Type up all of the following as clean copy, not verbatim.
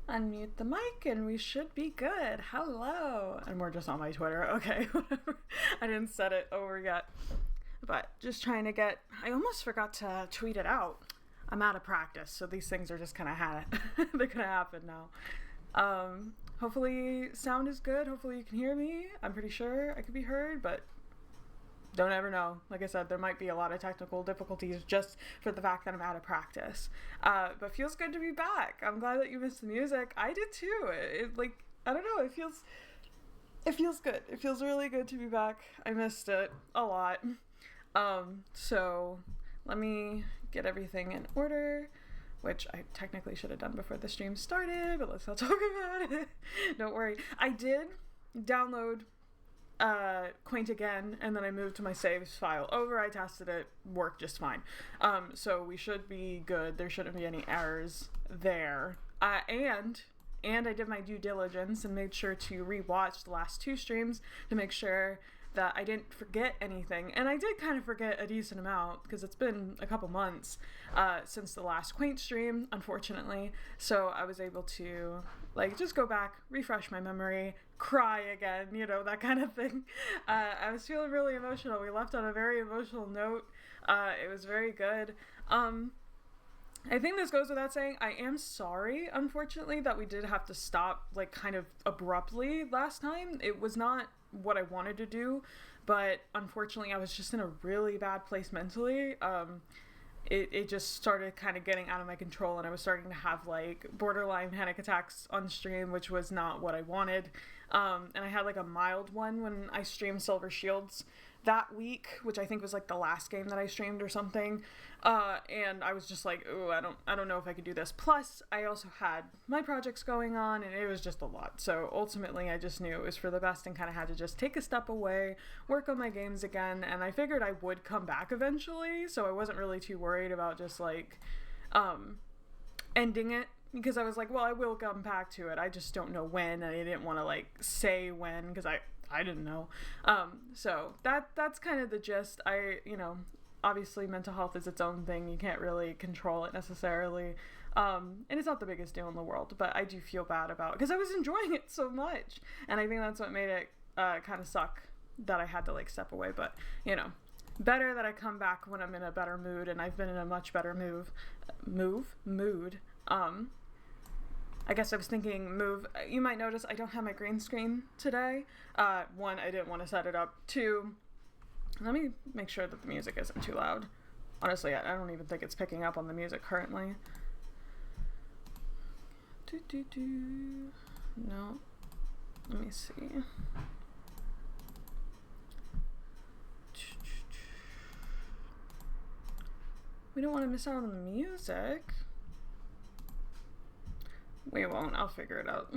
Unmute the mic and we should be good. Hello. And we're just on my Twitter. Okay, whatever. I didn't set it over yet. But just trying to get... I almost forgot to tweet it out. I'm out of practice, so these things are just kind of they're gonna happen now. Hopefully sound is good. Hopefully you can hear me. I'm pretty sure I could be heard, but don't ever know. Like I said, there might be a lot of technical difficulties just for the fact that I'm out of practice. But feels good to be back. I'm glad that you missed the music. I did too. I don't know. It feels good. It feels really good to be back. I missed it a lot. So let me get everything in order, which I technically should have done before the stream started, but let's not talk about it. Don't worry. I did download Quaint again, and then I moved to my saves file over. I tested it, worked just fine. So we should be good. There shouldn't be any errors there. And I did my due diligence and made sure to rewatch the last two streams to make sure that I didn't forget anything. And I did kind of forget a decent amount because it's been a couple months since the last Quaint stream, unfortunately. So I was able to just go back, refresh my memory, cry again, that kind of thing. I was feeling really emotional. We left on a very emotional note. It was very good. I think this goes without saying, I am sorry, unfortunately, that we did have to stop, kind of abruptly last time. It was not what I wanted to do, but unfortunately, I was just in a really bad place mentally. It just started kind of getting out of my control, and I was starting to have, borderline panic attacks on stream, which was not what I wanted. And I had, a mild one when I streamed Silver Shields that week, which I think was the last game that I streamed or something. And I was just ooh, I don't know if I could do this. Plus, I also had my projects going on, and it was just a lot. So ultimately, I just knew it was for the best and kind of had to just take a step away, work on my games again, and I figured I would come back eventually, so I wasn't really too worried about just ending it, because I was well, I will come back to it. I just don't know when, and I didn't want to say when, because I didn't know. So that's kind of the gist. Obviously mental health is its own thing. You can't really control it necessarily. And it's not the biggest deal in the world, but I do feel bad about it because I was enjoying it so much. And I think that's what made it kind of suck that I had to step away. But, better that I come back when I'm in a better mood, and I've been in a much better mood. I guess I was thinking move. You might notice I don't have my green screen today. One, I didn't want to set it up. Two, let me make sure that the music isn't too loud. Honestly, I don't even think it's picking up on the music currently. No. Let me see. We don't want to miss out on the music. We won't. I'll figure it out.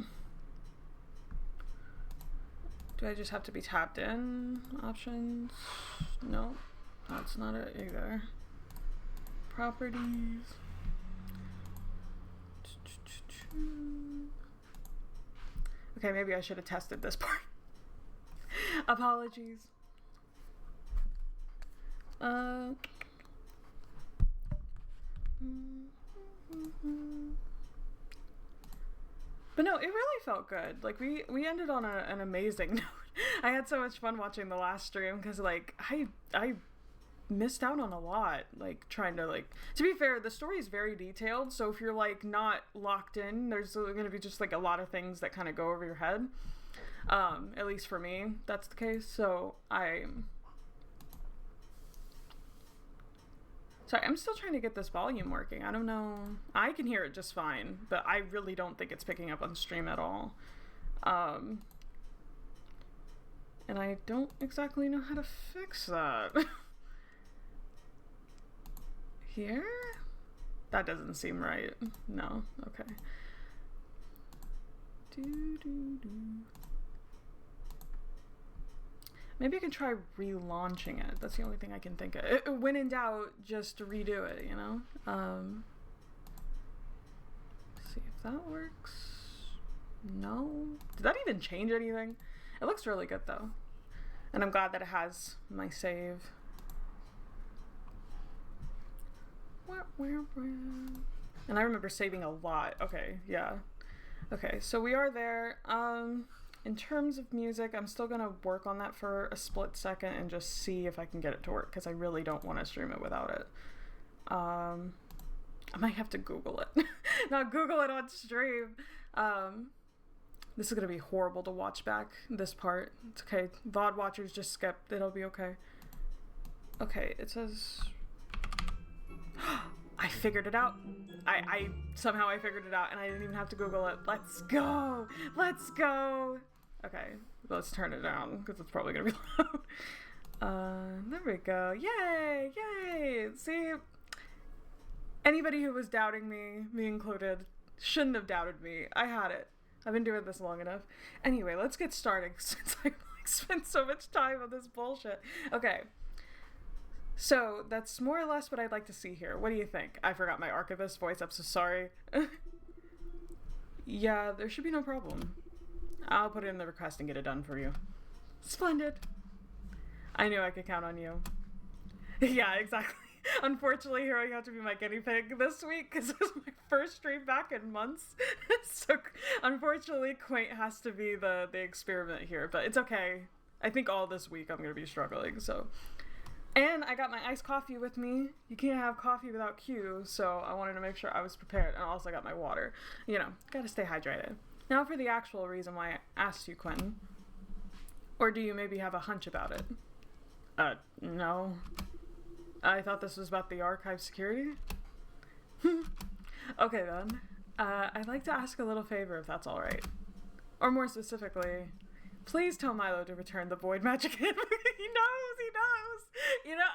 Do I just have to be tapped in? Options? No, that's not it either. Properties. Okay, maybe I should have tested this part. Apologies. But no, it really felt good. Like we ended on an amazing note. I had so much fun watching the last stream because like I missed out on a lot, like trying to, like, to be fair, the story is very detailed, so if you're like not locked in, there's gonna be just like a lot of things that kind of go over your head. At least for me, that's the case. So I'm still trying to get this volume working. I don't know. I can hear it just fine, but I really don't think it's picking up on stream at all. And I don't exactly know how to fix that. Here? That doesn't seem right. No. Okay. Maybe I can try relaunching it. That's the only thing I can think of. When in doubt, just redo it, you know? See if that works. No. Did that even change anything? It looks really good, though. And I'm glad that it has my save. And I remember saving a lot. Okay, yeah. Okay, so we are there. In terms of music, I'm still gonna work on that for a split second and just see if I can get it to work, because I really don't want to stream it without it. I might have to Google it. Not Google it on stream. This is gonna be horrible to watch back, this part. It's okay. VOD watchers just skip. It'll be okay. Okay, it says... I figured it out. I somehow I figured it out and I didn't even have to Google it. Let's go. Let's go. Okay, let's turn it down because it's probably gonna be loud. There we go. Yay, yay. See, anybody who was doubting me included, shouldn't have doubted me. I had it. I've been doing this long enough. Anyway, let's get started since I spent so much time on this bullshit. Okay. So, that's more or less what I'd like to see here. What do you think? I forgot my archivist voice, I'm so sorry. Yeah, there should be no problem. I'll put it in the request and get it done for you. Splendid. I knew I could count on you. Yeah, exactly. Unfortunately, Hero, you have to be my guinea pig this week because it was my first stream back in months. So, unfortunately, Quaint has to be the experiment here, but it's okay. I think all this week I'm going to be struggling, so... And I got my iced coffee with me. You can't have coffee without Q, so I wanted to make sure I was prepared. And I also got my water. You know, gotta stay hydrated. Now for the actual reason why I asked you, Quentin. Or do you maybe have a hunch about it? No. I thought this was about the archive security? Okay then. I'd like to ask a little favor if that's alright. Or more specifically... Please tell Milo to return the void magic handbook. He knows. You know,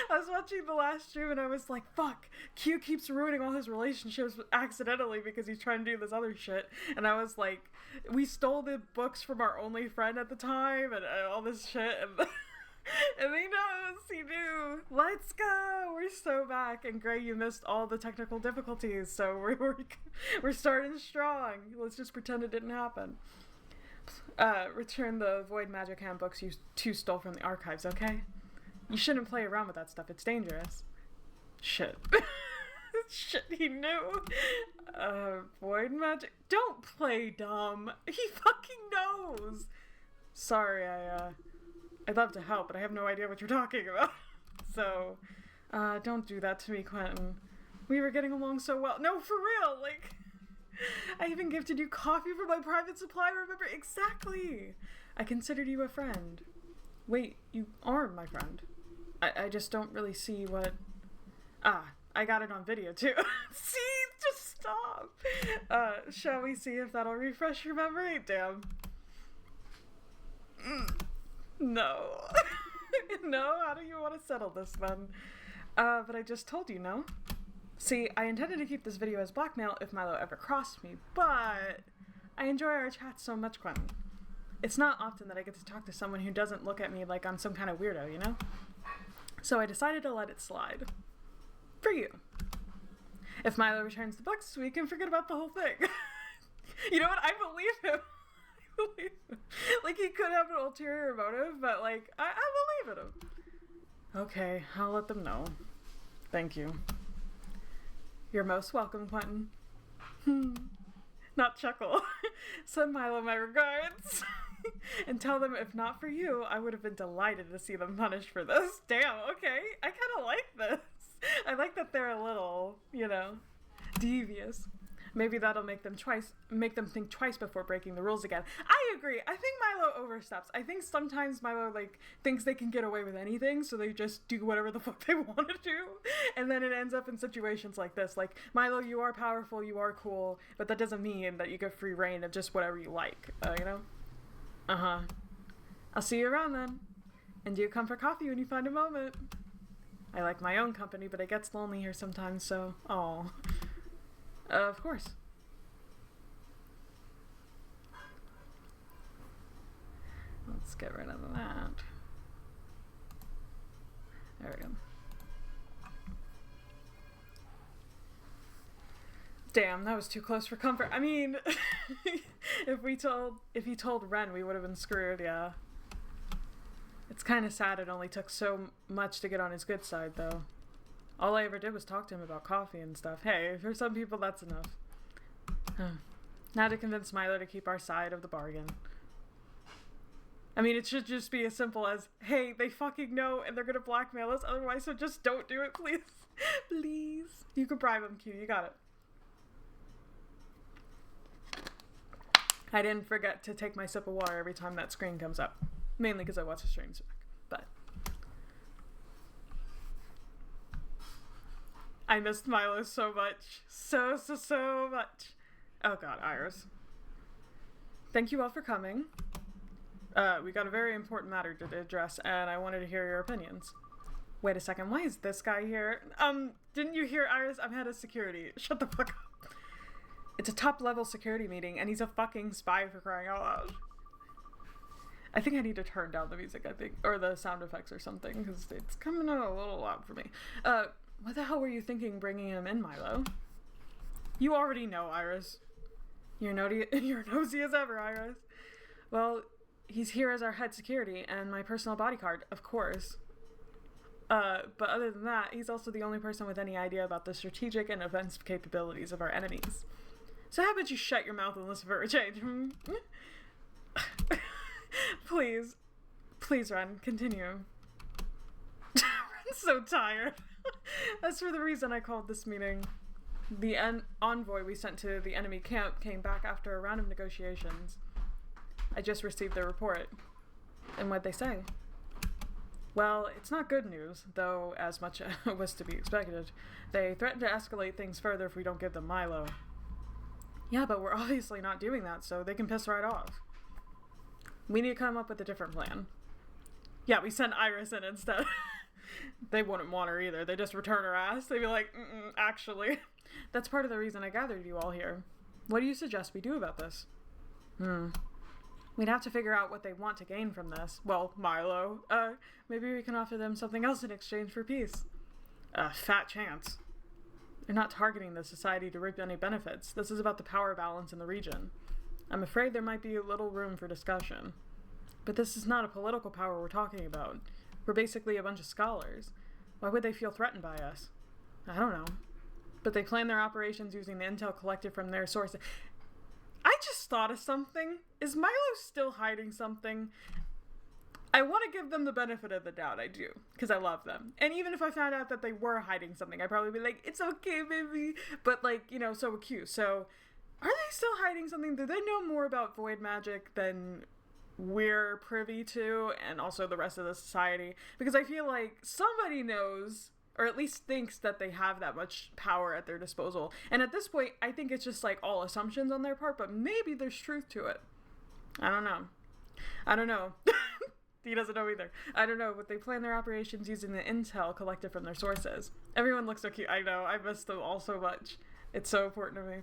I was watching the last stream and I was like, fuck, Q keeps ruining all his relationships accidentally because he's trying to do this other shit. And I was like, we stole the books from our only friend at the time and all this shit. And, and he knew. Let's go. We're so back. And Gray, you missed all the technical difficulties. So we're starting strong. Let's just pretend it didn't happen. Return the void magic handbooks you two stole from the archives, okay? You shouldn't play around with that stuff, it's dangerous. Shit. Shit, he knew. Void magic? Don't play dumb. He fucking knows. Sorry, I'd love to help, but I have no idea what you're talking about. So, don't do that to me, Quentin. We were getting along so well. No, for real, like... I even gifted you coffee from my private supply, remember? Exactly! I considered you a friend. Wait, you are my friend. I just don't really see what... Ah, I got it on video too. See? Just stop! Shall we see if that'll refresh your memory? Damn. No. No? How do you want to settle this then? But I just told you, no? See, I intended to keep this video as blackmail if Milo ever crossed me, but I enjoy our chats so much, Quentin. It's not often that I get to talk to someone who doesn't look at me like I'm some kind of weirdo, you know? So I decided to let it slide. For you. If Milo returns the books, we can forget about the whole thing. You know what? I believe him. I believe him. Like, he could have an ulterior motive, but, like, I believe in him. Okay, I'll let them know. Thank you. You're most welcome, Quentin. Not chuckle. Send Milo my regards. And tell them if not for you, I would have been delighted to see them punished for this. Damn, okay. I kind of like this. I like that they're a little, devious. Maybe that'll make them think twice before breaking the rules again. I agree. I think Milo oversteps. I think sometimes Milo, thinks they can get away with anything, so they just do whatever the fuck they want to do. And then it ends up in situations like this. Like, Milo, you are powerful, you are cool, but that doesn't mean that you get free reign of just whatever you like, Uh-huh. I'll see you around then. And do come for coffee when you find a moment. I like my own company, but it gets lonely here sometimes, so... Aw. Of course. Let's get rid of that. There we go. Damn, that was too close for comfort. I mean, if he told Ren, we would have been screwed, yeah. It's kind of sad it only took so much to get on his good side, though. All I ever did was talk to him about coffee and stuff. Hey, for some people, that's enough. Now to convince Milo to keep our side of the bargain. I mean, it should just be as simple as, hey, they fucking know and they're gonna blackmail us otherwise, so just don't do it, please. Please. You can bribe them, Q. You got it. I didn't forget to take my sip of water every time that screen comes up. Mainly because I watch the streams back. But I missed Milo so much. So much. Oh god, Iris. Thank you all for coming. We got a very important matter to address, and I wanted to hear your opinions. Wait a second, why is this guy here? Didn't you hear, Iris? I'm head of security. Shut the fuck up. It's a top-level security meeting, and he's a fucking spy, for crying out loud. I think I need to turn down the music, or the sound effects or something, because it's coming out a little loud for me. What the hell were you thinking bringing him in, Milo? You already know, Iris. You're nosy as ever, Iris. Well, he's here as our head security, and my personal bodyguard, of course. But other than that, he's also the only person with any idea about the strategic and offensive capabilities of our enemies. So how about you shut your mouth and listen for a change? Please, Ren, continue. Ren's so tired. That's for the reason I called this meeting. The envoy we sent to the enemy camp came back after a round of negotiations. I just received their report. And what'd they say? Well, it's not good news, though as much was to be expected. They threatened to escalate things further if we don't give them Milo. Yeah, but we're obviously not doing that, so they can piss right off. We need to come up with a different plan. Yeah, we sent Iris in instead. They wouldn't want her either. They just return her ass. They'd be like, actually. That's part of the reason I gathered you all here. What do you suggest we do about this? We'd have to figure out what they want to gain from this. Well, Milo. Maybe we can offer them something else in exchange for peace. Fat chance. They're not targeting the society to reap any benefits. This is about the power balance in the region. I'm afraid there might be a little room for discussion. But this is not a political power we're talking about. We're basically a bunch of scholars. Why would they feel threatened by us? I don't know. But they plan their operations using the intel collected from their sources. I just thought of something. Is Milo still hiding something? I want to give them the benefit of the doubt, I do, because I love them. And even if I found out that they were hiding something, I'd probably be like, it's okay, baby. But, so would Q. So, are they still hiding something? Do they know more about void magic than we're privy to, and also the rest of the society? Because I feel like somebody knows, or at least thinks that they have that much power at their disposal. And at this point, I think it's just all assumptions on their part, but maybe there's truth to it. I don't know. He doesn't know either. I don't know, but they plan their operations using the intel collected from their sources. Everyone looks so cute. I know, I miss them all so much. It's so important to me.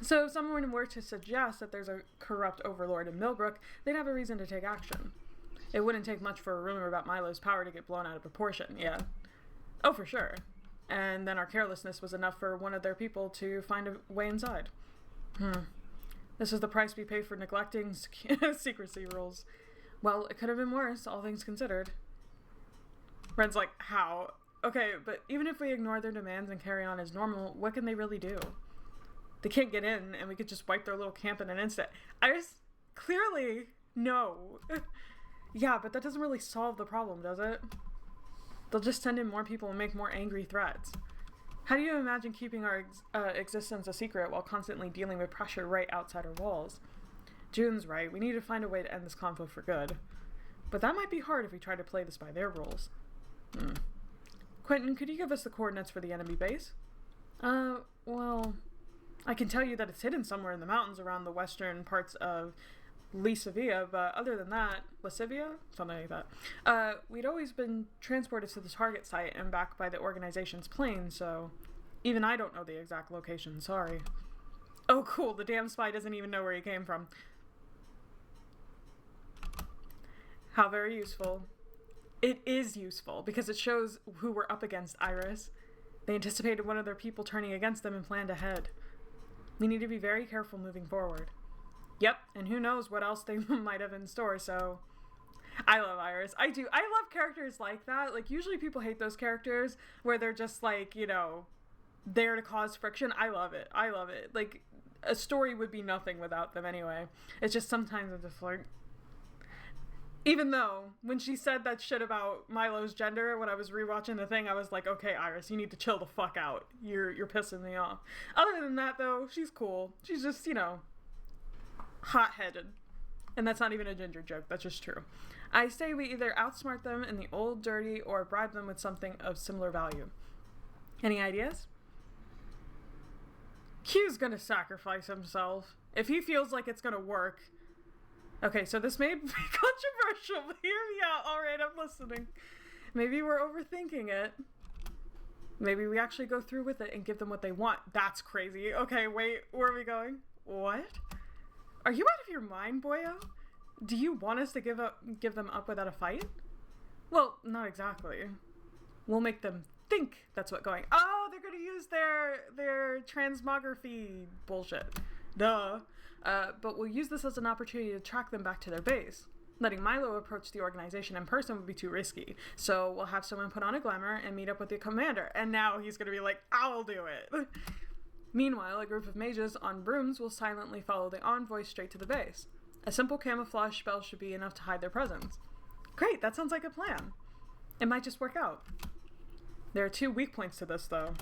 So if someone were to suggest that there's a corrupt overlord in Millbrook, they'd have a reason to take action. It wouldn't take much for a rumor about Milo's power to get blown out of proportion, yeah. Oh, for sure. And then our carelessness was enough for one of their people to find a way inside. This is the price we pay for neglecting secrecy rules. Well, it could have been worse, all things considered. Ren's like, how? Okay, but even if we ignore their demands and carry on as normal, what can they really do? They can't get in, and we could just wipe their little camp in an instant. Iris, clearly, no. Yeah, but that doesn't really solve the problem, does it? They'll just send in more people and make more angry threats. How do you imagine keeping our existence a secret while constantly dealing with pressure right outside our walls? June's right. We need to find a way to end this conflict for good. But that might be hard if we try to play this by their rules. Quentin, could you give us the coordinates for the enemy base? Well, I can tell you that it's hidden somewhere in the mountains around the western parts of Lascivia, but other than that, Lascivia? Something like that. We'd always been transported to the target site and back by the organization's plane, so even I don't know the exact location, sorry. Oh cool, the damn spy doesn't even know where he came from. How very useful. It is useful, because it shows who we're up against, Iris. They anticipated one of their people turning against them and planned ahead. We need to be very careful moving forward. Yep, and who knows what else they might have in store, so... I love Iris. I do. I love characters like that. Like, usually people hate those characters where they're just, like, you know, there to cause friction. I love it. I love it. Like, a story would be nothing without them anyway. It's just sometimes I'm just like... Even though, when she said that shit about Milo's gender, when I was rewatching the thing, I was like, okay, Iris, you need to chill the fuck out. You're pissing me off. Other than that, though, she's cool. She's just, you know... hot-headed. And that's not even a ginger joke, that's just true. I say we either outsmart them in the old dirty or bribe them with something of similar value. Any ideas? Q's gonna sacrifice himself. If he feels like it's gonna work. Okay, so this may be controversial, but hear me out. Alright, I'm listening. Maybe we're overthinking it. Maybe we actually go through with it and give them what they want. That's crazy. Okay, wait, where are we going? What? Are you out of your mind, boyo? Do you want us to give them up without a fight? Well, not exactly. We'll make them think that's what's going. Oh, they're going to use their transmography bullshit. Duh. But we'll use this as an opportunity to track them back to their base. Letting Milo approach the organization in person would be too risky. So we'll have someone put on a glamour and meet up with the commander. And now he's going to be like, I'll do it. Meanwhile, a group of mages on brooms will silently follow the envoy straight to the base. A simple camouflage spell should be enough to hide their presence. Great, that sounds like a plan. It might just work out. There are 2 weak points to this, though.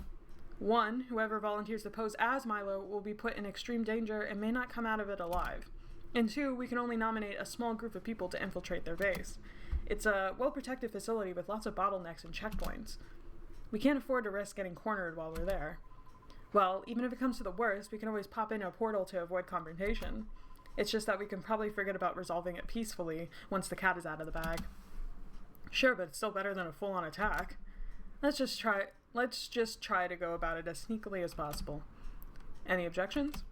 1, whoever volunteers to pose as Milo will be put in extreme danger and may not come out of it alive. And 2, we can only nominate a small group of people to infiltrate their base. It's a well-protected facility with lots of bottlenecks and checkpoints. We can't afford to risk getting cornered while we're there. Well, even if it comes to the worst, we can always pop in a portal to avoid confrontation. It's just that we can probably forget about resolving it peacefully once the cat is out of the bag. Sure, but it's still better than a full-on attack. Let's just try to go about it as sneakily as possible. Any objections?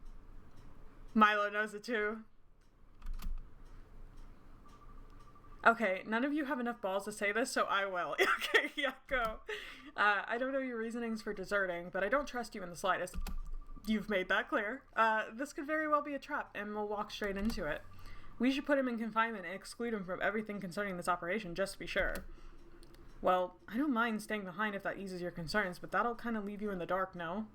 Milo knows it too. Okay, none of you have enough balls to say this, so I will. Okay, yeah, go. I don't know your reasonings for deserting, but I don't trust you in the slightest. You've made that clear. This could very well be a trap, and we'll walk straight into it. We should put him in confinement and exclude him from everything concerning this operation, just to be sure. Well, I don't mind staying behind if that eases your concerns, but that'll kind of leave you in the dark, no?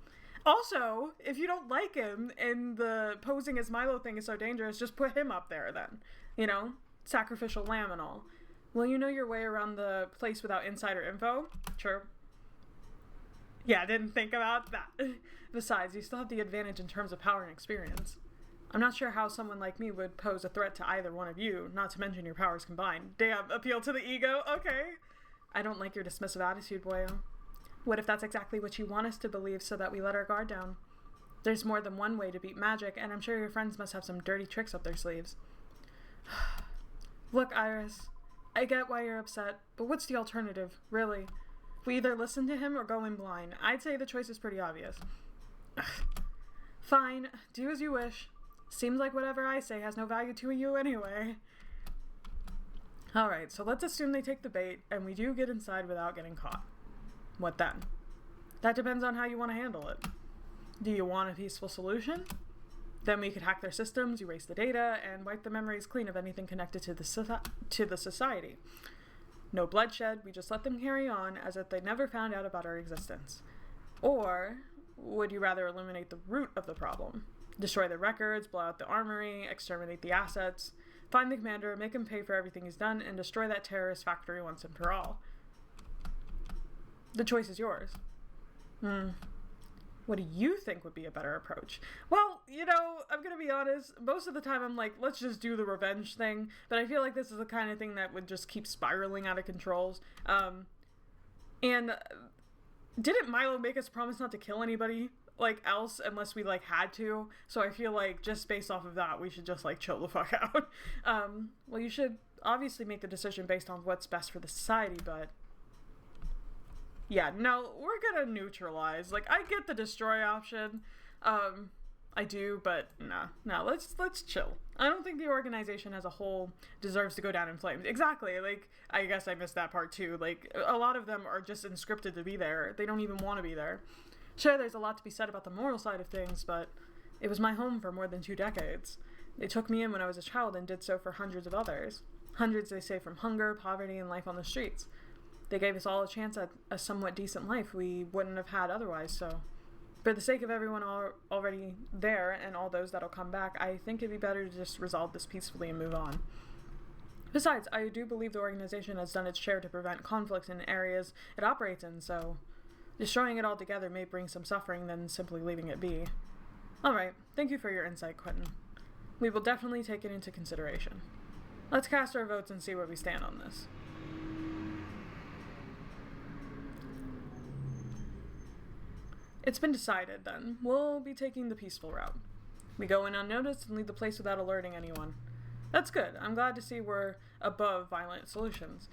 Also, if you don't like him, and the posing as Milo thing is so dangerous, just put him up there then. You know? Sacrificial lamb and all. Will you know your way around the place without insider info? Sure. Yeah, I didn't think about that. Besides, you still have the advantage in terms of power and experience. I'm not sure how someone like me would pose a threat to either one of you, not to mention your powers combined. Damn, appeal to the ego? Okay. I don't like your dismissive attitude, boyo. What if that's exactly what you want us to believe so that we let our guard down? There's more than one way to beat magic, and I'm sure your friends must have some dirty tricks up their sleeves. Look, Iris, I get why you're upset, but what's the alternative, really? We either listen to him or go in blind. I'd say the choice is pretty obvious. Fine, do as you wish. Seems like whatever I say has no value to you anyway. Alright, so let's assume they take the bait, and we do get inside without getting caught. What then? That depends on how you want to handle it. Do you want a peaceful solution? Then we could hack their systems, erase the data, and wipe the memories clean of anything connected to the society. No bloodshed, we just let them carry on as if they never found out about our existence. Or would you rather eliminate the root of the problem? Destroy the records, blow out the armory, exterminate the assets, find the commander, make him pay for everything he's done, and destroy that terrorist factory once and for all. The choice is yours. What do you think would be a better approach? Well, I'm going to be honest. Most of the time I'm like, let's just do the revenge thing. But I feel like this is the kind of thing that would just keep spiraling out of controls. And didn't Milo make us promise not to kill anybody else unless we had to? So I feel like just based off of that, we should just chill the fuck out. Well, you should obviously make the decision based on what's best for the society, but yeah, no, we're gonna neutralize. I get the destroy option. I do, but no, let's chill. I don't think the organization as a whole deserves to go down in flames. Exactly, I guess I missed that part too. A lot of them are just inscripted to be there. They don't even want to be there. Sure, there's a lot to be said about the moral side of things, but it was my home for more than 2 decades. They took me in when I was a child and did so for hundreds of others. Hundreds they saved from hunger, poverty, and life on the streets. They gave us all a chance at a somewhat decent life we wouldn't have had otherwise, so for the sake of everyone already there and all those that'll come back, I think it'd be better to just resolve this peacefully and move on. Besides, I do believe the organization has done its share to prevent conflicts in areas it operates in, so destroying it altogether may bring some suffering than simply leaving it be. Alright, thank you for your insight, Quentin. We will definitely take it into consideration. Let's cast our votes and see where we stand on this. It's been decided, then. We'll be taking the peaceful route. We go in unnoticed and leave the place without alerting anyone. That's good. I'm glad to see we're above violent solutions.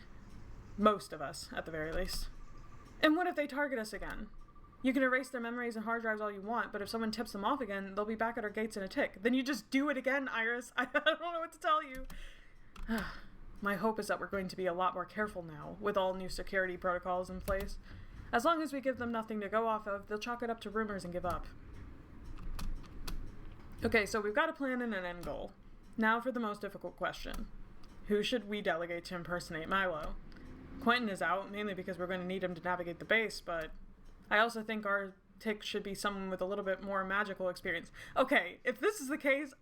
Most of us, at the very least. And what if they target us again? You can erase their memories and hard drives all you want, but if someone tips them off again, they'll be back at our gates in a tick. Then you just do it again, Iris. I don't know what to tell you. My hope is that we're going to be a lot more careful now, with all new security protocols in place. As long as we give them nothing to go off of, they'll chalk it up to rumors and give up. Okay, so we've got a plan and an end goal. Now for the most difficult question. Who should we delegate to impersonate Milo? Quentin is out, mainly because we're going to need him to navigate the base, but I also think our tick should be someone with a little bit more magical experience. Okay, if this is the case,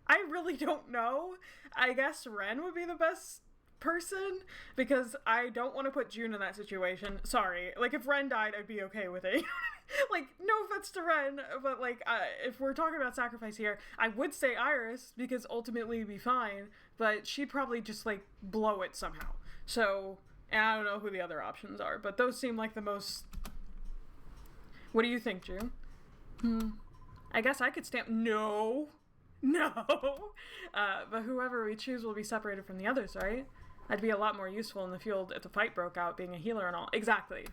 I really don't know. I guess Ren would be the best person, because I don't want to put June in that situation. Sorry, if Ren died, I'd be okay with it. No offense to Ren, but if we're talking about sacrifice here, I would say Iris, because ultimately it'd be fine, but she'd probably just blow it somehow. So, and I don't know who the other options are, but those seem like the most. What do you think, June? I guess I could stamp. No, but whoever we choose will be separated from the others, right? I'd be a lot more useful in the field if the fight broke out, being a healer and all. Exactly.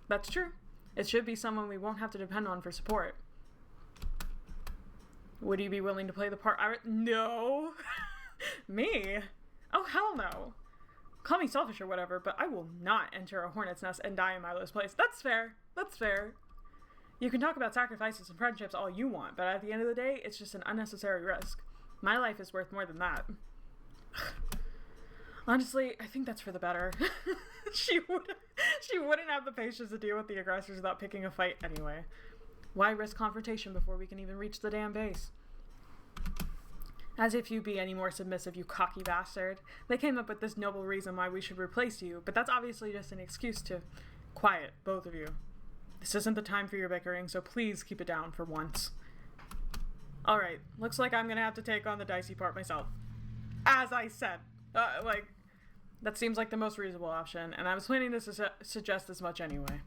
That's true. It should be someone we won't have to depend on for support. Would you be willing to play the part? No. Me? Oh, hell no. Call me selfish or whatever, but I will not enter a hornet's nest and die in Milo's place. That's fair. You can talk about sacrifices and friendships all you want, but at the end of the day, it's just an unnecessary risk. My life is worth more than that. Honestly, I think that's for the better. She wouldn't have the patience to deal with the aggressors without picking a fight anyway. Why risk confrontation before we can even reach the damn base? As if you'd be any more submissive, you cocky bastard. They came up with this noble reason why we should replace you, but that's obviously just an excuse to quiet, both of you. This isn't the time for your bickering, so please keep it down for once. Alright, looks like I'm gonna have to take on the dicey part myself. As I said. That seems like the most reasonable option, and I was planning to suggest as much anyway.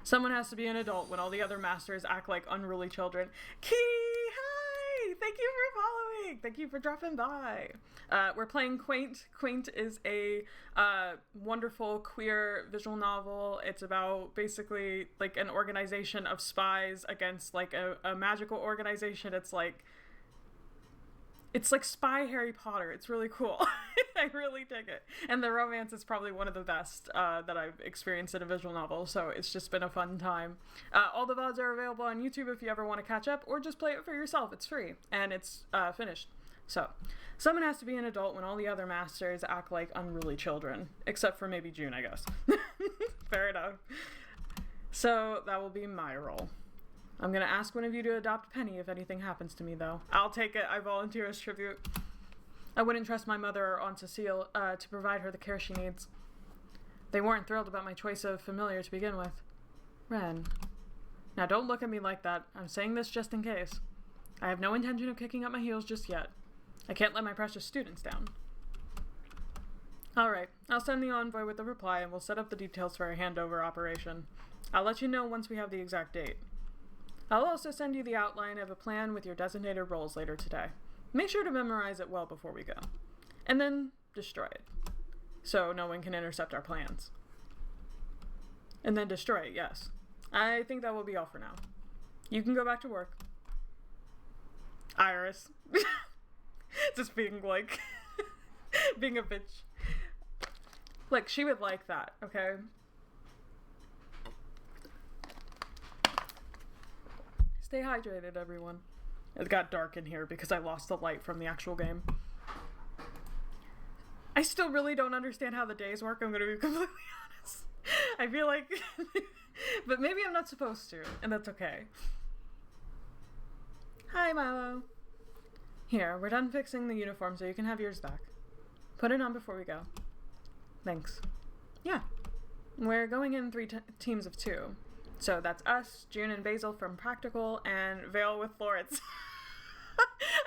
Someone has to be an adult when all the other masters act like unruly children. Key, hi! Thank you for following! Thank you for dropping by. We're playing Quaint. Quaint is a wonderful queer visual novel. It's about basically an organization of spies against a magical organization. It's like Spy Harry Potter. It's really cool. I I really dig it. And the romance is probably one of the best that I've experienced in a visual novel, so it's just been a fun time. All the VODs are available on YouTube if you ever want to catch up, or just play it for yourself. It's free, and it's finished. So, someone has to be an adult when all the other masters act like unruly children. Except for maybe June, I guess. Fair enough. So, that will be my role. I'm gonna ask one of you to adopt Penny if anything happens to me, though. I'll take it. I volunteer as tribute. I wouldn't trust my mother or Aunt Cecile to provide her the care she needs. They weren't thrilled about my choice of familiar to begin with. Ren. Now, don't look at me like that. I'm saying this just in case. I have no intention of kicking up my heels just yet. I can't let my precious students down. Alright, I'll send the envoy with the reply and we'll set up the details for our handover operation. I'll let you know once we have the exact date. I'll also send you the outline of a plan with your designated roles later today. Make sure to memorize it well before we go. And then destroy it. So no one can intercept our plans. And then destroy it, yes. I think that will be all for now. You can go back to work. Iris. Just being like, being a bitch. Like, she would like that, okay? Stay hydrated, everyone. It got dark in here because I lost the light from the actual game. I still really don't understand how the days work, I'm gonna be completely honest. I feel like, but maybe I'm not supposed to, and that's okay. Hi, Milo. Here, we're done fixing the uniform so you can have yours back. Put it on before we go. Thanks. Yeah. We're going in 3 teams of 2. So that's us, June and Basil from Practical, and Vale with Florence.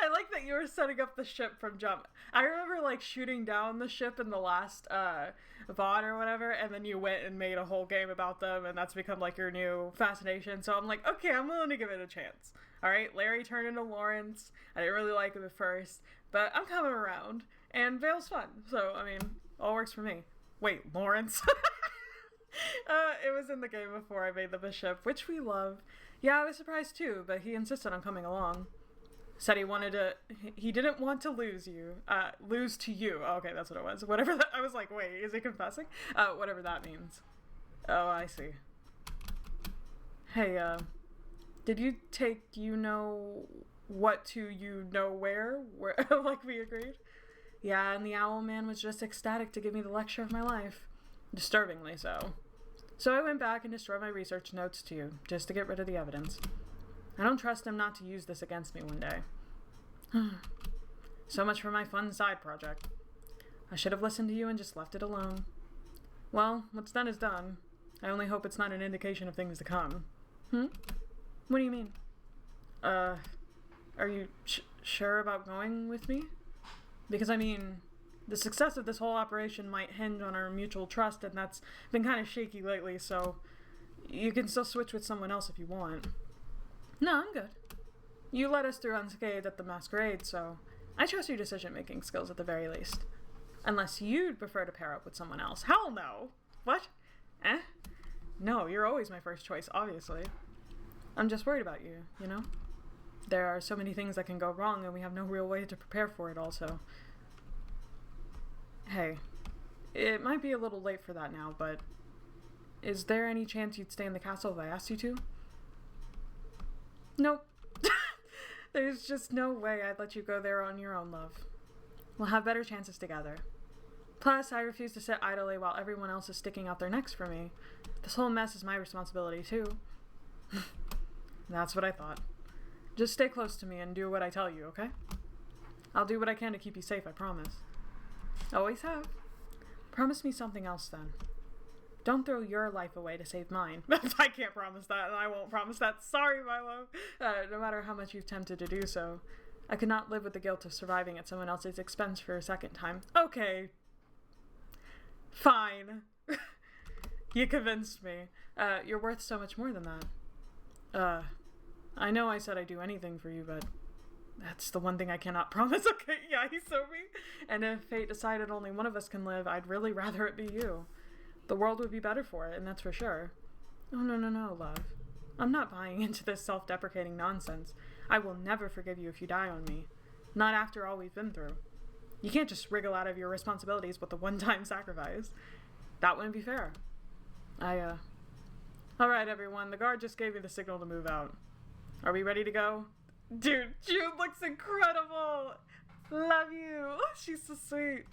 I like that you were setting up the ship from jump. I remember like shooting down the ship in the last VOD or whatever, and then you went and made a whole game about them, and that's become like your new fascination. So I'm like, okay, I'm willing to give it a chance. Alright, Larry turned into Lawrence. I didn't really like him at first, but I'm coming around. And Vale's fun, so I mean, all works for me. Wait, Lawrence? It was in the game before I made the bishop, which we love. Yeah, I was surprised too, but he insisted on coming along. Said he didn't want to lose to you. Oh, okay, that's what it was. Whatever that, I was like, wait, is he confessing? Whatever that means. Oh, I see. Hey, did you take what to where, like we agreed? Yeah, and the owl man was just ecstatic to give me the lecture of my life. Disturbingly so. So I went back and destroyed my research notes too, just to get rid of the evidence. I don't trust him not to use this against me one day. So much for my fun side project. I should have listened to you and just left it alone. Well, what's done is done. I only hope it's not an indication of things to come. What do you mean? Are you sure about going with me? Because, I mean, the success of this whole operation might hinge on our mutual trust, and that's been kind of shaky lately, so you can still switch with someone else if you want. No, I'm good. You led us through unscathed at the masquerade, so I trust your decision-making skills at the very least. Unless you'd prefer to pair up with someone else. Hell no! What? No, you're always my first choice, obviously. I'm just worried about you, you know? There are so many things that can go wrong, and we have no real way to prepare for it also. Hey, it might be a little late for that now, but is there any chance you'd stay in the castle if I asked you to? Nope. There's just no way I'd let you go there on your own, love. We'll have better chances together. Plus, I refuse to sit idly while everyone else is sticking out their necks for me. This whole mess is my responsibility, too. That's what I thought. Just stay close to me and do what I tell you, okay? I'll do what I can to keep you safe, I promise. Always have. Promise me something else, then. Don't throw your life away to save mine. I can't promise that, and I won't promise that. Sorry, Milo. No matter how much you've tempted to do so, I could not live with the guilt of surviving at someone else's expense for a second time. Okay. Fine. You convinced me. You're worth so much more than that. I know I said I'd do anything for you, but that's the one thing I cannot promise. Okay, yeah, he's so me. And if fate decided only one of us can live, I'd really rather it be you. The world would be better for it, and that's for sure. Oh, no, love. I'm not buying into this self-deprecating nonsense. I will never forgive you if you die on me. Not after all we've been through. You can't just wriggle out of your responsibilities with a one-time sacrifice. That wouldn't be fair. Alright, everyone. The guard just gave me the signal to move out. Are we ready to go? Dude, June looks incredible! Love you! She's so sweet.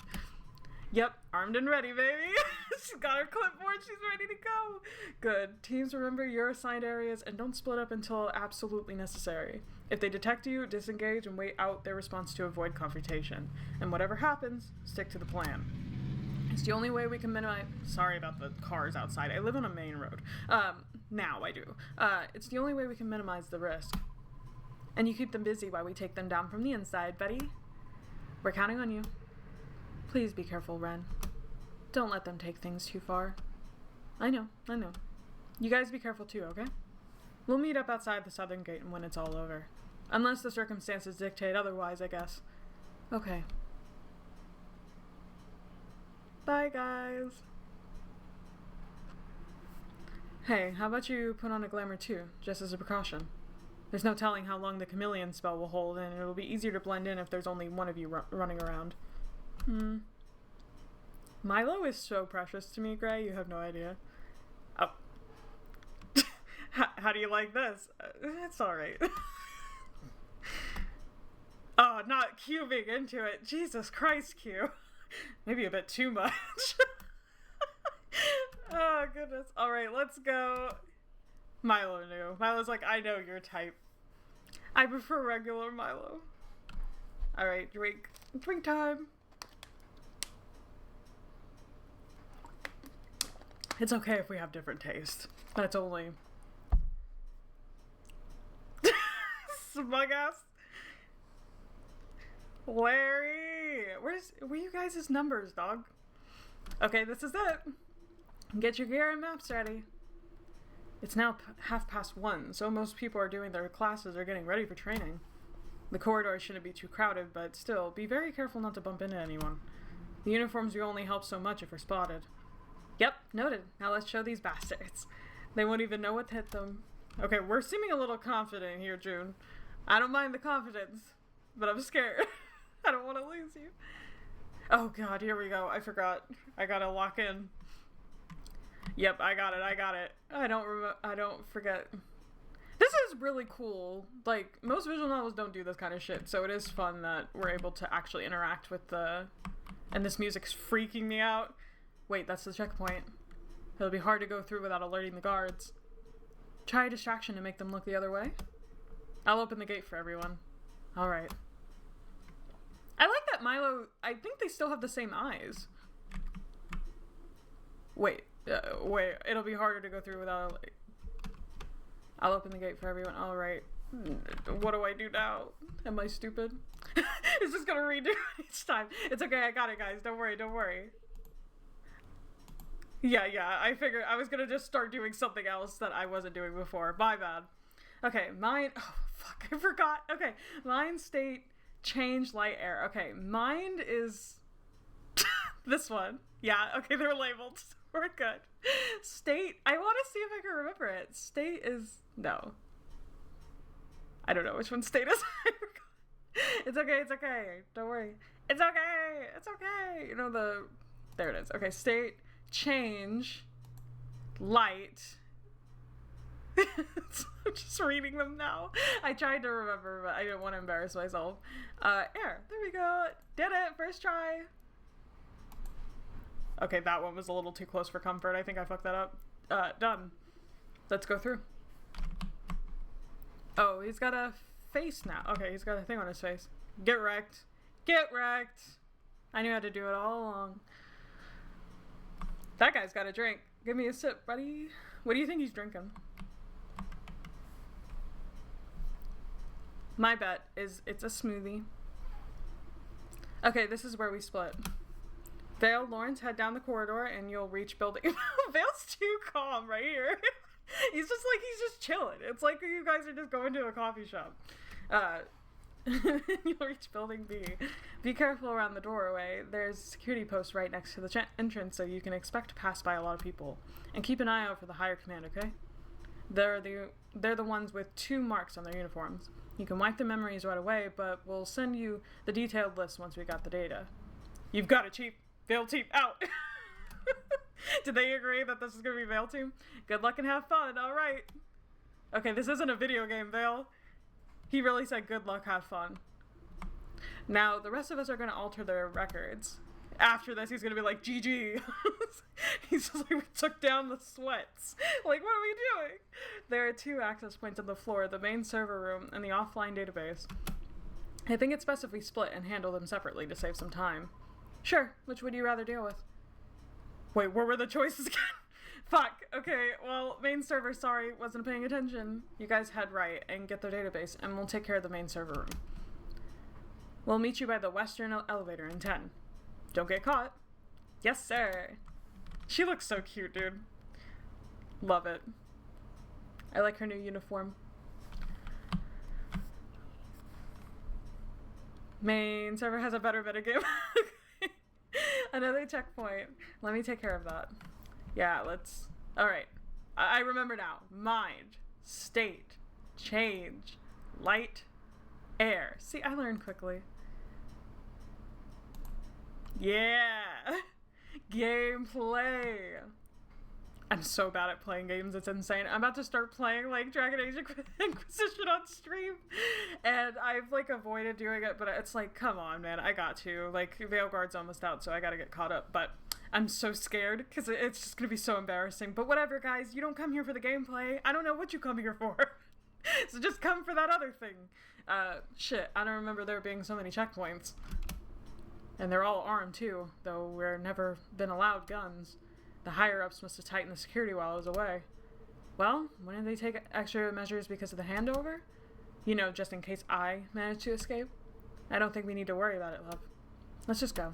Yep, armed and ready, baby. She's got her clipboard. She's ready to go. Good. Teams, remember your assigned areas and don't split up until absolutely necessary. If they detect you, disengage and wait out their response to avoid confrontation. And whatever happens, stick to the plan. It's the only way we can minimize... Sorry about the cars outside. I live on a main road. Now I do. It's the only way we can minimize the risk. And you keep them busy while we take them down from the inside, buddy. We're counting on you. Please be careful, Ren. Don't let them take things too far. I know. You guys be careful too, okay? We'll meet up outside the southern gate when it's all over. Unless the circumstances dictate otherwise, I guess. Okay. Bye, guys. Hey, how about you put on a glamour too, just as a precaution? There's no telling how long the chameleon spell will hold, and it'll be easier to blend in if there's only one of you running around. Milo is so precious to me, Gray, you have no idea. Oh. How do you like this? It's alright. Oh, not Q being into it. Jesus Christ, Q. Maybe a bit too much. Oh, goodness. Alright, let's go. Milo knew. Milo's like, I know your type. I prefer regular Milo. Alright, drink. Drink time. It's okay if we have different taste. That's only... Smug ass. Larry! Where you guys' numbers, dog? Okay, this is it. Get your gear and maps ready. It's now 1:30, so most people are doing their classes or getting ready for training. The corridor shouldn't be too crowded, but still, be very careful not to bump into anyone. The uniforms will only help so much if we're spotted. Yep, noted. Now let's show these bastards. They won't even know what hit them. Okay, we're seeming a little confident here, June. I don't mind the confidence, but I'm scared. I don't want to lose you. Oh god, here we go. I forgot. I gotta lock in. Yep, I got it. I don't forget. This is really cool. Like, most visual novels don't do this kind of shit, so it is fun that we're able to actually interact with the... And this music's freaking me out. Wait, that's the checkpoint. It'll be hard to go through without alerting the guards. Try a distraction to make them look the other way. I'll open the gate for everyone. Alright. I like that Milo... I think they still have the same eyes. Wait, it'll be harder to go through without... I'll open the gate for everyone. Alright. What do I do now? Am I stupid? It's just gonna redo each time. It's okay, I got it, guys. Don't worry. Yeah, I figured I was gonna just start doing something else that I wasn't doing before. My bad. Okay, mind... Oh, fuck, I forgot. Okay, mind, state, change, light, air. Okay, mind is... this one. Yeah, okay, they're labeled. We're good. State, I want to see if I can remember it. State is... No. I don't know which one state is. It's okay. Don't worry. It's okay. You know the... There it is. Okay, state, change, light. I'm just reading them now. I tried to remember, but I didn't want to embarrass myself. Air. There we go. Did it. First try. Okay, that one was a little too close for comfort. I think I fucked that up. Done. Let's go through. Oh, he's got a face now. Okay, he's got a thing on his face. Get wrecked. I knew how to do it all along. That guy's got a drink. Give me a sip, buddy. What do you think he's drinking? My bet is it's a smoothie. Okay, this is where we split. Vale, Lawrence, head down the corridor and you'll reach building... Vale's too calm right here. He's just chilling. It's like you guys are just going to a coffee shop. You'll reach building B. Be careful around the doorway. There's a security post right next to the entrance, so you can expect to pass by a lot of people. And keep an eye out for the higher command, okay? They're the ones with 2 marks on their uniforms. You can wipe the memories right away, but we'll send you the detailed list once we got the data. You've got it, Chief. Veil Team out. Did they agree that this is gonna be Veil Team? Good luck and have fun. All right. Okay, this isn't a video game, Veil. He really said good luck, have fun. Now, the rest of us are gonna alter their records. After this, he's gonna be like, GG. He's just like, we took down the sweats. Like, what are we doing? There are 2 access points on the floor, the main server room and the offline database. I think it's best if we split and handle them separately to save some time. Sure, which would you rather deal with? Wait, what were the choices again? Fuck, okay, well, main server, sorry, wasn't paying attention. You guys head right and get their database, and we'll take care of the main server room. We'll meet you by the western elevator in 10. Don't get caught. Yes, sir. She looks so cute, dude. Love it. I like her new uniform. Main server has a better metagame. Another checkpoint. Let me take care of that. Yeah, let's... Alright. I remember now. Mind. State. Change. Light. Air. See, I learned quickly. Yeah! Gameplay! I'm so bad at playing games, it's insane. I'm about to start playing, like, Dragon Age Inquisition on stream, and I've, like, avoided doing it, but it's like, come on, man, I got to. Like, Veilguard's almost out, so I gotta get caught up, but I'm so scared, because it's just gonna be so embarrassing. But whatever, guys, you don't come here for the gameplay. I don't know what you come here for. So just come for that other thing. Shit, I don't remember there being so many checkpoints. And they're all armed, too, though we're never been allowed guns. The higher-ups must have tightened the security while I was away. Well, wouldn't they take extra measures because of the handover? You know, just in case I manage to escape? I don't think we need to worry about it, love. Let's just go.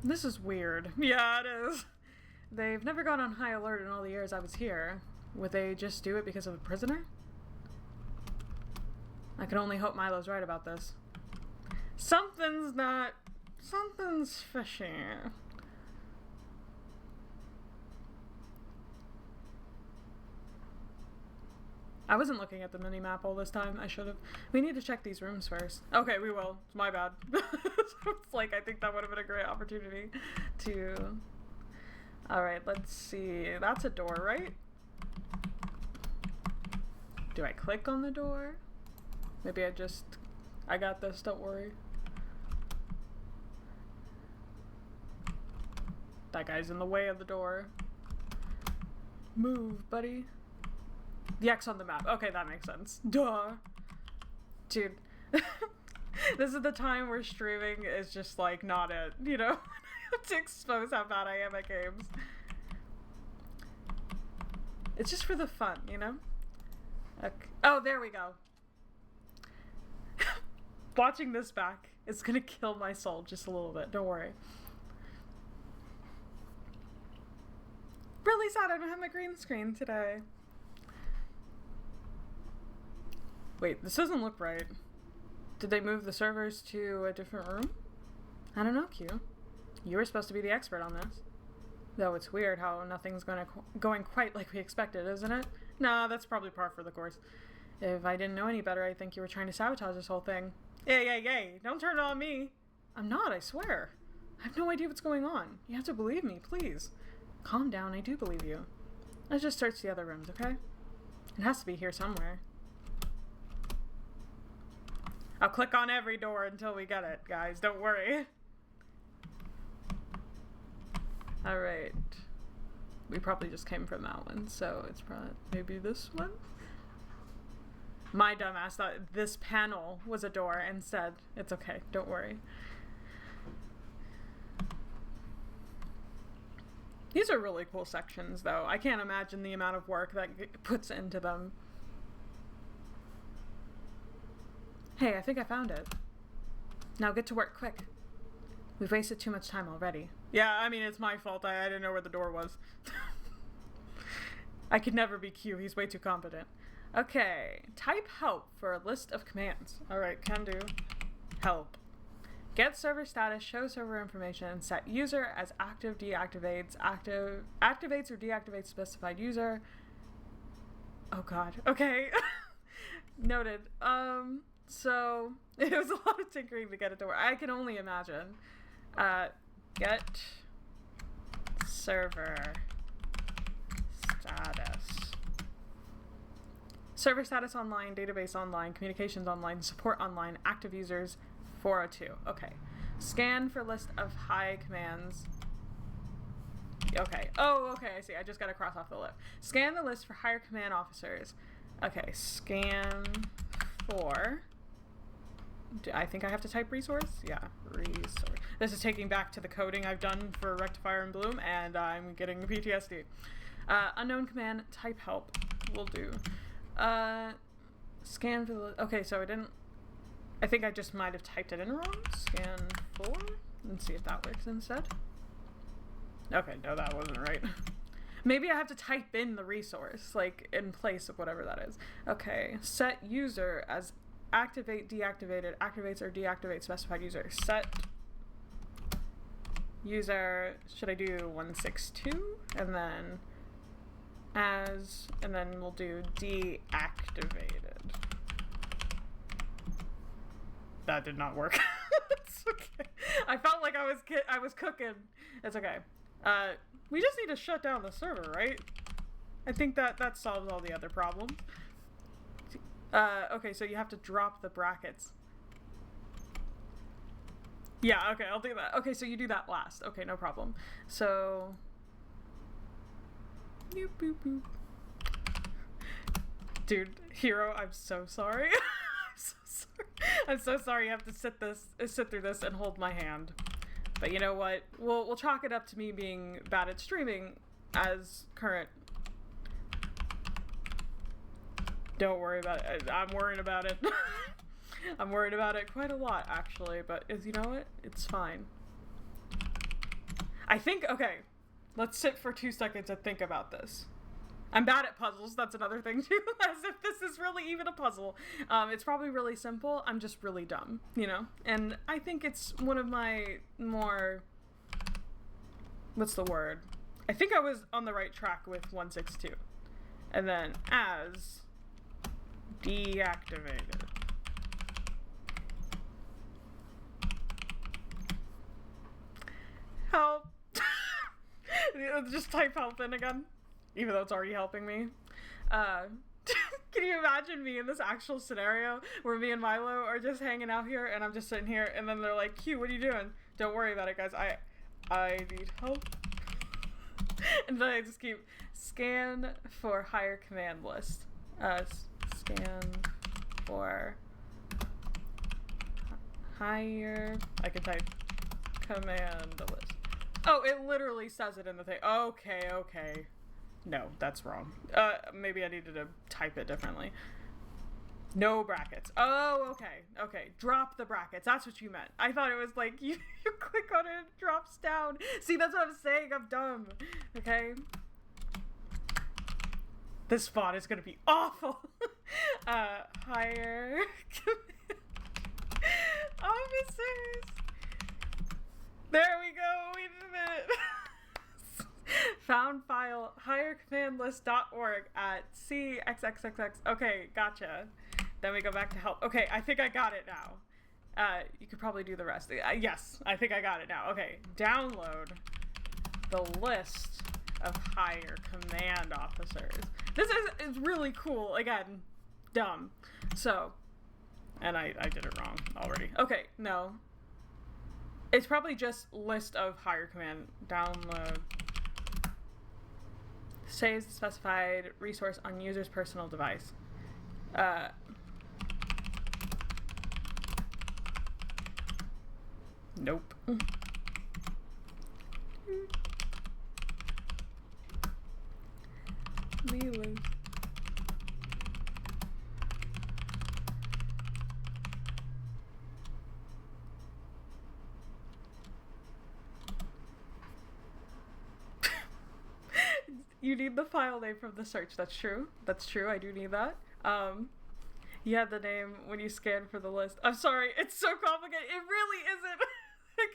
This is weird. Yeah, it is. They've never gone on high alert in all the years I was here. Would they just do it because of a prisoner? I can only hope Milo's right about this. Something's fishy. I wasn't looking at the mini-map all this time. I should have. We need to check these rooms first. Okay, we will. It's my bad. It's like, I think that would have been a great opportunity to... Alright, let's see. That's a door, right? Do I click on the door? Maybe I got this, don't worry. That guy's in the way of the door. Move, buddy. The X on the map. Okay, that makes sense. Duh. Dude. This is the time where streaming is just like not it, you know? To expose how bad I am at games. It's just for the fun, you know? Okay. Oh, there we go. Watching this back is gonna kill my soul just a little bit. Don't worry. Really sad I don't have my green screen today. Wait, this doesn't look right. Did they move the servers to a different room? I don't know, Q. You were supposed to be the expert on this. Though it's weird how nothing's going quite like we expected, isn't it? Nah, that's probably par for the course. If I didn't know any better, I'd think you were trying to sabotage this whole thing. Yay. Don't turn it on me. I'm not, I swear. I have no idea what's going on. You have to believe me, please. Calm down, I do believe you. Let's just search the other rooms, okay? It has to be here somewhere. I'll click on every door until we get it, guys. Don't worry. Alright. We probably just came from that one, so it's probably maybe this one? My dumbass thought this panel was a door and said, it's okay, don't worry. These are really cool sections, though. I can't imagine the amount of work that puts into them. Hey, I think I found it. Now get to work, quick. We've wasted too much time already. Yeah, I mean, it's my fault. I didn't know where the door was. I could never be Q. He's way too competent. Okay, type help for a list of commands. Alright, can do. Help. Get server status, show server information, set user as active, activates or deactivates specified user. Oh god. Okay. Noted. So it was a lot of tinkering to get it to work. I can only imagine. Get server status. Server status online, database online, communications online, support online, active users 402. Okay. Scan for list of high commands. Okay. Oh, okay, I see. I just got to cross off the list. Scan the list for higher command officers. Okay, scan for... I think I have to type resource? Yeah, resource. This is taking back to the coding I've done for Rectifier and Bloom, and I'm getting PTSD. Unknown command, type help. Will do. Scan for the... Okay, so I didn't... I think I just might have typed it in wrong. Scan for... and see if that works instead. Okay, no, that wasn't right. Maybe I have to type in the resource, like, in place of whatever that is. Okay, set user as activate, deactivated, activates or deactivates specified user. Set user, should I do 162? And then as, and then we'll do deactivated. That did not work. It's okay. I felt like I was cooking. It's okay. We just need to shut down the server, right? I think that solves all the other problems. Okay, so you have to drop the brackets. Yeah, okay, I'll do that. Okay, so you do that last. Okay, no problem. So... Boop, boop, boop. Dude, Hero, I'm so sorry. I'm so sorry. I'm so sorry you have to sit through this and hold my hand. But you know what? We'll chalk it up to me being bad at streaming as current. Don't worry about it. I'm worried about it. I'm worried about it quite a lot, actually. But you know what? It's fine. I think, okay, let's sit for 2 seconds and think about this. I'm bad at puzzles. That's another thing, too. As if this is really even a puzzle. It's probably really simple. I'm just really dumb, you know? And I think it's one of my more... What's the word? I think I was on the right track with 162. And then as deactivated. Help. Just type help in again. Even though it's already helping me. Can you imagine me in this actual scenario where me and Milo are just hanging out here and I'm just sitting here and then they're like, Q, what are you doing? Don't worry about it, guys. I need help. And then I just keep scan for higher command list. Scan for higher... I can type command list. Oh, it literally says it in the thing. Okay. No, that's wrong. Maybe I needed to type it differently. No brackets. Oh, okay. Drop the brackets. That's what you meant. I thought it was like, you click on it, it drops down. See, that's what I'm saying. I'm dumb. Okay? This font is going to be awful. Higher officers. There we go. Wait a minute. Found file highercommandlist.org at cxxxx. Okay, gotcha. Then we go back to help. Okay, I think I got it now. You could probably do the rest. Yes, I think I got it now. Okay, download the list of higher command officers. This is really cool. Again, dumb. So, and I did it wrong already. Okay, no. It's probably just list of higher command. Download. Saves the specified resource on user's personal device. Nope. Lilo. You need the file name from the search. That's true. I do need that. You had the name when you scanned for the list. I'm sorry, it's so complicated. It really isn't.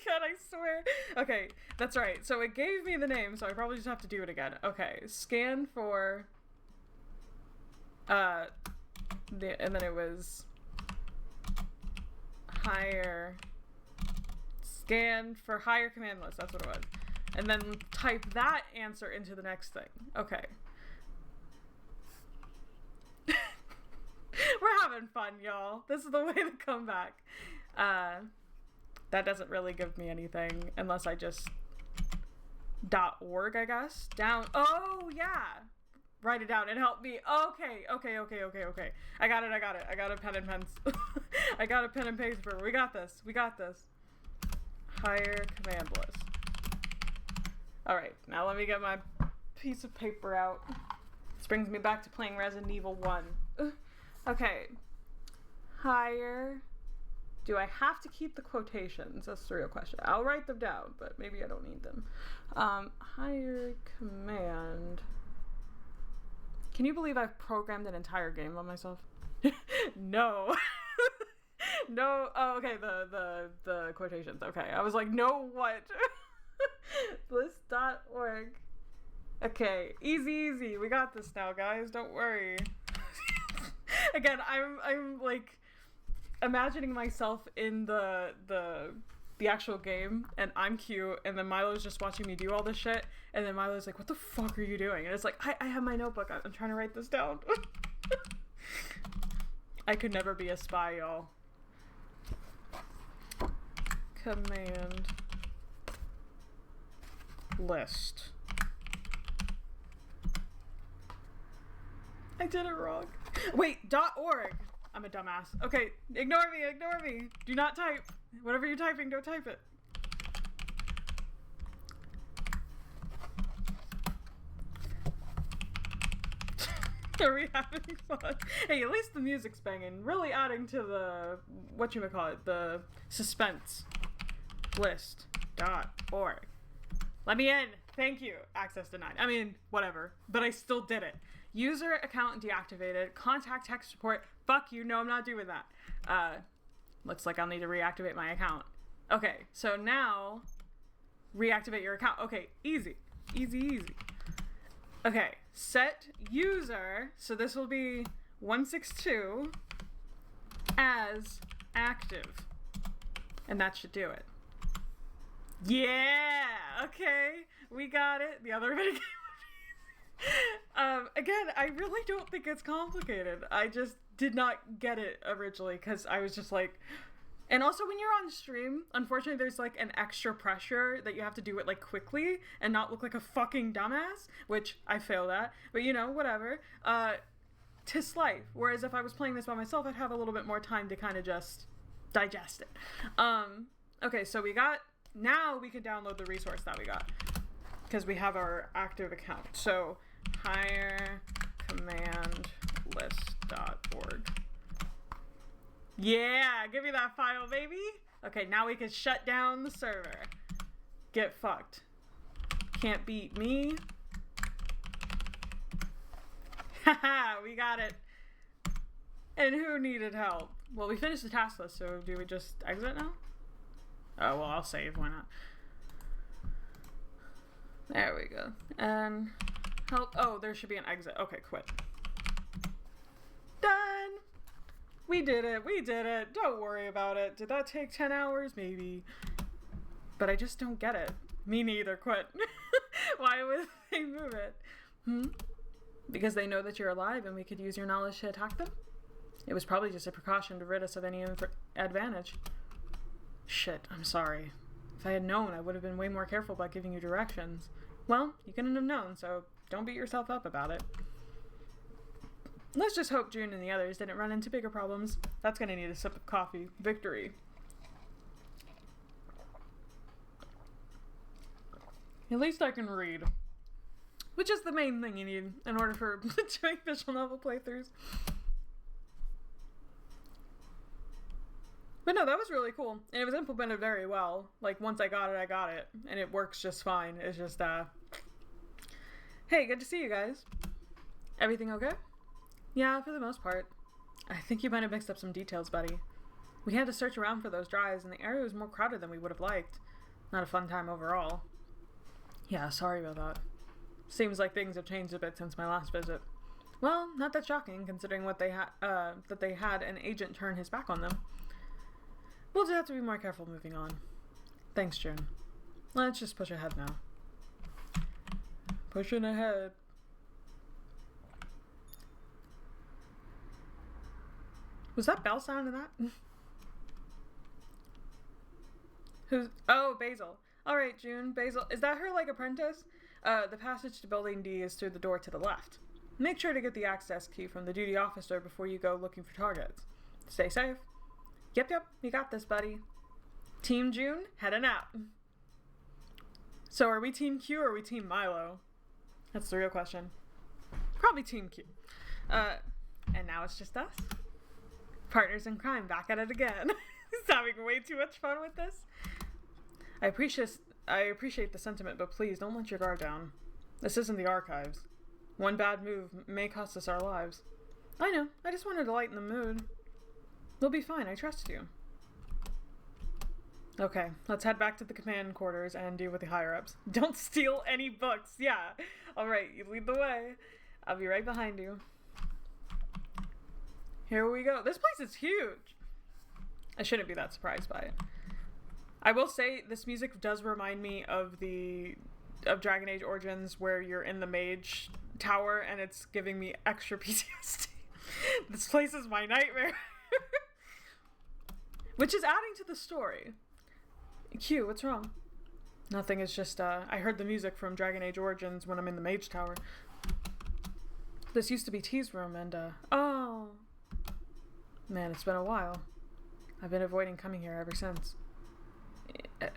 God, I swear. Okay, that's right. So it gave me the name, so I probably just have to do it again. Okay, scan for... and then it was... hire... Scan for hire command list, that's what it was. And then type that answer into the next thing. Okay. We're having fun, y'all. This is the way to come back. That doesn't really give me anything unless I just .org, I guess. Down. Oh, yeah. Write it down and help me. Okay. I got it. I got a pen and pens. I got a pen and paper. We got this. Hire command list. All right. Now let me get my piece of paper out. This brings me back to playing Resident Evil 1. Okay. Hire. Do I have to keep the quotations? That's the real question. I'll write them down, but maybe I don't need them. Hire command. Can you believe I've programmed an entire game on myself? No. No. Oh, okay. The quotations. Okay. I was like, no, what? List.org. Okay. Easy. We got this now, guys. Don't worry. Again, I'm like imagining myself in the actual game, and I'm cute, and then Milo's just watching me do all this shit, and then Milo's like, what the fuck are you doing? And it's like, I have my notebook. I'm trying to write this down. I could never be a spy, y'all. Command list. I did it wrong. Wait, .org. I'm a dumbass. Okay, ignore me. Do not type. Whatever you're typing, don't type it. Are we having fun? Hey, at least the music's banging. Really adding to the, whatchamacallit, the suspense. List.org. Let me in. Thank you. Access denied. I mean, whatever. But I still did it. User account deactivated. Contact tech support. Fuck you. No, I'm not doing that. Looks like I'll need to reactivate my account. Okay, so now reactivate your account. Okay, easy. Okay, set user. So this will be 162 as active. And that should do it. Yeah. Okay, we got it. The other video. Again, I really don't think it's complicated. I just did not get it originally because I was just like, and also when you're on stream, unfortunately there's like an extra pressure that you have to do it like quickly and not look like a fucking dumbass, which I failed at, but you know, whatever. 'Tis life. Whereas if I was playing this by myself, I'd have a little bit more time to kind of just digest it. Okay, so now we can download the resource that we got because we have our active account. So hire command list.org. Yeah, give me that file, baby. Okay, now we can shut down the server. Get fucked. Can't beat me. Haha, we got it. And who needed help? Well, we finished the task list, so do we just exit now? Oh, well, I'll save. Why not? There we go. And help. Oh, there should be an exit. Okay, quit. Done. We did it. Don't worry about it. Did that take 10 hours? Maybe. But I just don't get it. Me neither. Quit. Why would they move it? Because they know that you're alive and we could use your knowledge to attack them? It was probably just a precaution to rid us of any advantage. Shit, I'm sorry. If I had known, I would have been way more careful about giving you directions. Well, you couldn't have known, so don't beat yourself up about it. Let's just hope June and the others didn't run into bigger problems. That's gonna need a sip of coffee. Victory. At least I can read. Which is the main thing you need in order for doing visual novel playthroughs. But no, that was really cool. And it was implemented very well. Like, once I got it. And it works just fine. It's just, hey, good to see you guys. Everything okay? Yeah, for the most part. I think you might have mixed up some details, buddy. We had to search around for those drives, and the area was more crowded than we would have liked. Not a fun time overall. Yeah, sorry about that. Seems like things have changed a bit since my last visit. Well, not that shocking, considering what that they had an agent turn his back on them. We'll just have to be more careful moving on. Thanks, June. Let's just push ahead now. Pushing ahead. Was that Belle sounding that? Who's... Oh, Basil. Alright, June. Basil. Is that her, like, apprentice? The passage to Building D is through the door to the left. Make sure to get the access key from the duty officer before you go looking for targets. Stay safe. Yep, you got this, buddy. Team June, heading out. So are we Team Q or are we Team Milo? That's the real question. Probably Team Q. And now it's just us. Partners in crime, back at it again. He's having way too much fun with this. I appreciate the sentiment, but please don't let your guard down. This isn't the archives. One bad move may cost us our lives. I know, I just wanted to lighten the mood. We'll be fine, I trust you. Okay, let's head back to the command quarters and deal with the higher-ups. Don't steal any books, yeah. Alright, you lead the way. I'll be right behind you. Here we go. This place is huge. I shouldn't be that surprised by it. I will say, this music does remind me of Dragon Age Origins, where you're in the mage tower and it's giving me extra PTSD. This place is my nightmare. Which is adding to the story. Q, what's wrong? Nothing, it's just, I heard the music from Dragon Age Origins when I'm in the mage tower. This used to be T's room and, oh. Man, it's been a while. I've been avoiding coming here ever since.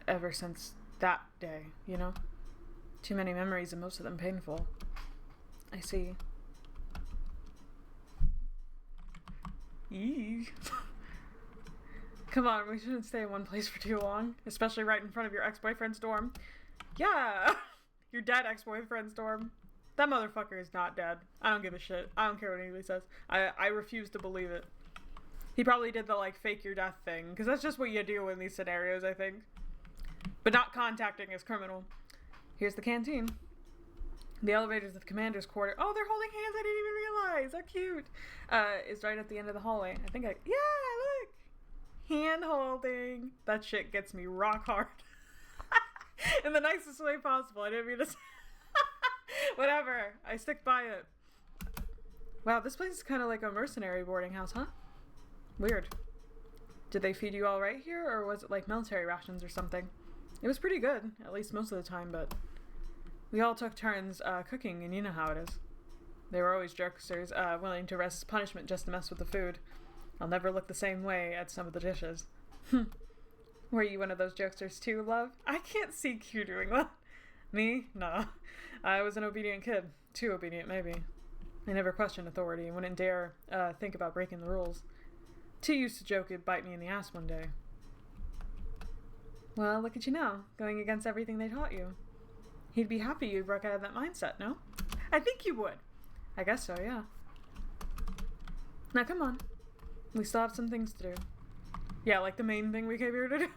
Ever since that day, you know? Too many memories and most of them painful. I see. Eee. Come on, we shouldn't stay in one place for too long. Especially right in front of your ex-boyfriend's dorm. Yeah! Your dead ex-boyfriend's dorm. That motherfucker is not dead. I don't give a shit. I don't care what anybody says. I refuse to believe it. He probably did the, like, fake your death thing. Because that's just what you do in these scenarios, I think. But not contacting is criminal. Here's the canteen. The elevators at the commander's quarter. Oh, they're holding hands. I didn't even realize. How cute. Is right at the end of the hallway. I think yeah, look. Hand holding. That shit gets me rock hard. In the nicest way possible. I didn't mean to say. Whatever. I stick by it. Wow, this place is kind of like a mercenary boarding house, huh? Weird. Did they feed you all right here, or was it like military rations or something? It was pretty good, at least most of the time, but we all took turns cooking, and you know how it is. They were always jokesters, willing to risk punishment just to mess with the food. I'll never look the same way at some of the dishes. Were you one of those jokesters too, love? I can't see Q doing that. Me? No. I was an obedient kid. Too obedient, maybe. I never questioned authority and wouldn't dare think about breaking the rules. Too used to joke it'd bite me in the ass one day. Well, look at you now, going against everything they taught you. He'd be happy you broke out of that mindset, no? I think you would. I guess so, yeah. Now come on. We still have some things to do. Yeah, like the main thing we came here to do.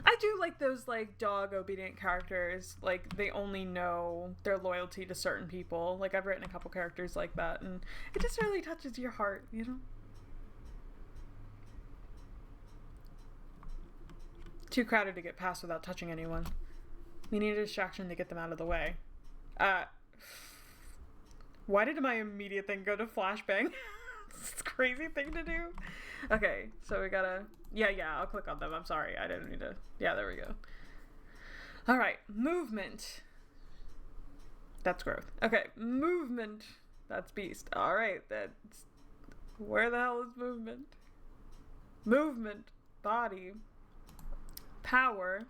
I do like those, like, dog obedient characters. Like, they only know their loyalty to certain people. Like, I've written a couple characters like that, and it just really touches your heart, you know? Too crowded to get past without touching anyone. We need a distraction to get them out of the way. Why did my immediate thing go to flashbang? It's a crazy thing to do. Okay, so we gotta... Yeah, I'll click on them. I'm sorry. I didn't need to... Yeah, there we go. Alright, movement. That's growth. Okay, movement. That's beast. Alright, that's... Where the hell is movement? Movement. Body. Power.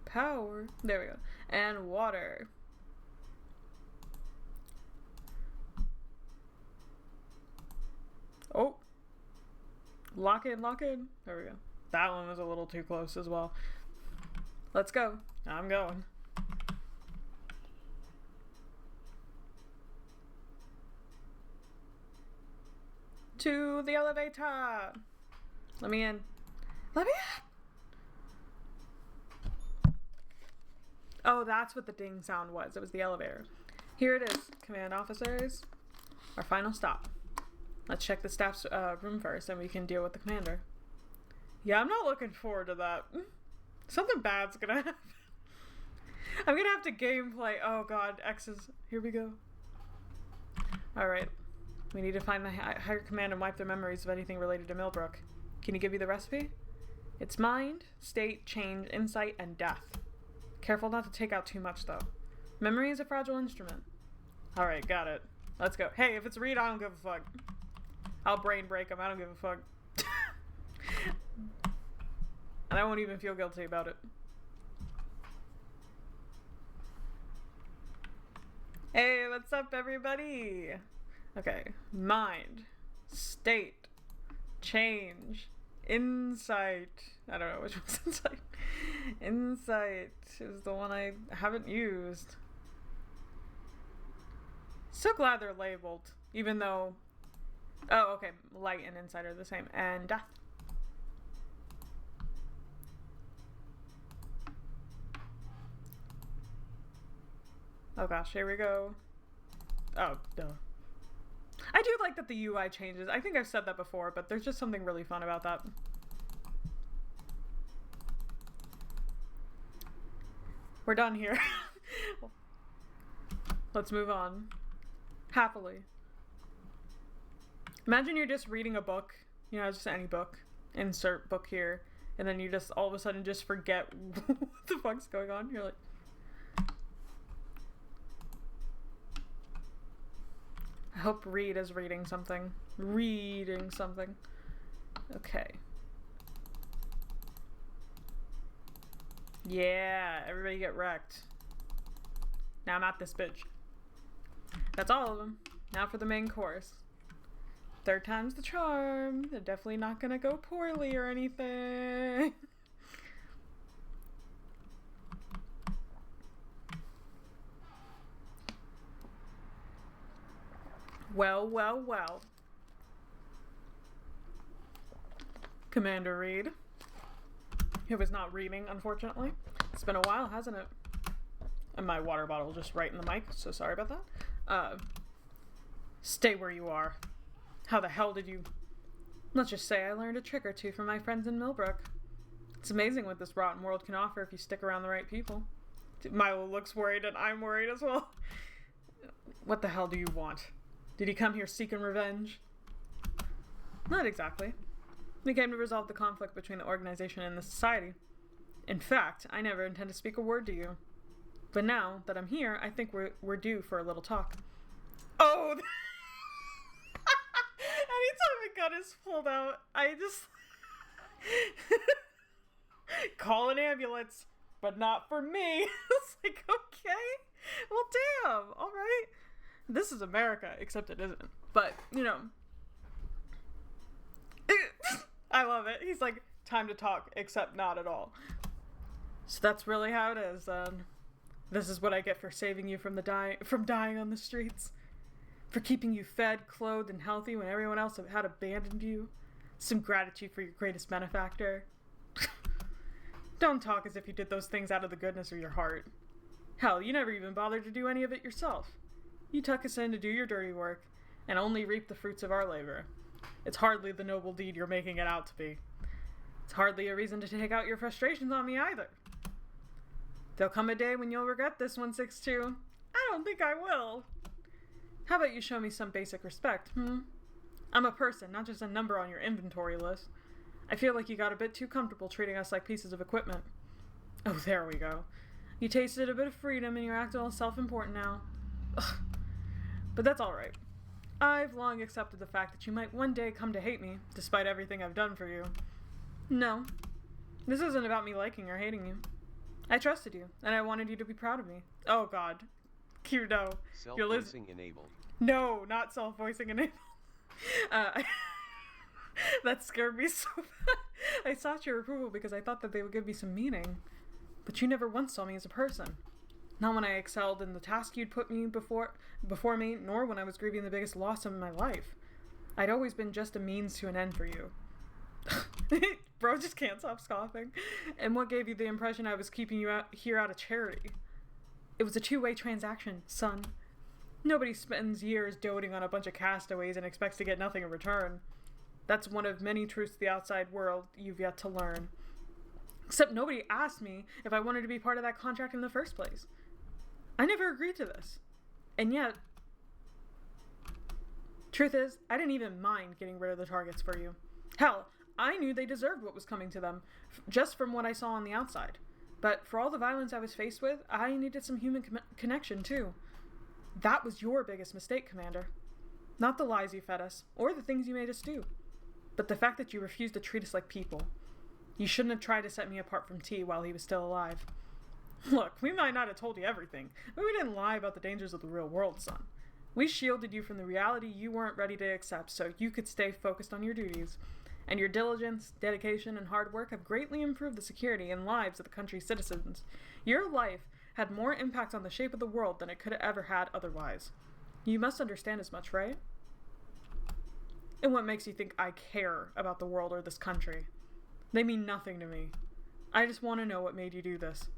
Power. There we go. And water. Oh. Lock in, lock in. There we go. That one was a little too close as well. Let's go. I'm going. To the elevator! Let me in. Let me in! Oh, that's what the ding sound was. It was the elevator. Here it is, command officers. Our final stop. Let's check the staff's room first, and we can deal with the commander. Yeah, I'm not looking forward to that. Something bad's gonna happen. I'm gonna have to gameplay. Oh god, X's. Here we go. Alright. We need to find the higher command and wipe their memories of anything related to Millbrook. Can you give me the recipe? It's mind, state, change, insight, and death. Careful not to take out too much, though. Memory is a fragile instrument. Alright, got it. Let's go. Hey, if it's Reed, I don't give a fuck. I'll brain break him. I don't give a fuck. And I won't even feel guilty about it. Hey, what's up, everybody? Okay. Mind, state, change, insight. I don't know which one's insight. Insight is the one I haven't used. So glad they're labeled, even though... Oh, okay. Light and insight are the same. And death. Oh gosh, here we go. Oh, duh. I do like that the UI changes. I think I've said that before, but there's just something really fun about that. We're done here. Let's move on. Happily. Imagine you're just reading a book, you know, just any book, insert book here, and then you just all of a sudden just forget what the fuck's going on. You're like... I hope Reed is reading something. Reading something. Okay. Yeah, everybody get wrecked. Now I'm at this bitch. That's all of them. Now for the main course. Third time's the charm. They're definitely not gonna go poorly or anything. Well, well, well. Commander Reed. It was not reading, unfortunately. It's been a while, hasn't it? And my water bottle just right in the mic, so sorry about that. Stay where you are. How the hell did you... Let's just say I learned a trick or two from my friends in Millbrook. It's amazing what this rotten world can offer if you stick around the right people. Milo looks worried and I'm worried as well. What the hell do you want? Did he come here seeking revenge? Not exactly. We came to resolve the conflict between the organization and the society. In fact, I never intend to speak a word to you. But now that I'm here, I think we're due for a little talk. Oh! Anytime a gun is pulled out, I just... Call an ambulance, but not for me. It's like, okay. Well, damn. All right. This is America, except it isn't. But, you know. I love it. He's like, time to talk, except not at all. So that's really how it is. This is what I get for saving you from dying on the streets. For keeping you fed, clothed, and healthy when everyone else had abandoned you. Some gratitude for your greatest benefactor. Don't talk as if you did those things out of the goodness of your heart. Hell, you never even bothered to do any of it yourself. You tuck us in to do your dirty work, and only reap the fruits of our labor. It's hardly the noble deed you're making it out to be. It's hardly a reason to take out your frustrations on me either. There'll come a day when you'll regret this, 162. I don't think I will. How about you show me some basic respect, I'm a person, not just a number on your inventory list. I feel like you got a bit too comfortable treating us like pieces of equipment. Oh, there we go. You tasted a bit of freedom and you're acting all self-important now. Ugh. But that's alright. I've long accepted the fact that you might one day come to hate me, despite everything I've done for you. No. This isn't about me liking or hating you. I trusted you, and I wanted you to be proud of me. Oh god. Q, no. Self-voicing enabled. No, not self-voicing enabled. That scared me so bad. I sought your approval because I thought that they would give me some meaning. But you never once saw me as a person. Not when I excelled in the task you'd put me before me, nor when I was grieving the biggest loss of my life. I'd always been just a means to an end for you. Bro just can't stop scoffing. And what gave you the impression I was keeping you out here out of charity? It was a two-way transaction, son. Nobody spends years doting on a bunch of castaways and expects to get nothing in return. That's one of many truths the outside world you've yet to learn. Except nobody asked me if I wanted to be part of that contract in the first place. I never agreed to this. And yet, truth is, I didn't even mind getting rid of the targets for you. Hell, I knew they deserved what was coming to them, just from what I saw on the outside. But for all the violence I was faced with, I needed some human connection too. That was your biggest mistake, Commander. Not the lies you fed us, or the things you made us do, but the fact that you refused to treat us like people. You shouldn't have tried to set me apart from T while he was still alive. Look, we might not have told you everything, but we didn't lie about the dangers of the real world, son. We shielded you from the reality you weren't ready to accept so you could stay focused on your duties. And your diligence, dedication, and hard work have greatly improved the security and lives of the country's citizens. Your life had more impact on the shape of the world than it could have ever had otherwise. You must understand as much, right? And what makes you think I care about the world or this country? They mean nothing to me. I just want to know what made you do this.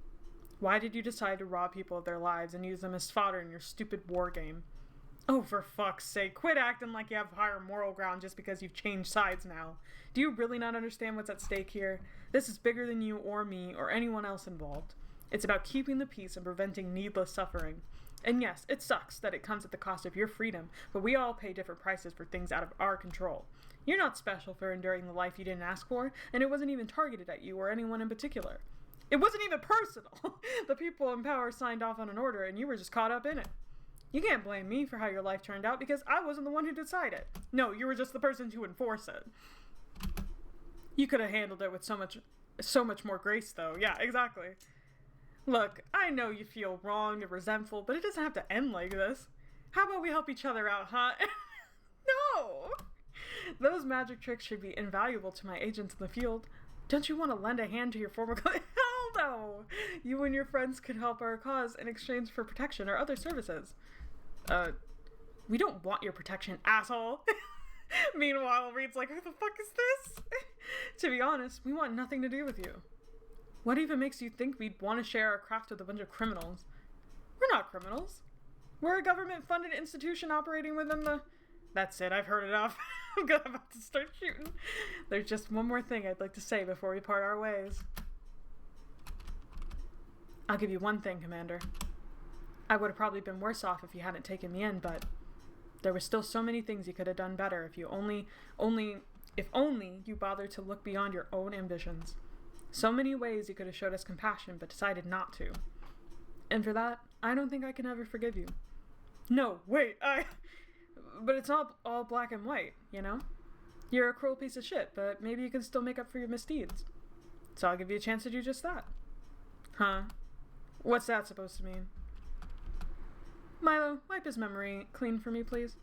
Why did you decide to rob people of their lives and use them as fodder in your stupid war game? Oh, for fuck's sake, quit acting like you have higher moral ground just because you've changed sides now. Do you really not understand what's at stake here? This is bigger than you or me or anyone else involved. It's about keeping the peace and preventing needless suffering. And yes, it sucks that it comes at the cost of your freedom, but we all pay different prices for things out of our control. You're not special for enduring the life you didn't ask for, and it wasn't even targeted at you or anyone in particular. It wasn't even personal. The people in power signed off on an order, and you were just caught up in it. You can't blame me for how your life turned out because I wasn't the one who decided. No, you were just the person to enforce it. You could have handled it with so much more grace, though. Yeah, exactly. Look, I know you feel wronged and resentful, but it doesn't have to end like this. How about we help each other out, huh? No! Those magic tricks should be invaluable to my agents in the field. Don't you want to lend a hand to your former Hell no! You and your friends could help our cause in exchange for protection or other services. We don't want your protection, asshole. Meanwhile, Reed's like, who the fuck is this? To be honest, we want nothing to do with you. What even makes you think we'd want to share our craft with a bunch of criminals? We're not criminals. We're a government-funded institution operating within the... That's it, I've heard enough. I'm about to start shooting. There's just one more thing I'd like to say before we part our ways. I'll give you one thing, Commander. I would have probably been worse off if you hadn't taken me in, but there were still so many things you could have done better if you if only you bothered to look beyond your own ambitions. So many ways you could have showed us compassion, but decided not to. And for that, I don't think I can ever forgive you. No, wait, But it's not all black and white, you know? You're a cruel piece of shit, but maybe you can still make up for your misdeeds. So I'll give you a chance to do just that. Huh? What's that supposed to mean? Milo, wipe his memory clean for me, please.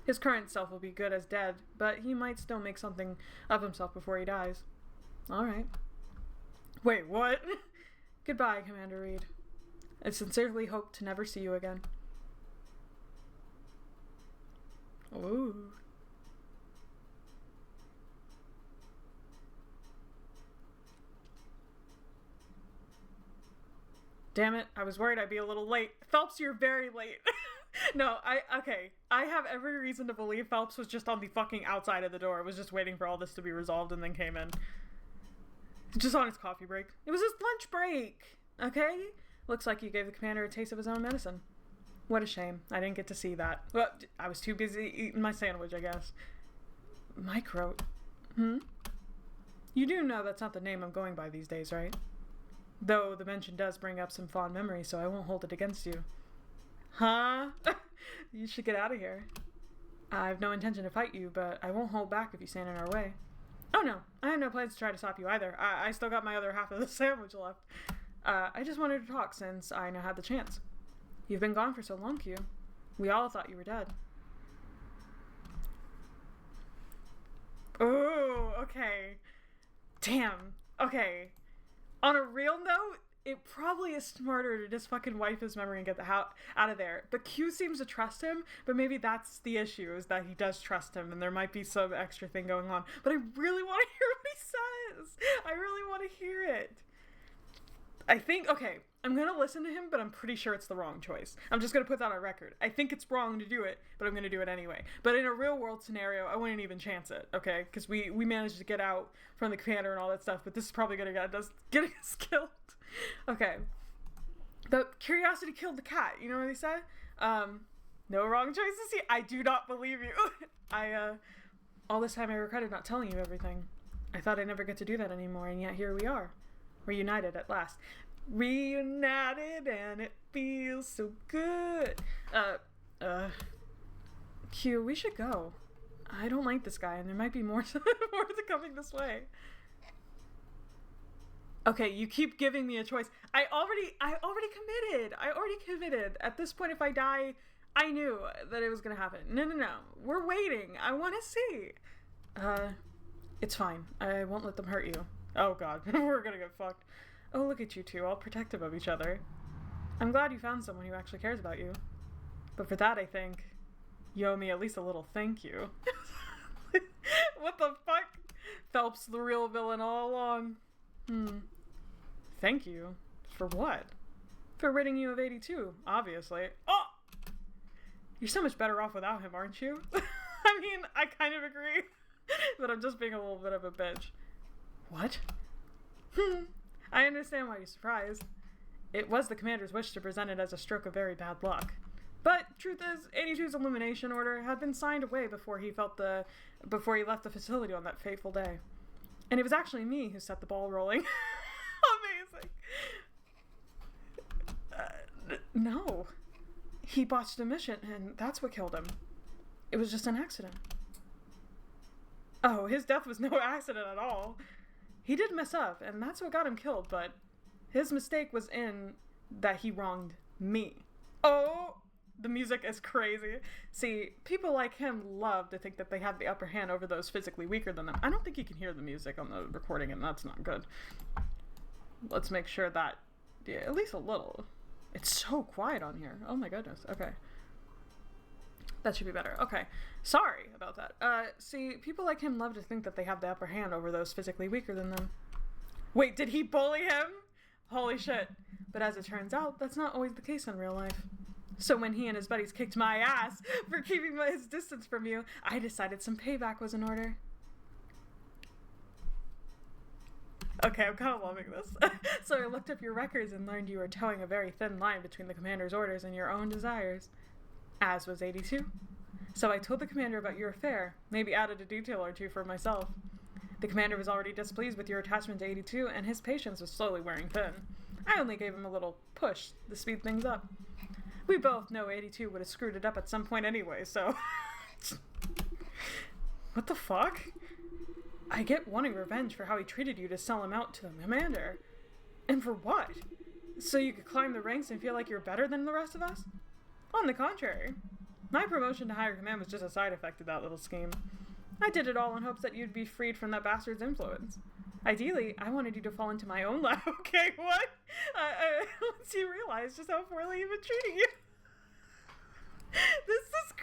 His current self will be good as dead, but he might still make something of himself before he dies. Alright. Wait, what? Goodbye, Commander Reed. I sincerely hope to never see you again. Ooh. Damn it, I was worried I'd be a little late. Phelps, you're very late. No, okay. I have every reason to believe Phelps was just on the fucking outside of the door. Was just waiting for all this to be resolved and then came in. Just on his coffee break. It was his lunch break, okay? Looks like you gave the commander a taste of his own medicine. What a shame. I didn't get to see that. Well, I was too busy eating my sandwich, I guess. Micro. You do know that's not the name I'm going by these days, right? Though the mention does bring up some fond memories, so I won't hold it against you. Huh? You should get out of here. I have no intention to fight you, but I won't hold back if you stand in our way. Oh no, I have no plans to try to stop you either. I still got my other half of the sandwich left. I just wanted to talk since I now had the chance. You've been gone for so long, Q. We all thought you were dead. Oh, okay. Damn. Okay. On a real note, it probably is smarter to just fucking wipe his memory and get the out of there. But Q seems to trust him, but maybe that's the issue, is that he does trust him, and there might be some extra thing going on. But I really want to hear what he says. I really want to hear it. I think, okay, I'm going to listen to him, but I'm pretty sure it's the wrong choice. I'm just going to put that on record. I think it's wrong to do it, but I'm going to do it anyway. But in a real world scenario, I wouldn't even chance it, okay? Because we managed to get out from the commander and all that stuff, but this is probably going to get us killed. Okay. The curiosity killed the cat. You know what they say? No wrong choices here. I do not believe you. All this time I regretted not telling you everything. I thought I'd never get to do that anymore, and yet here we are. Reunited at last. Reunited, and it feels so good. Q, we should go. I don't like this guy, and there might be more coming this way. Okay, you keep giving me a choice. I already committed. At this point, if I die, I knew that it was gonna happen. No. We're waiting. I want to see. It's fine. I won't let them hurt you. Oh god, we're gonna get fucked. Oh, look at you two, all protective of each other. I'm glad you found someone who actually cares about you. But for that, I think you owe me at least a little thank you. What the fuck? Phelps the real villain all along. Thank you? For what? For ridding you of 82, obviously. Oh! You're so much better off without him, aren't you? I mean, I kind of agree. But I'm just being a little bit of a bitch. What? I understand why you're surprised. It was the commander's wish to present it as a stroke of very bad luck. But truth is, 82's illumination order had been signed away before he left the facility on that fateful day. And it was actually me who set the ball rolling. Amazing. No. He botched a mission, and that's what killed him. It was just an accident. Oh, his death was no accident at all. He did mess up, and that's what got him killed, but his mistake was in that he wronged me. Oh, the music is crazy. See, people like him love to think that they have the upper hand over those physically weaker than them. I don't think you can hear the music on the recording, and that's not good. Let's make sure that, yeah, at least a little. It's so quiet on here. Oh my goodness. Okay. That should be better. Okay. Sorry about that. See, people like him love to think that they have the upper hand over those physically weaker than them. Wait, did he bully him? Holy shit. But as it turns out, that's not always the case in real life. So when he and his buddies kicked my ass for keeping his distance from you, I decided some payback was in order. Okay, I'm kind of loving this. So I looked up your records and learned you were towing a very thin line between the commander's orders and your own desires. As was 82. So I told the commander about your affair, maybe added a detail or two for myself. The commander was already displeased with your attachment to 82, and his patience was slowly wearing thin. I only gave him a little push to speed things up. We both know 82 would have screwed it up at some point anyway, so... What the fuck? I get wanting revenge for how he treated you to sell him out to the commander. And for what? So you could climb the ranks and feel like you're better than the rest of us? On the contrary. My promotion to higher command was just a side effect of that little scheme. I did it all in hopes that you'd be freed from that bastard's influence. Ideally, I wanted you to fall into my own lap. Okay, what? Once you realize just how poorly you've been treating you. This is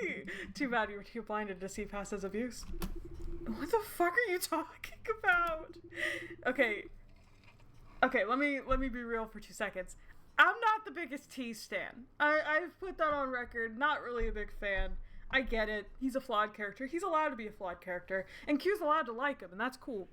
crazy! Too bad you were too blinded to see past his abuse. What the fuck are you talking about? Okay, let me be real for 2 seconds. I'm not the biggest T stan. I've put that on record. Not really a big fan. I get it. He's a flawed character. He's allowed to be a flawed character. And Q's allowed to like him, and that's cool.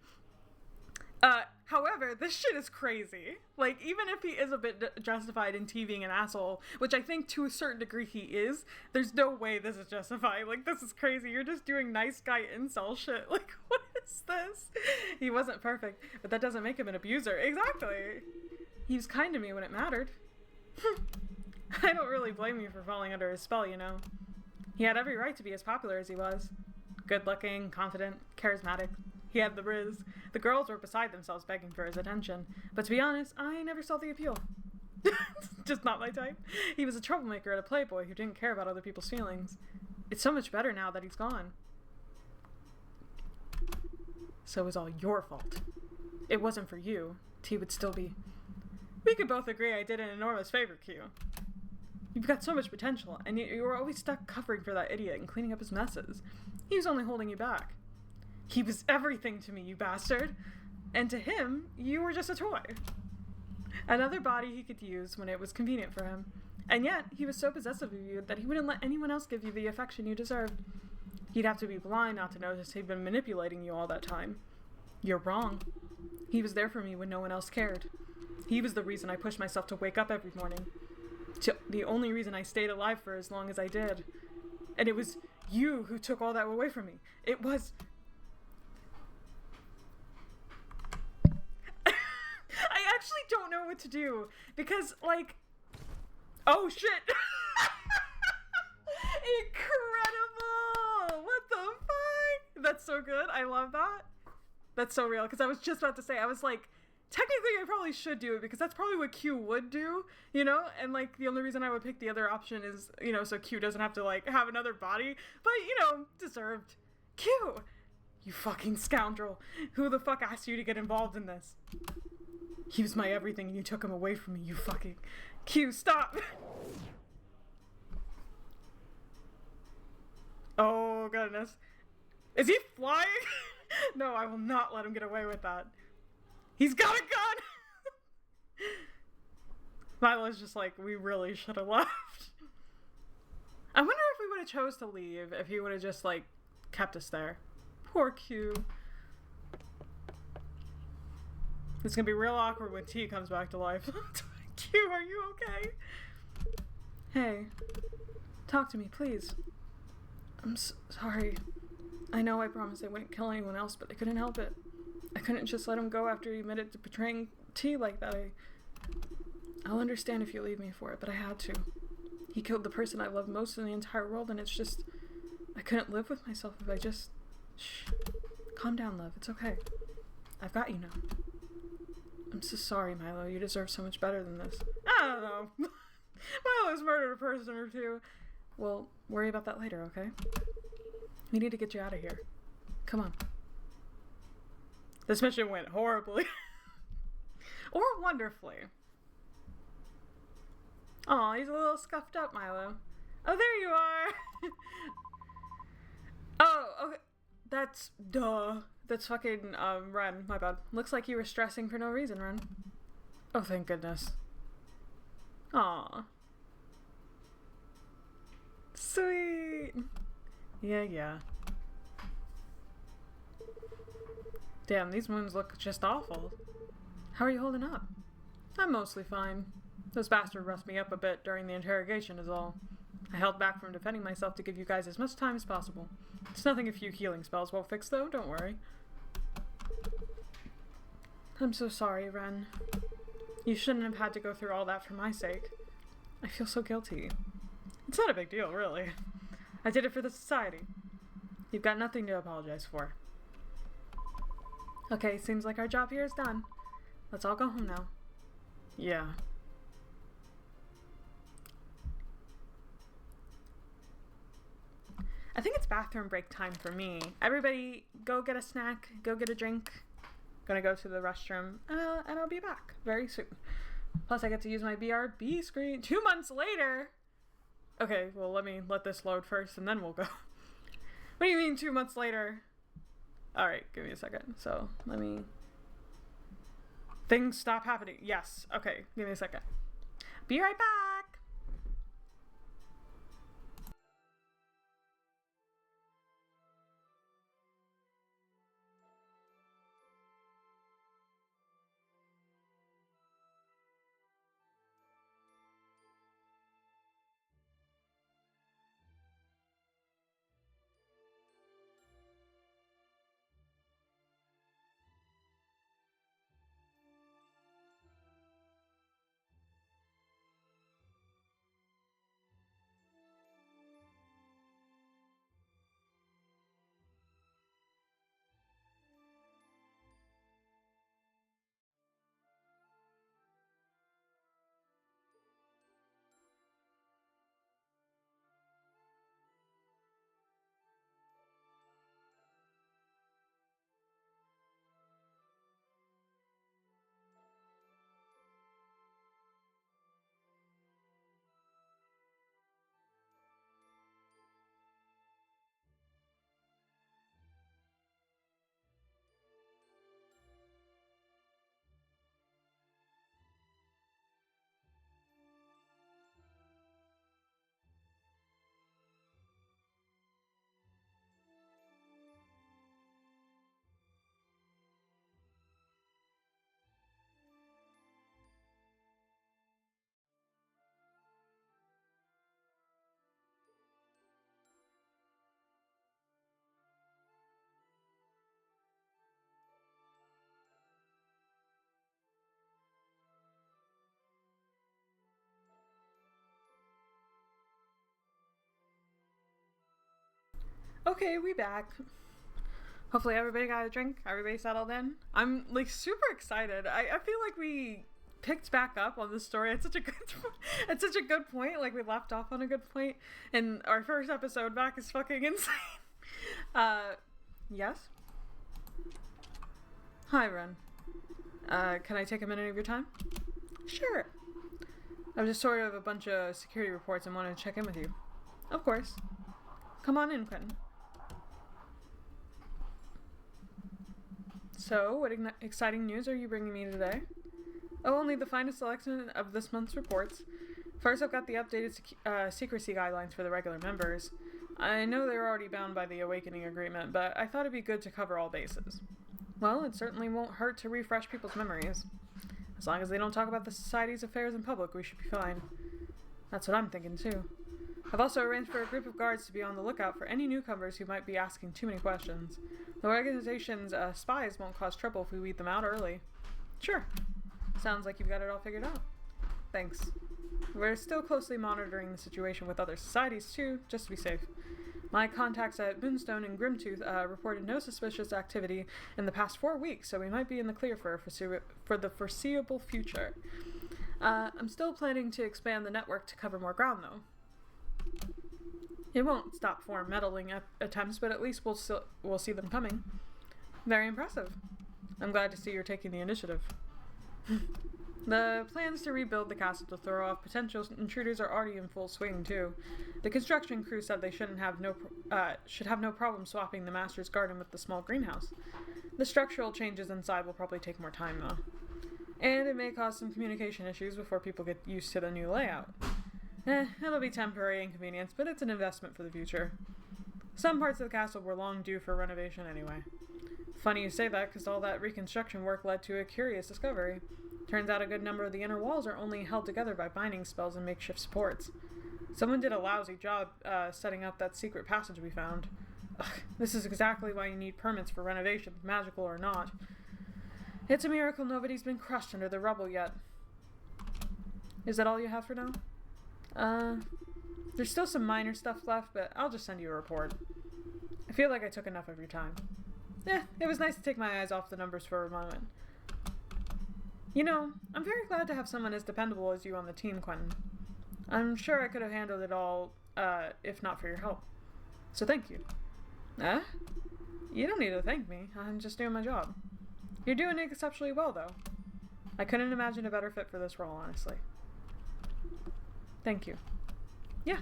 However, this shit is crazy. Like, even if he is a bit justified in TVing an asshole, which I think to a certain degree he is, there's no way this is justified. Like, this is crazy. You're just doing nice guy incel shit. Like, what is this? He wasn't perfect, but that doesn't make him an abuser. Exactly. He was kind to me when it mattered. I don't really blame you for falling under his spell, you know. He had every right to be as popular as he was. Good-looking, confident, charismatic. He had the riz. The girls were beside themselves begging for his attention. But to be honest, I never saw the appeal. Just not my type. He was a troublemaker and a playboy who didn't care about other people's feelings. It's so much better now that he's gone. So it was all your fault. It wasn't for you. T would still be... We could both agree I did an enormous favor, Q. You've got so much potential, and you were always stuck covering for that idiot and cleaning up his messes. He was only holding you back. He was everything to me, you bastard. And to him, you were just a toy. Another body he could use when it was convenient for him. And yet, he was so possessive of you that he wouldn't let anyone else give you the affection you deserved. He'd have to be blind not to notice he'd been manipulating you all that time. You're wrong. He was there for me when no one else cared. He was the reason I pushed myself to wake up every morning. The only reason I stayed alive for as long as I did. And it was you who took all that away from me. It was... I actually don't know what to do. Because, like... Oh, shit! Incredible! What the fuck? That's so good. I love that. That's so real. Because I was just about to say, I was like... Technically, I probably should do it because that's probably what Q would do, you know? And, like, the only reason I would pick the other option is, you know, so Q doesn't have to, like, have another body. But, you know, deserved. Q! You fucking scoundrel. Who the fuck asked you to get involved in this? He was my everything and you took him away from me, you fucking... Q, stop! Oh, goodness. Is he flying? No, I will not let him get away with that. He's got a gun! Milo's just like, we really should have left. I wonder if we would have chose to leave if he would have just, like, kept us there. Poor Q. It's gonna be real awkward when T comes back to life. Q, are you okay? Hey. Talk to me, please. I'm sorry. I know I promised I wouldn't kill anyone else, but I couldn't help it. I couldn't just let him go after he admitted to betraying T like that. I'll understand if you leave me for it, but I had to. He killed the person I love most in the entire world, and it's just... I couldn't live with myself if I just... Shh. Calm down, love. It's okay. I've got you now. I'm so sorry, Milo. You deserve so much better than this. I don't know. Milo's murdered a person or two. We'll worry about that later, okay? We need to get you out of here. Come on. This mission went horribly. Or wonderfully. Aw, he's a little scuffed up, Milo. Oh, there you are! Oh, okay. That's... Duh. That's fucking, Ren. My bad. Looks like you were stressing for no reason, Ren. Oh, thank goodness. Aw. Sweet! Yeah. Damn, these wounds look just awful. How are you holding up? I'm mostly fine. Those bastards roughed me up a bit during the interrogation is all. I held back from defending myself to give you guys as much time as possible. It's nothing a few healing spells won't fix though, don't worry. I'm so sorry, Ren. You shouldn't have had to go through all that for my sake. I feel so guilty. It's not a big deal, really. I did it for the society. You've got nothing to apologize for. Okay, seems like our job here is done. Let's all go home now. Yeah. I think it's bathroom break time for me. Everybody go get a snack, go get a drink. Gonna go to the restroom, and I'll be back very soon. Plus I get to use my BRB screen 2 months later. Okay, well let this load first and then we'll go. What do you mean 2 months later? Alright, give me a second. So, things stop happening. Yes. Okay, give me a second. Be right back! Okay, we back. Hopefully everybody got a drink. Everybody settled in. I'm like super excited. I feel like we picked back up on this story at such a good point. Like we left off on a good point, and our first episode back is fucking insane. Yes. Hi, Ren. Can I take a minute of your time? Sure. I'm just sort of a bunch of security reports and wanted to check in with you. Of course. Come on in, Quentin. So, what exciting news are you bringing me today? Oh, only the finest selection of this month's reports. First, I've got the updated secrecy guidelines for the regular members. I know they're already bound by the Awakening Agreement, but I thought it'd be good to cover all bases. Well, it certainly won't hurt to refresh people's memories. As long as they don't talk about the Society's affairs in public, we should be fine. That's what I'm thinking, too. I've also arranged for a group of guards to be on the lookout for any newcomers who might be asking too many questions. The organization's spies won't cause trouble if we weed them out early. Sure. Sounds like you've got it all figured out. Thanks. We're still closely monitoring the situation with other societies, too, just to be safe. My contacts at Moonstone and Grimtooth reported no suspicious activity in the past 4 weeks, so we might be in the clear for the foreseeable future. I'm still planning to expand the network to cover more ground, though. It won't stop foreign meddling attempts, but at least we'll see them coming. Very impressive. I'm glad to see you're taking the initiative. The plans to rebuild the castle to throw off potential intruders are already in full swing, too. The construction crew said they should have no problem swapping the master's garden with the small greenhouse. The structural changes inside will probably take more time, though. And it may cause some communication issues before people get used to the new layout. It'll be temporary inconvenience, but it's an investment for the future. Some parts of the castle were long due for renovation anyway. Funny you say that, because all that reconstruction work led to a curious discovery. Turns out a good number of the inner walls are only held together by binding spells and makeshift supports. Someone did a lousy job setting up that secret passage we found. Ugh, this is exactly why you need permits for renovations, magical or not. It's a miracle nobody's been crushed under the rubble yet. Is that all you have for now? There's still some minor stuff left, but I'll just send you a report. I feel like I took enough of your time. It was nice to take my eyes off the numbers for a moment. You know, I'm very glad to have someone as dependable as you on the team, Quentin. I'm sure I could have handled it all, if not for your help. So thank you. You don't need to thank me. I'm just doing my job. You're doing it exceptionally well, though. I couldn't imagine a better fit for this role, honestly. Thank you. Yeah,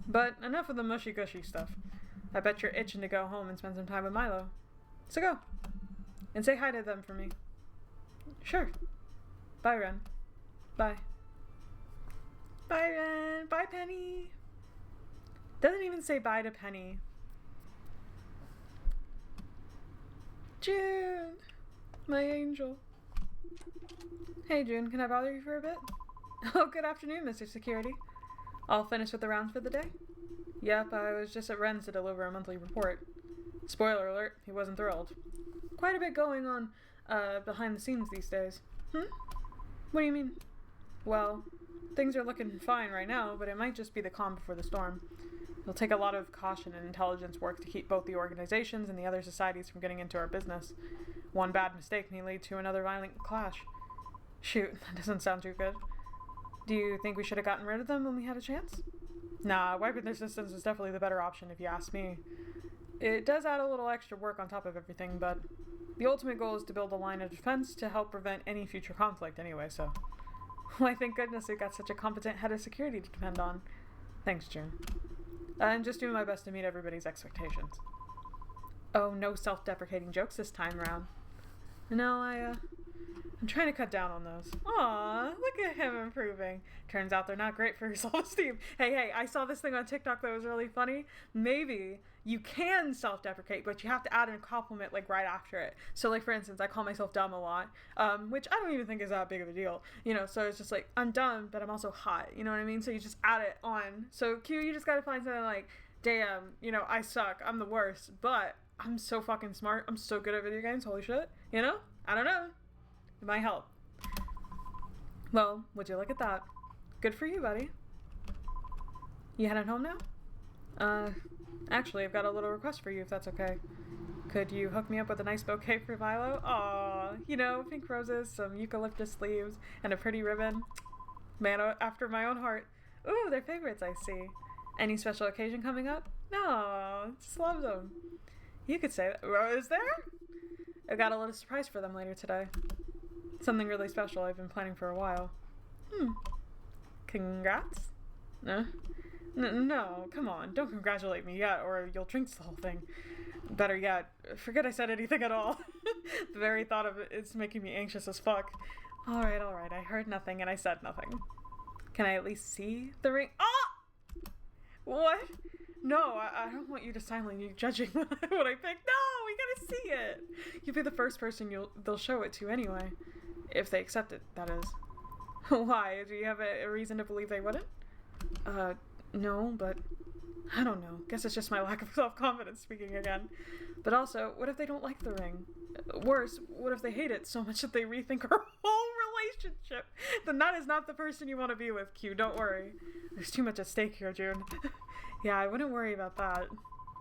but enough of the mushy-gushy stuff. I bet you're itching to go home and spend some time with Milo. So go. And say hi to them for me. Sure. Bye, Ren. Bye. Bye, Ren. Bye, Penny. Doesn't even say bye to Penny. June. My angel. Hey, June. Can I bother you for a bit? Oh, good afternoon, Mr. Security. All finished with the rounds for the day? Yep, I was just at Ren's to deliver a monthly report. Spoiler alert, he wasn't thrilled. Quite a bit going on behind the scenes these days. What do you mean? Well, things are looking fine right now, but it might just be the calm before the storm. It'll take a lot of caution and intelligence work to keep both the organizations and the other societies from getting into our business. One bad mistake may lead to another violent clash. Shoot, that doesn't sound too good. Do you think we should have gotten rid of them when we had a chance? Nah, wiping their systems is definitely the better option if you ask me. It does add a little extra work on top of everything, but the ultimate goal is to build a line of defense to help prevent any future conflict anyway, so... Why, thank goodness we got such a competent head of security to depend on. Thanks, June. I'm just doing my best to meet everybody's expectations. Oh, no self-deprecating jokes this time around. No, I'm trying to cut down on those. Aw, look at him improving. Turns out they're not great for your self-esteem. Hey, I saw this thing on TikTok that was really funny. Maybe you can self-deprecate, but you have to add in a compliment, like, right after it. So, like, for instance, I call myself dumb a lot, which I don't even think is that big of a deal. You know, so it's just like, I'm dumb, but I'm also hot. You know what I mean? So you just add it on. So, Q, you just gotta find something like, damn, you know, I suck. I'm the worst, but I'm so fucking smart. I'm so good at video games. Holy shit. You know? I don't know. It might help. Well, would you look at that? Good for you, buddy. You headed home now? Actually, I've got a little request for you if that's okay. Could you hook me up with a nice bouquet for Milo? Aw, pink roses, some eucalyptus leaves, and a pretty ribbon. Man after my own heart. Ooh, they're favorites, I see. Any special occasion coming up? No, just love them. You could say that. Is there? I got a little surprise for them later today. Something really special I've been planning for a while. Congrats? No, come on. Don't congratulate me yet, or you'll jinx the whole thing. Better yet, forget I said anything at all. The very thought of it's making me anxious as fuck. Alright, I heard nothing and I said nothing. Can I at least see the ring? Ah! What? No, I don't want you to silently judging what I picked. No, we gotta see it. You'll be the first person they'll show it to anyway. If they accept it, that is. Why? Do you have a reason to believe they wouldn't? No, but I don't know. Guess it's just my lack of self-confidence speaking again. But also, what if they don't like the ring? Worse, what if they hate it so much that they rethink our whole relationship? Then that is not the person you want to be with, Q. Don't worry. There's too much at stake here, June. Yeah, I wouldn't worry about that.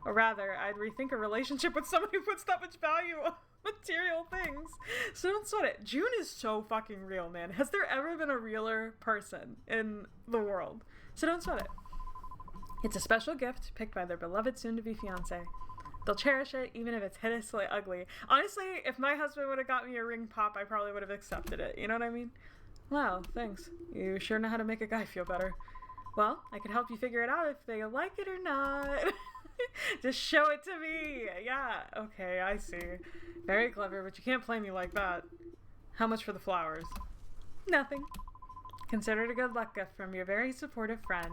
Or rather, I'd rethink a relationship with someone who puts that much value on material things. So don't sweat it. June is so fucking real, man. Has there ever been a realer person in the world? So don't sweat it. It's a special gift picked by their beloved soon-to-be fiancé. They'll cherish it even if it's hideously ugly. Honestly, if my husband would have got me a ring pop, I probably would have accepted it. You know what I mean? Wow, thanks. You sure know how to make a guy feel better. Well, I can help you figure it out if they like it or not. Just show it to me. Yeah, okay, I see. Very clever, but you can't play me like that. How much for the flowers? Nothing. Consider it a good luck gift from your very supportive friend.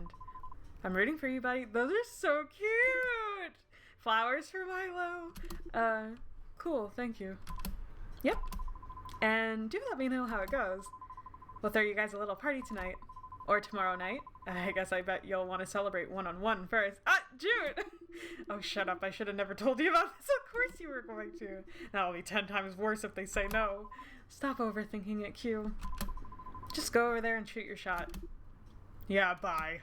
I'm rooting for you, buddy. Those are so cute. Flowers for Milo. Cool, thank you. Yep. And do let me know how it goes. We'll throw you guys a little party tonight. Or tomorrow night. I guess I bet you'll want to celebrate one-on-one first. Ah, June! Oh, shut up. I should have never told you about this. Of course you were going to. That'll be 10 times worse if they say no. Stop overthinking it, Q. Just go over there and shoot your shot. Yeah, bye.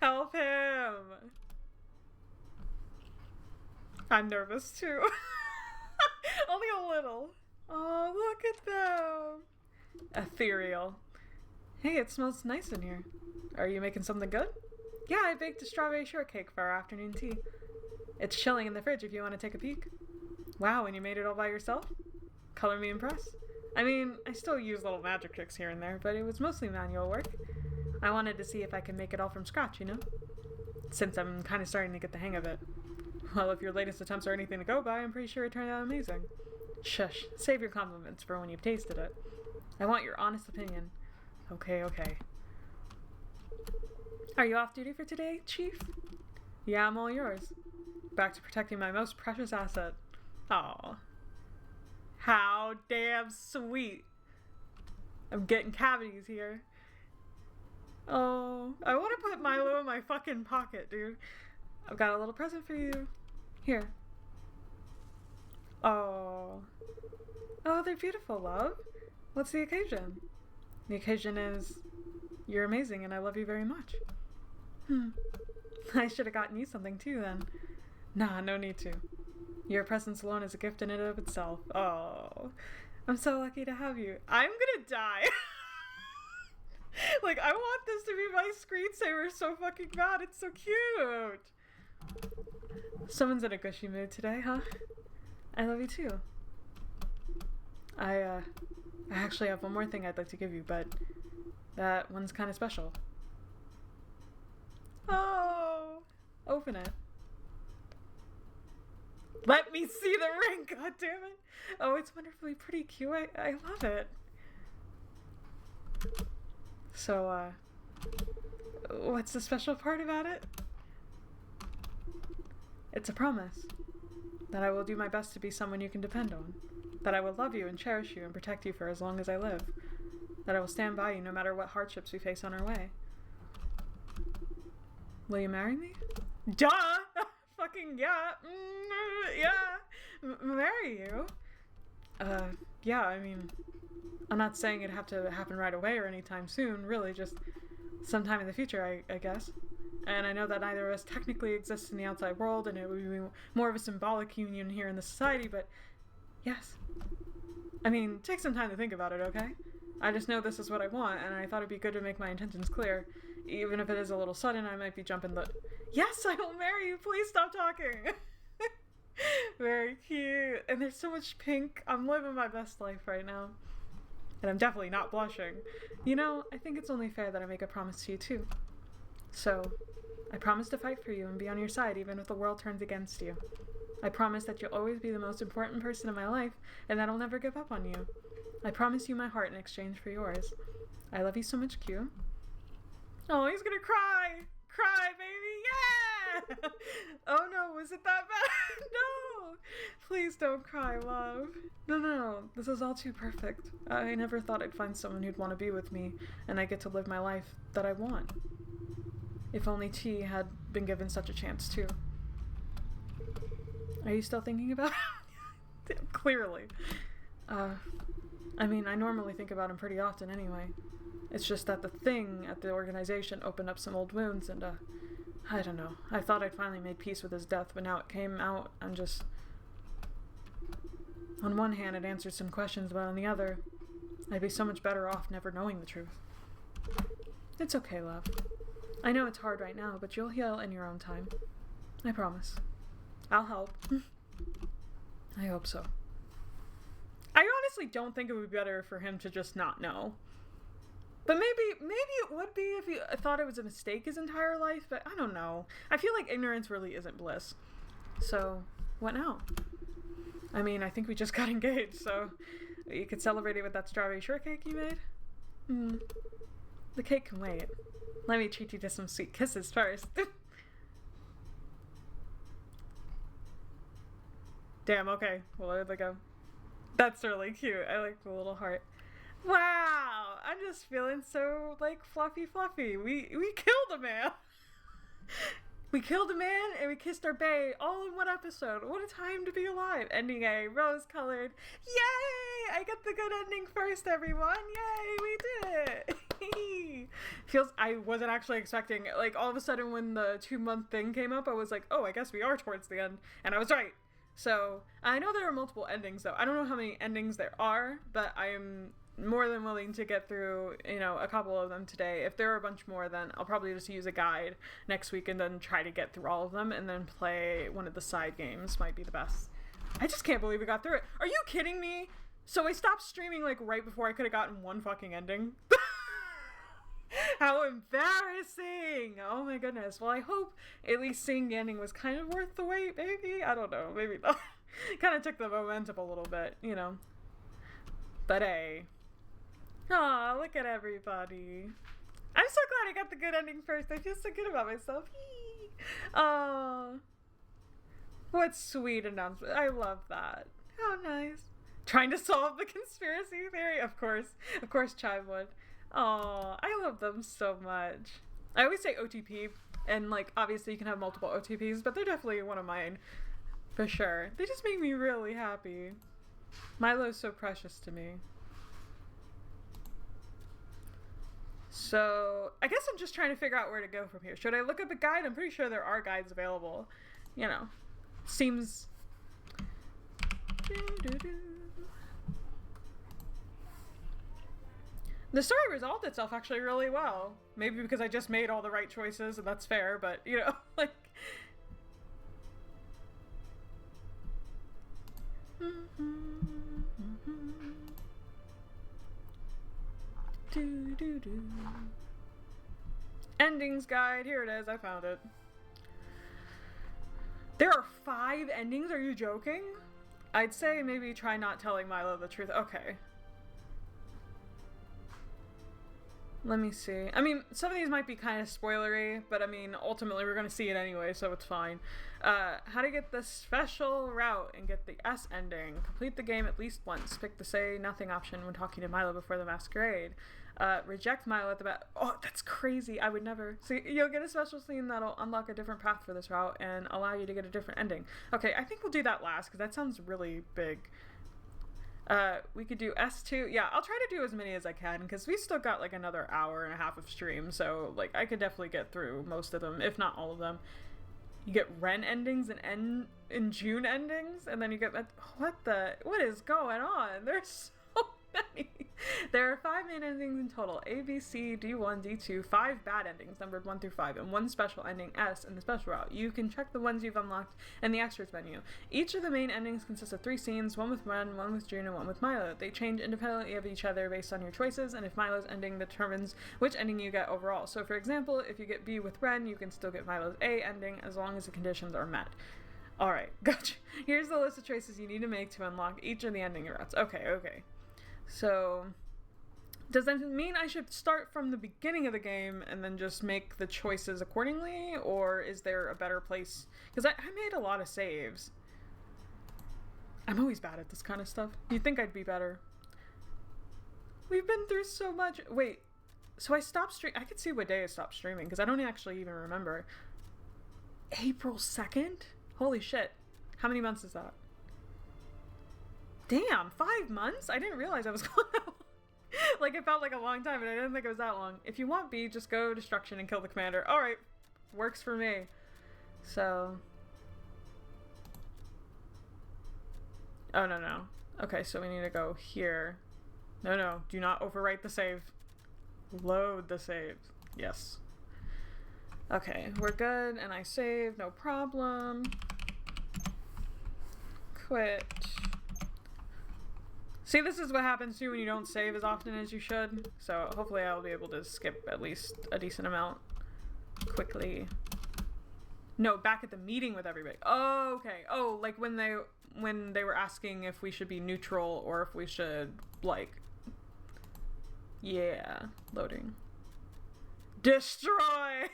Help him. I'm nervous too. Only a little. Oh, look at them. Ethereal. Hey, it smells nice in here. Are you making something good? Yeah, I baked a strawberry shortcake for our afternoon tea. It's chilling in the fridge if you want to take a peek. Wow, and you made it all by yourself? Color me impressed. I mean, I still use little magic tricks here and there, but it was mostly manual work. I wanted to see if I could make it all from scratch, since I'm kind of starting to get the hang of it. Well, if your latest attempts are anything to go by, I'm pretty sure it turned out amazing. Shush, save your compliments for when you've tasted it. I want your honest opinion. Okay. Are you off duty for today, Chief? Yeah, I'm all yours. Back to protecting my most precious asset. Aw. How damn sweet. I'm getting cavities here. Oh, I want to put Milo in my fucking pocket, dude. I've got a little present for you. Here. Oh. Oh, they're beautiful, love. What's the occasion? The occasion is you're amazing and I love you very much. I should have gotten you something too then. Nah, no need to. Your presence alone is a gift in and of itself. Oh, I'm so lucky to have you. I'm gonna die. Like, I want this to be my screensaver so fucking bad. It's so cute. Someone's in a gushy mood today, huh? I love you too. I actually have one more thing I'd like to give you, but that one's kind of special. Oh, open it. Let me see the ring, god damn it. Oh, it's wonderfully pretty cute. I love it. So, what's the special part about it? It's a promise that I will do my best to be someone you can depend on. That I will love you and cherish you and protect you for as long as I live. That I will stand by you no matter what hardships we face on our way. Will you marry me? Duh! Fucking yeah. Yeah. Marry you? Yeah, I mean, I'm not saying it'd have to happen right away or anytime soon, really, just sometime in the future, I guess. And I know that neither of us technically exists in the outside world, and it would be more of a symbolic union here in the society, but yes. I mean, take some time to think about it, okay? I just know this is what I want, and I thought it'd be good to make my intentions clear. Even if it is a little sudden, I might be jumping the... Yes, I will marry you! Please stop talking! Very cute. And there's so much pink. I'm living my best life right now. And I'm definitely not blushing. You know, I think it's only fair that I make a promise to you, too. So, I promise to fight for you and be on your side even if the world turns against you. I promise that you'll always be the most important person in my life and that I'll never give up on you. I promise you my heart in exchange for yours. I love you so much, Q. Oh, he's gonna cry! Cry, baby! Yeah! Oh no, was it that bad? No! Please don't cry, love. No. This is all too perfect. I never thought I'd find someone who'd want to be with me, and I get to live my life that I want. If only T had been given such a chance, too. Are you still thinking about him? Clearly. I mean, I normally think about him pretty often anyway. It's just that the thing at the organization opened up some old wounds and, I don't know. I thought I'd finally made peace with his death, but now it came out, I'm just... On one hand, it answered some questions, but on the other, I'd be so much better off never knowing the truth. It's okay, love. I know it's hard right now, but you'll heal in your own time. I promise. I'll help. I hope so. I honestly don't think it would be better for him to just not know. But maybe it would be if he thought it was a mistake his entire life, but I don't know. I feel like ignorance really isn't bliss. So, what now? I mean, I think we just got engaged, so you could celebrate it with that strawberry shortcake you made. The cake can wait. Let me treat you to some sweet kisses first. Damn, okay. Well, where'd they go? That's really cute. I like the little heart. Wow! I'm just feeling so, like, fluffy. We killed a man! We killed a man and we kissed our bae all in one episode. What a time to be alive. Ending A, rose-colored. Yay! I got the good ending first, everyone. Yay! We did it! I wasn't actually expecting, like, all of a sudden when the 2-month thing came up, I was like, oh, I guess we are towards the end. And I was right. So, I know there are multiple endings, though. I don't know how many endings there are, but I am more than willing to get through, a couple of them today. If there are a bunch more, then I'll probably just use a guide next week and then try to get through all of them and then play one of the side games. Might be the best. I just can't believe we got through it. Are you kidding me? So I stopped streaming, like, right before I could have gotten one fucking ending. How embarrassing! Oh my goodness. Well, I hope at least seeing the ending was kind of worth the wait, maybe? I don't know. Maybe not. Kind of took the momentum a little bit, But hey. Aw, look at everybody. I'm so glad I got the good ending first. I feel so good about myself. Aw. What sweet announcement. I love that. How nice. Trying to solve the conspiracy theory? Of course. Of course Chime would. Aw, I love them so much. I always say OTP, and, like, obviously you can have multiple OTPs, but they're definitely one of mine. For sure. They just make me really happy. Milo's so precious to me. So, I guess I'm just trying to figure out where to go from here. Should I look up a guide? I'm pretty sure there are guides available. Seems... The story resolved itself actually really well. Maybe because I just made all the right choices, and that's fair, but, like... Endings guide. Here it is. I found it. There are 5 endings? Are you joking? I'd say maybe try not telling Milo the truth. Okay. Let me see. I mean, some of these might be kind of spoilery, but I mean, ultimately we're going to see it anyway, so it's fine. How to get the special route and get the S ending. Complete the game at least once. Pick the say nothing option when talking to Milo before the masquerade. Reject Milo at the bat. Oh, that's crazy. I would never. So you'll get a special scene that'll unlock a different path for this route and allow you to get a different ending. Okay, I think we'll do that last because that sounds really big. We could do S2. Yeah, I'll try to do as many as I can because we still got like another hour and a half of stream. So like I could definitely get through most of them, if not all of them. You get Ren endings and June endings, and then you get what is going on? There's so many. There are 5 main endings in total: A, B, C, D1, D2, 5 bad endings numbered 1 through 5, and 1 special ending S in the special route. You can check the ones you've unlocked in the extras menu. Each of the main endings consists of 3 scenes: 1 with Ren, 1 with June, and 1 with Milo. They change independently of each other based on your choices, and if Milo's ending determines which ending you get overall. So for example, if you get B with Ren, you can still get Milo's A ending as long as the conditions are met. Alright, gotcha. Here's the list of choices you need to make to unlock each of the ending routes. Okay. So, does that mean I should start from the beginning of the game and then just make the choices accordingly? Or is there a better place? Because I made a lot of saves. I'm always bad at this kind of stuff. You'd think I'd be better. We've been through so much. Wait, so I stopped I could see what day I stopped streaming because I don't actually even remember. April 2nd? Holy shit. How many months is that? Damn, 5 months? I didn't realize I was going out. Like, it felt like a long time, but I didn't think it was that long. If you want B, just go Destruction and kill the commander. Alright, works for me. So... Oh, no. Okay, so we need to go here. No, do not overwrite the save. Load the save. Yes. Okay, we're good, and I saved, no problem. Quit. See, this is what happens too when you don't save as often as you should. So hopefully I'll be able to skip at least a decent amount quickly. No, back at the meeting with everybody. Oh, okay. Oh, like when they were asking if we should be neutral or if we should, like... Yeah. Loading. Destroy!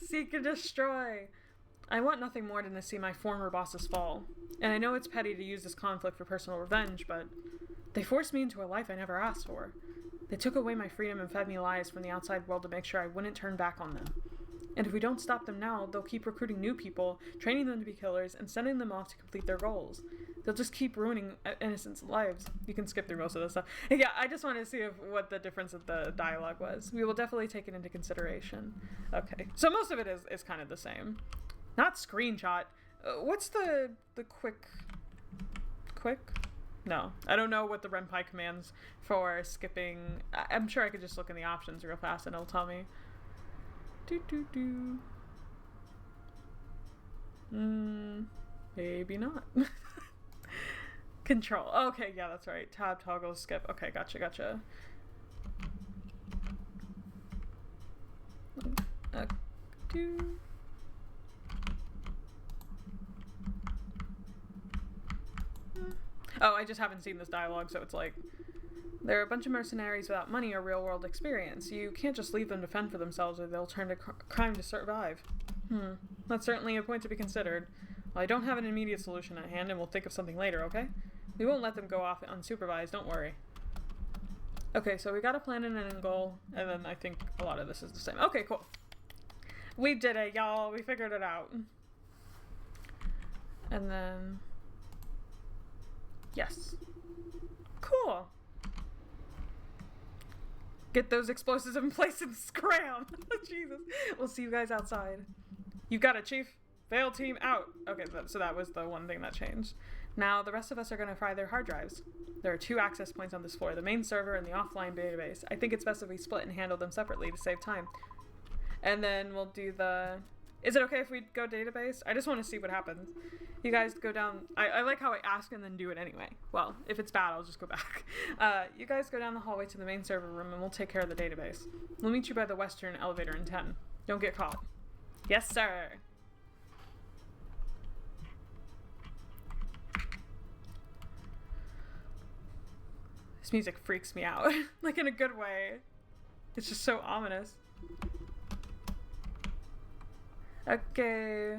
Seek and destroy! I want nothing more than to see my former bosses fall. And I know it's petty to use this conflict for personal revenge, but they forced me into a life I never asked for. They took away my freedom and fed me lies from the outside world to make sure I wouldn't turn back on them. And if we don't stop them now, they'll keep recruiting new people, training them to be killers, and sending them off to complete their goals. They'll just keep ruining innocents' lives. You can skip through most of this stuff. Yeah, I just wanted to see what the difference of the dialogue was. We will definitely take it into consideration. Okay, so most of it is kind of the same. Not screenshot. What's the quick? No, I don't know what the RenPy commands for skipping. I'm sure I could just look in the options real fast and it'll tell me. Maybe not. Control. Okay, yeah, that's right. Tab, toggle, skip. Okay, gotcha. Oh, I just haven't seen this dialogue, so it's like, they're a bunch of mercenaries without money or real-world experience. You can't just leave them to fend for themselves or they'll turn to crime to survive. That's certainly a point to be considered. Well, I don't have an immediate solution at hand and we'll think of something later, okay? We won't let them go off unsupervised, don't worry. Okay, so we got a plan and an end goal, and then I think a lot of this is the same. Okay, cool. We did it, y'all. We figured it out. And then... Yes. Cool. Get those explosives in place and scram. Jesus. We'll see you guys outside. You got it, Chief. Veil team out. Okay, so that was the one thing that changed. Now, the rest of us are going to fry their hard drives. There are 2 access points on this floor, the main server and the offline database. I think it's best if we split and handle them separately to save time. And then we'll do the... Is it okay if we go database? I just want to see what happens. You guys go down... I like how I ask and then do it anyway. Well, if it's bad, I'll just go back. You guys go down the hallway to the main server room and we'll take care of the database. We'll meet you by the western elevator in 10. Don't get caught. Yes, sir. This music freaks me out. Like in a good way. It's just so ominous. Okay.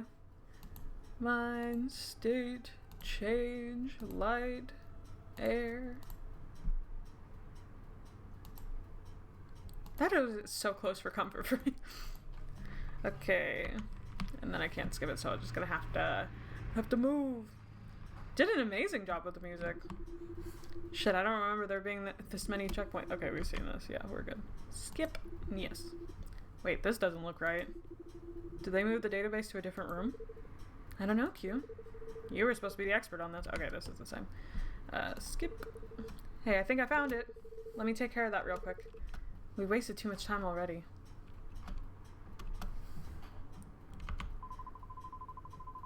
Mind, state, change, light, air. That is so close for comfort for me. Okay. And then I can't skip it, so I'm just gonna have to move. Did an amazing job with the music. Shit, I don't remember there being this many checkpoints. Okay, we've seen this. Yeah, we're good. Skip. Yes. Wait, this doesn't look right. Did they move the database to a different room? I don't know, Q. You were supposed to be the expert on this. Okay, this is the same. Skip. Hey, I think I found it. Let me take care of that real quick. We wasted too much time already.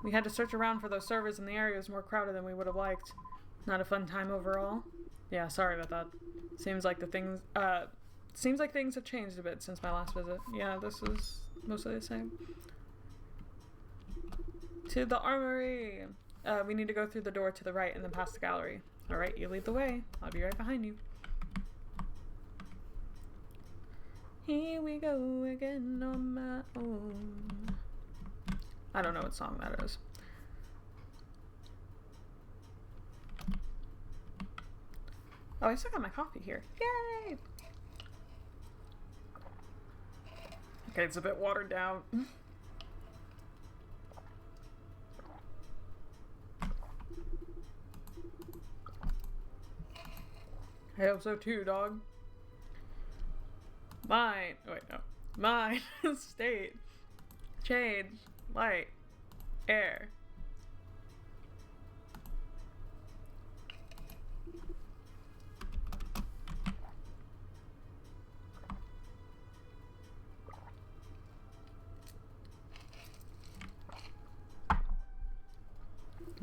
We had to search around for those servers, and the area was more crowded than we would have liked. Not a fun time overall. Yeah, sorry about that. Seems like things have changed a bit since my last visit. Yeah, this is mostly the same. To the armory! We need to go through the door to the right and then past the gallery. Alright, you lead the way. I'll be right behind you. Here we go again on my own. I don't know what song that is. Oh, I still got my coffee here. Yay! Okay, it's a bit watered down. I hope so too, dog. Mine. Oh, wait, no. Mine. State. Change. Light. Air.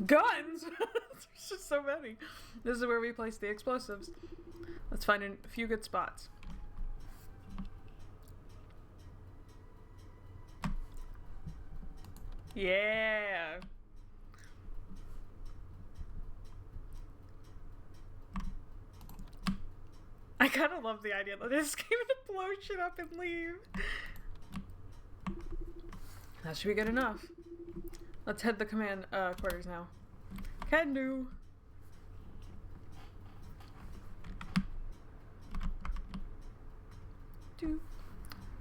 Guns! There's just so many. This is where we place the explosives. Let's find a few good spots. Yeah! I kind of love the idea that they just came to blow shit up and leave. That should be good enough. Let's head the command quarters now. Can do.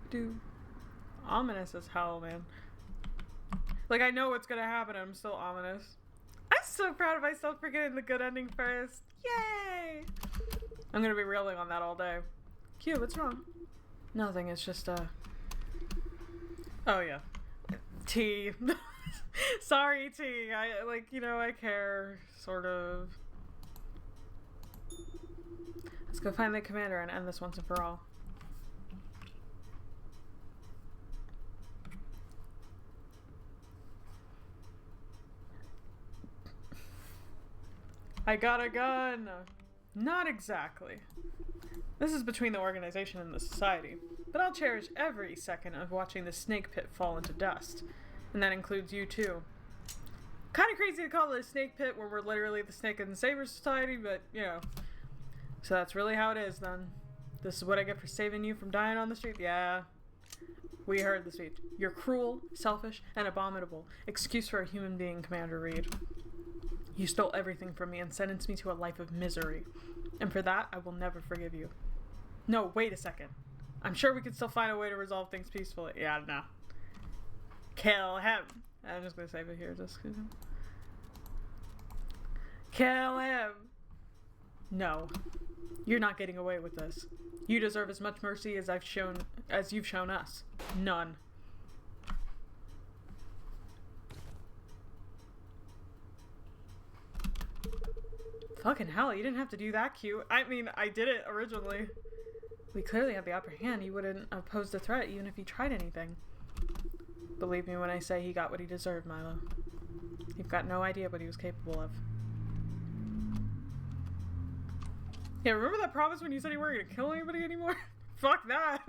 Do. Ominous as hell, man. Like, I know what's gonna happen, I'm still ominous. I'm so proud of myself for getting the good ending first. Yay! I'm gonna be reeling on that all day. Q, what's wrong? Nothing, it's just, Oh, yeah. T. Sorry, T. I care, sort of. Let's go find the commander and end this once and for all. I got a gun! Not exactly. This is between the organization and the society, but I'll cherish every second of watching the snake pit fall into dust. And that includes you too. Kind of crazy to call it a snake pit when we're literally the Snake and Saber Society, but, you know. So that's really how it is, then. This is what I get for saving you from dying on the street? Yeah. We heard the speech. You're cruel, selfish, and abominable. Excuse for a human being, Commander Reed. You stole everything from me and sentenced me to a life of misery. And for that, I will never forgive you. No, wait a second. I'm sure we can still find a way to resolve things peacefully. Yeah, no. Kill him. I'm just gonna save it here. Just kill him. No. You're not getting away with this. You deserve as much mercy as you've shown us. None. Fucking hell, you didn't have to do that, Q. I mean, I did it originally. We clearly have the upper hand. He wouldn't have posed a threat even if he tried anything. Believe me when I say he got what he deserved, Milo. You've got no idea what he was capable of. Yeah, remember that promise when you said you weren't gonna kill anybody anymore? Fuck that.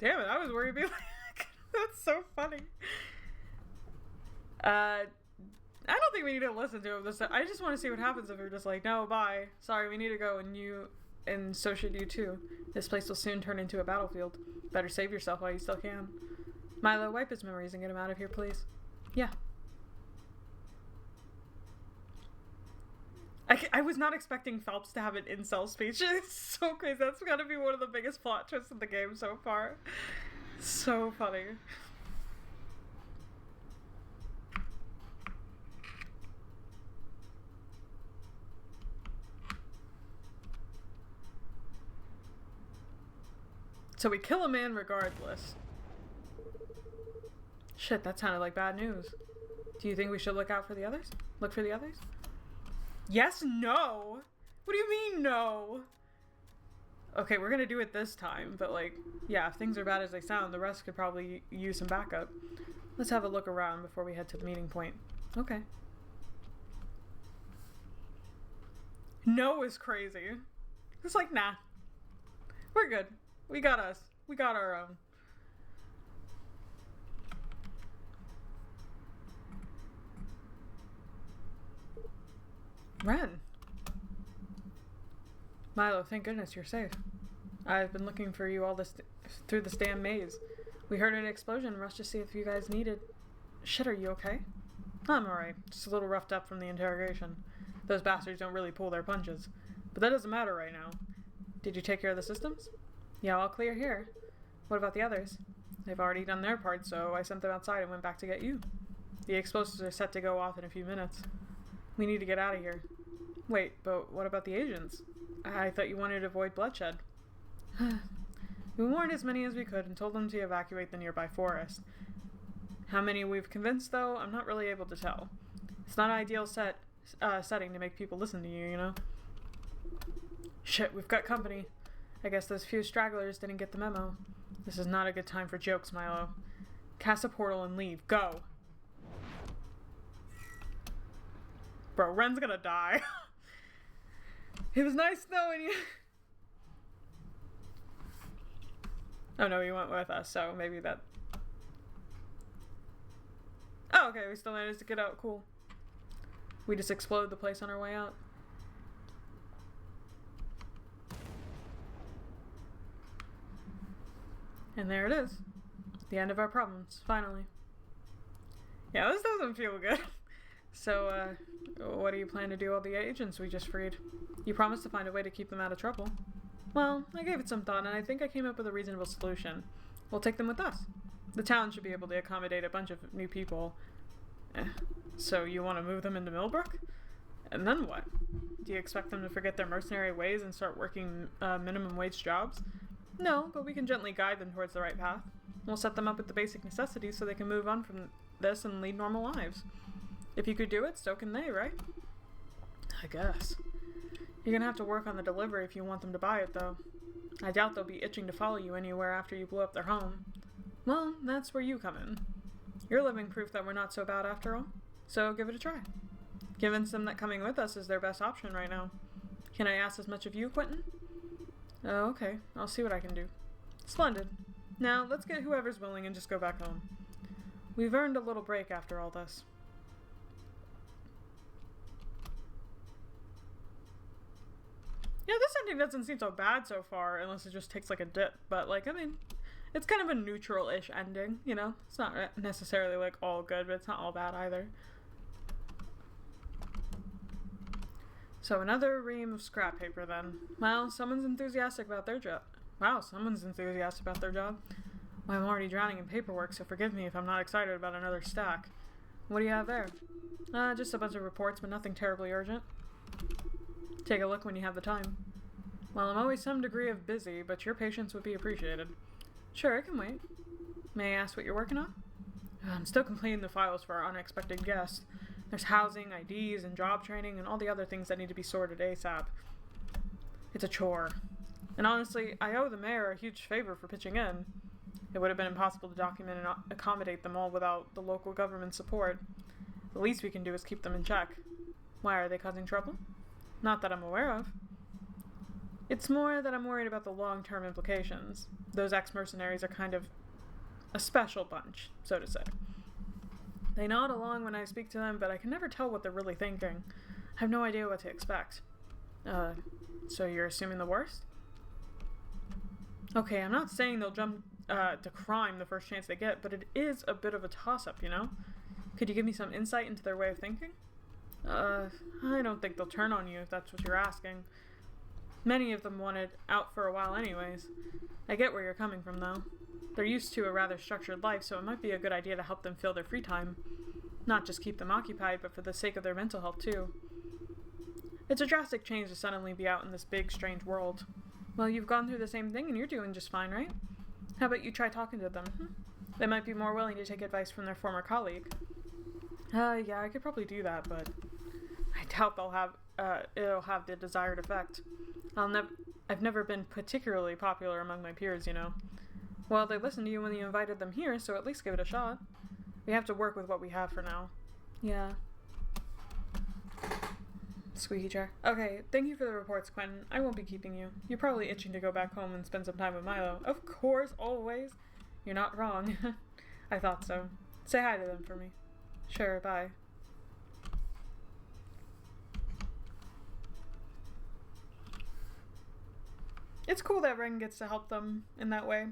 Damn it, I was worried about like, that's so funny. I don't think we need to listen to him this time. I just want to see what happens if we're just like, no, bye. Sorry, we need to go, and so should you too. This place will soon turn into a battlefield. Better save yourself while you still can. Milo, wipe his memories and get him out of here, please. Yeah. I was not expecting Phelps to have an incel speech. It's so crazy. That's gotta be one of the biggest plot twists in the game so far. So funny. So we kill a man regardless. Shit, that sounded like bad news. Do you think we should look out for the others? Look for the others? Yes, no! What do you mean, no? Okay, we're gonna do it this time, but like, yeah, if things are bad as they sound, the rest could probably use some backup. Let's have a look around before we head to the meeting point. Okay. No is crazy. It's like, nah. We're good. We got us. We got our own. Ren. Milo, thank goodness you're safe. I've been looking for you all through this damn maze. We heard an explosion and rushed to see if you guys needed... Shit, are you okay? I'm alright. Just a little roughed up from the interrogation. Those bastards don't really pull their punches. But that doesn't matter right now. Did you take care of the systems? Yeah, all clear here. What about the others? They've already done their part, so I sent them outside and went back to get you. The explosives are set to go off in a few minutes. We need to get out of here. Wait, but what about the agents? I thought you wanted to avoid bloodshed. We warned as many as we could and told them to evacuate the nearby forest. How many we've convinced, though, I'm not really able to tell. It's not an ideal setting to make people listen to you, you know? Shit, we've got company. I guess those few stragglers didn't get the memo. This is not a good time for jokes, Milo. Cast a portal and leave. Go! Bro, Ren's gonna die. It was nice knowing you. Oh no, he went with us, so maybe that... Oh, okay, we still managed to get out. Cool. We just explode the place on our way out. And there it is. The end of our problems, finally. Yeah, this doesn't feel good. So, what do you plan to do with all the agents we just freed? You promised to find a way to keep them out of trouble. Well, I gave it some thought, and I think I came up with a reasonable solution. We'll take them with us. The town should be able to accommodate a bunch of new people. So you want to move them into Millbrook? And then what? Do you expect them to forget their mercenary ways and start working minimum wage jobs? No, but we can gently guide them towards the right path. We'll set them up with the basic necessities so they can move on from this and lead normal lives. If you could do it, so can they, right? I guess. You're gonna have to work on the delivery if you want them to buy it, though. I doubt they'll be itching to follow you anywhere after you blow up their home. Well, that's where you come in. You're living proof that we're not so bad after all, so give it a try. Convince them that coming with us is their best option right now. Can I ask as much of you, Quentin? Oh, okay. I'll see what I can do. Splendid. Now, let's get whoever's willing and just go back home. We've earned a little break after all this. Yeah, this ending doesn't seem so bad so far, unless it just takes like a dip. But like, I mean, it's kind of a neutral-ish ending, you know? It's not necessarily like all good, but it's not all bad either. So another ream of scrap paper then. Well, someone's enthusiastic about their job. Wow, someone's enthusiastic about their job. Well, I'm already drowning in paperwork, so forgive me if I'm not excited about another stack. What do you have there? Just a bunch of reports, but nothing terribly urgent. Take a look when you have the time. Well, I'm always some degree of busy, but your patience would be appreciated. Sure, I can wait. May I ask what you're working on? I'm still completing the files for our unexpected guest. There's housing, IDs, and job training, and all the other things that need to be sorted ASAP. It's a chore. And honestly, I owe the mayor a huge favor for pitching in. It would have been impossible to document and accommodate them all without the local government support. The least we can do is keep them in check. Why, are they causing trouble? Not that I'm aware of. It's more that I'm worried about the long-term implications. Those ex-mercenaries are kind of a special bunch, so to say. They nod along when I speak to them, but I can never tell what they're really thinking. I have no idea what to expect. So you're assuming the worst? Okay, I'm not saying they'll jump to crime the first chance they get, but it is a bit of a toss-up, you know? Could you give me some insight into their way of thinking? I don't think they'll turn on you if that's what you're asking. Many of them wanted out for a while anyways. I get where you're coming from, though. They're used to a rather structured life, so it might be a good idea to help them fill their free time. Not just keep them occupied, but for the sake of their mental health, too. It's a drastic change to suddenly be out in this big, strange world. Well, you've gone through the same thing and you're doing just fine, right? How about you try talking to them? They might be more willing to take advice from their former colleague. Yeah, I could probably do that, but I doubt it'll have the desired effect. I've never been particularly popular among my peers, you know. Well, they listened to you when you invited them here, so at least give it a shot. We have to work with what we have for now. Yeah. Squeaky chair. Okay, thank you for the reports, Quentin. I won't be keeping you. You're probably itching to go back home and spend some time with Milo. Of course, always. You're not wrong. I thought so. Say hi to them for me. Sure, bye. It's cool that Ren gets to help them in that way.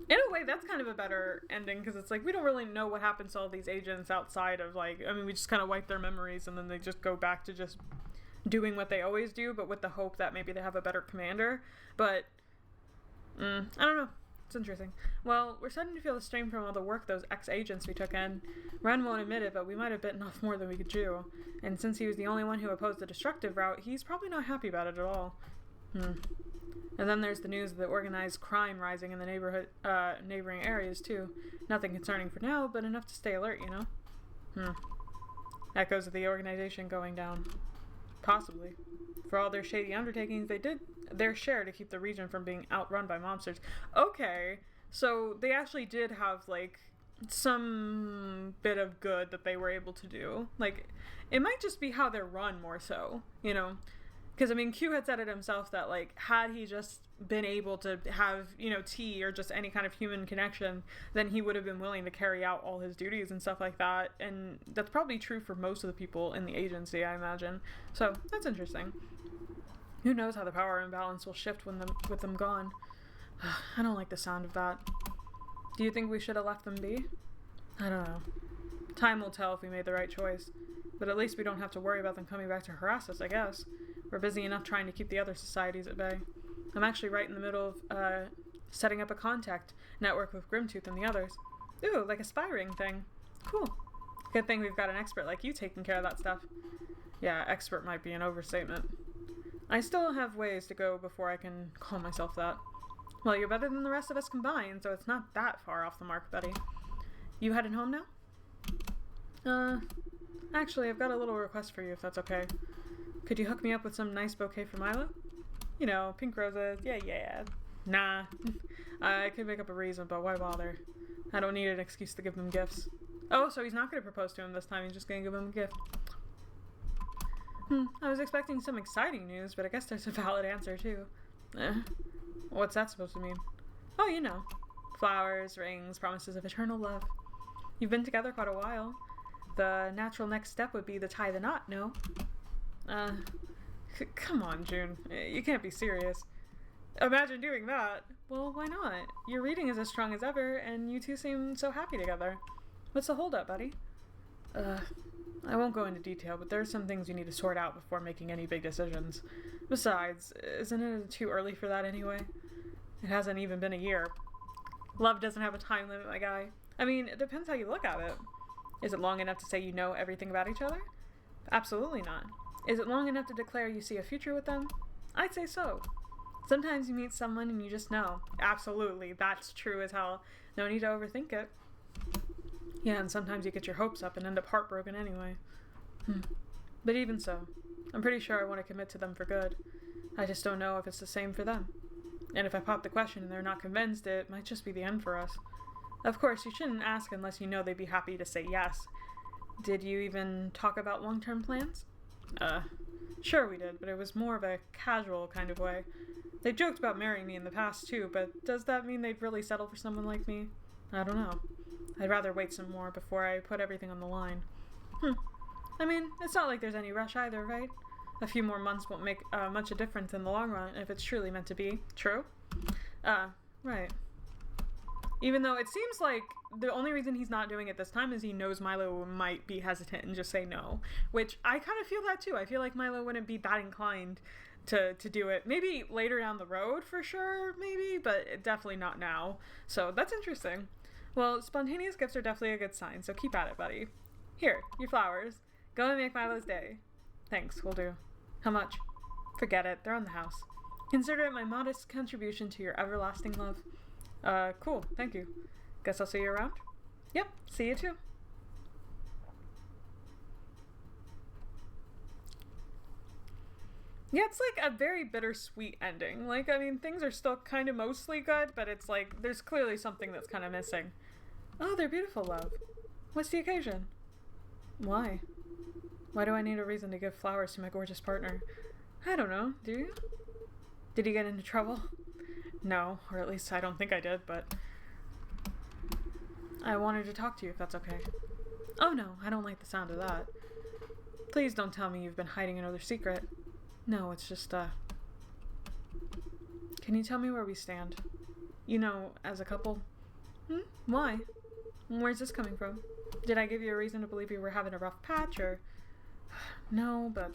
In a way, that's kind of a better ending, because it's like, we don't really know what happens to all these agents outside of, like, I mean, we just kind of wipe their memories, and then they just go back to just doing what they always do, but with the hope that maybe they have a better commander. But, I don't know. It's interesting. Well, we're starting to feel the strain from all the work those ex-agents we took in. Ren won't admit it, but we might have bitten off more than we could chew. And since he was the only one who opposed the destructive route, he's probably not happy about it at all. And then there's the news of the organized crime rising in the neighboring areas, too. Nothing concerning for now, but enough to stay alert, you know? Echoes of the organization going down. Possibly. For all their shady undertakings, they did their share to keep the region from being outrun by mobsters. Okay, so they actually did have, like, some bit of good that they were able to do. Like, it might just be how they're run more so, you know? Because, I mean, Q had said it himself that, like, had he just been able to have, you know, tea or just any kind of human connection, then he would have been willing to carry out all his duties and stuff like that. And that's probably true for most of the people in the agency, I imagine. So, that's interesting. Who knows how the power imbalance will shift with them gone. I don't like the sound of that. Do you think we should have left them be? I don't know. Time will tell if we made the right choice. But at least we don't have to worry about them coming back to harass us, I guess. We're busy enough trying to keep the other societies at bay. I'm actually right in the middle of setting up a contact network with Grimtooth and the others. Ooh, like a spy ring thing. Cool. Good thing we've got an expert like you taking care of that stuff. Yeah, expert might be an overstatement. I still have ways to go before I can call myself that. Well, you're better than the rest of us combined, so it's not that far off the mark, buddy. You headed home now? Actually, I've got a little request for you, if that's okay. Could you hook me up with some nice bouquet for Milo? You know, pink roses, yeah. Nah. I could make up a reason, but why bother? I don't need an excuse to give them gifts. Oh, so he's not going to propose to him this time, he's just going to give him a gift. I was expecting some exciting news, but I guess there's a valid answer, too. What's that supposed to mean? Oh, you know. Flowers, rings, promises of eternal love. You've been together quite a while. The natural next step would be to tie the knot, no? Come on, June. You can't be serious. Imagine doing that. Well, why not? Your reading is as strong as ever, and you two seem so happy together. What's the holdup, buddy? I won't go into detail, but there are some things you need to sort out before making any big decisions. Besides, isn't it too early for that anyway? It hasn't even been a year. Love doesn't have a time limit, my guy. I mean, it depends how you look at it. Is it long enough to say you know everything about each other? Absolutely not. Is it long enough to declare you see a future with them? I'd say so. Sometimes you meet someone and you just know. Absolutely, that's true as hell. No need to overthink it. Yeah, and sometimes you get your hopes up and end up heartbroken anyway. But even so, I'm pretty sure I want to commit to them for good. I just don't know if it's the same for them. And if I pop the question and they're not convinced, it might just be the end for us. Of course, you shouldn't ask unless you know they'd be happy to say yes. Did you even talk about long-term plans? Sure we did, but it was more of a casual kind of way. They joked about marrying me in the past too, but does that mean they'd really settle for someone like me? I don't know. I'd rather wait some more before I put everything on the line. I mean, it's not like there's any rush either, right? A few more months won't make much a difference in the long run if it's truly meant to be. True? Right. Even though it seems like the only reason he's not doing it this time is he knows Milo might be hesitant and just say no. Which I kind of feel that too. I feel like Milo wouldn't be that inclined to do it. Maybe later down the road for sure, maybe, but definitely not now. So that's interesting. Well, spontaneous gifts are definitely a good sign, so keep at it, buddy. Here, your flowers. Go and make Milo's day. Thanks, will do. How much? Forget it, they're on the house. Consider it my modest contribution to your everlasting love. Cool, thank you. Guess I'll see you around? Yep, see you too. Yeah, it's like a very bittersweet ending. Like, I mean, things are still kind of mostly good, but it's like, there's clearly something that's kind of missing. Oh, they're beautiful, love. What's the occasion? Why? Why do I need a reason to give flowers to my gorgeous partner? I don't know, do you? Did he get into trouble? No, or at least I don't think I did, but... I wanted to talk to you, if that's okay. Oh no, I don't like the sound of that. Please don't tell me you've been hiding another secret. No, it's just, Can you tell me where we stand? You know, as a couple? Why? Where's this coming from? Did I give you a reason to believe you were having a rough patch, or... No, but...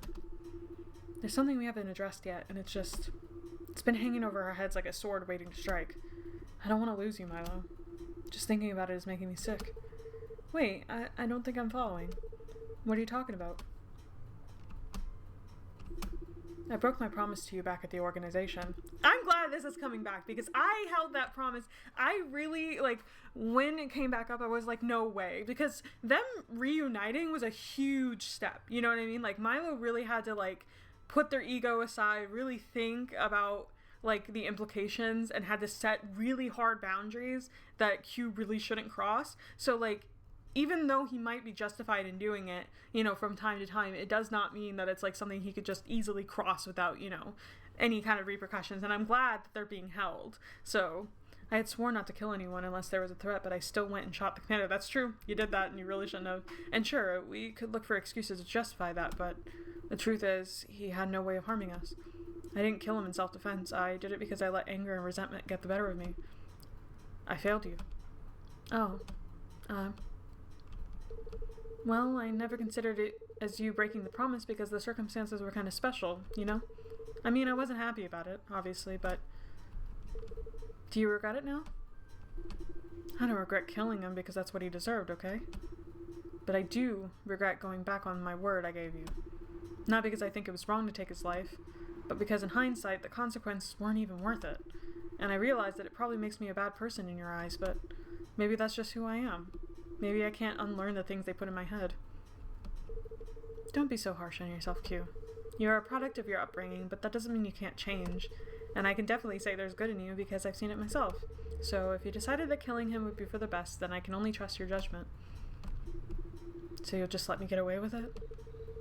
There's something we haven't addressed yet, and it's just... It's been hanging over our heads like a sword waiting to strike. I don't want to lose you, Milo. Just thinking about it is making me sick. Wait, I don't think I'm following. What are you talking about? I broke my promise to you back at the organization. I'm glad this is coming back because I held that promise. I really, like, when it came back up, I was like, no way. Because them reuniting was a huge step. You know what I mean? Like, Milo really had to, like, put their ego aside, really think about, like, the implications and had to set really hard boundaries that Q really shouldn't cross. So, like, even though he might be justified in doing it, you know, from time to time, it does not mean that it's like something he could just easily cross without, you know, any kind of repercussions. And I'm glad that they're being held. So I had sworn not to kill anyone unless there was a threat, but I still went and shot the commander. That's true. You did that and you really shouldn't have. And sure, we could look for excuses to justify that, but the truth is he had no way of harming us. I didn't kill him in self-defense. I did it because I let anger and resentment get the better of me. I failed you. Oh. Well, I never considered it as you breaking the promise because the circumstances were kind of special, you know? I mean, I wasn't happy about it, obviously, but... Do you regret it now? I don't regret killing him because that's what he deserved, okay? But I do regret going back on my word I gave you. Not because I think it was wrong to take his life, but because in hindsight, the consequences weren't even worth it. And I realized that it probably makes me a bad person in your eyes, but maybe that's just who I am. Maybe I can't unlearn the things they put in my head. Don't be so harsh on yourself, Q. You're a product of your upbringing, but that doesn't mean you can't change. And I can definitely say there's good in you because I've seen it myself. So if you decided that killing him would be for the best, then I can only trust your judgment. So you'll just let me get away with it?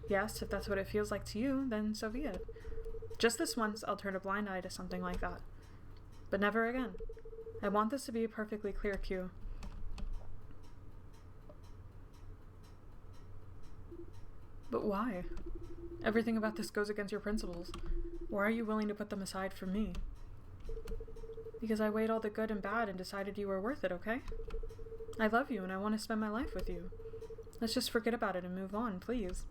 Yes, if that's what it feels like to you, then so be it. Just this once, I'll turn a blind eye to something like that. But never again. I want this to be perfectly clear, Q. But why? Everything about this goes against your principles. Why are you willing to put them aside for me? Because I weighed all the good and bad and decided you were worth it, okay? I love you and I want to spend my life with you. Let's just forget about it and move on, please.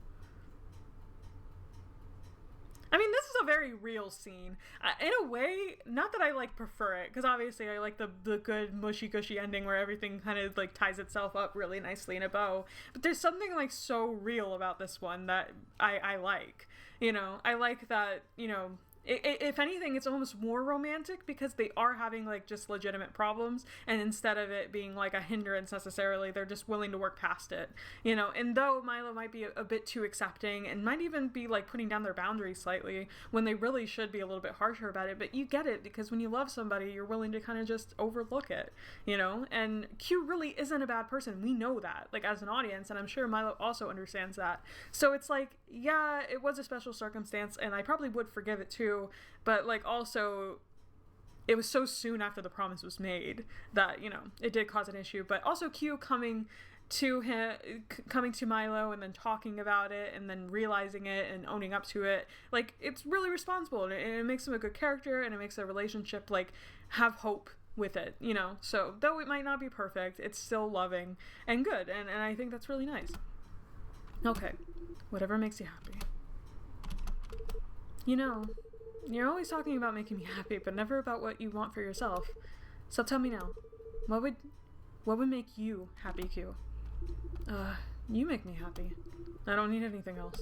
I mean, this is a very real scene. In a way, not that I, like, prefer it, because obviously I like the good, mushy-gushy ending where everything kind of, like, ties itself up really nicely in a bow. But there's something, like, so real about this one that I like. You know, I like that, you know, if anything, it's almost more romantic because they are having, like, just legitimate problems, and instead of it being, like, a hindrance necessarily, they're just willing to work past it, you know. And though Milo might be a bit too accepting and might even be, like, putting down their boundaries slightly when they really should be a little bit harsher about it, but you get it because when you love somebody, you're willing to kind of just overlook it, you know. And Q really isn't a bad person. We know that, like, as an audience, and I'm sure Milo also understands that. So it's like, yeah, it was a special circumstance, and I probably would forgive it too. But, like, also, it was so soon after the promise was made that, you know, it did cause an issue. But also Q coming to Milo and then talking about it and then realizing it and owning up to it, like, it's really responsible, and it makes him a good character, and it makes their relationship, like, have hope with it, you know. So though it might not be perfect, it's still loving and good, and I think that's really nice. Okay, whatever makes you happy. You know, you're always talking about making me happy, but never about what you want for yourself. So tell me now, what would make you happy, Q? You make me happy. I don't need anything else.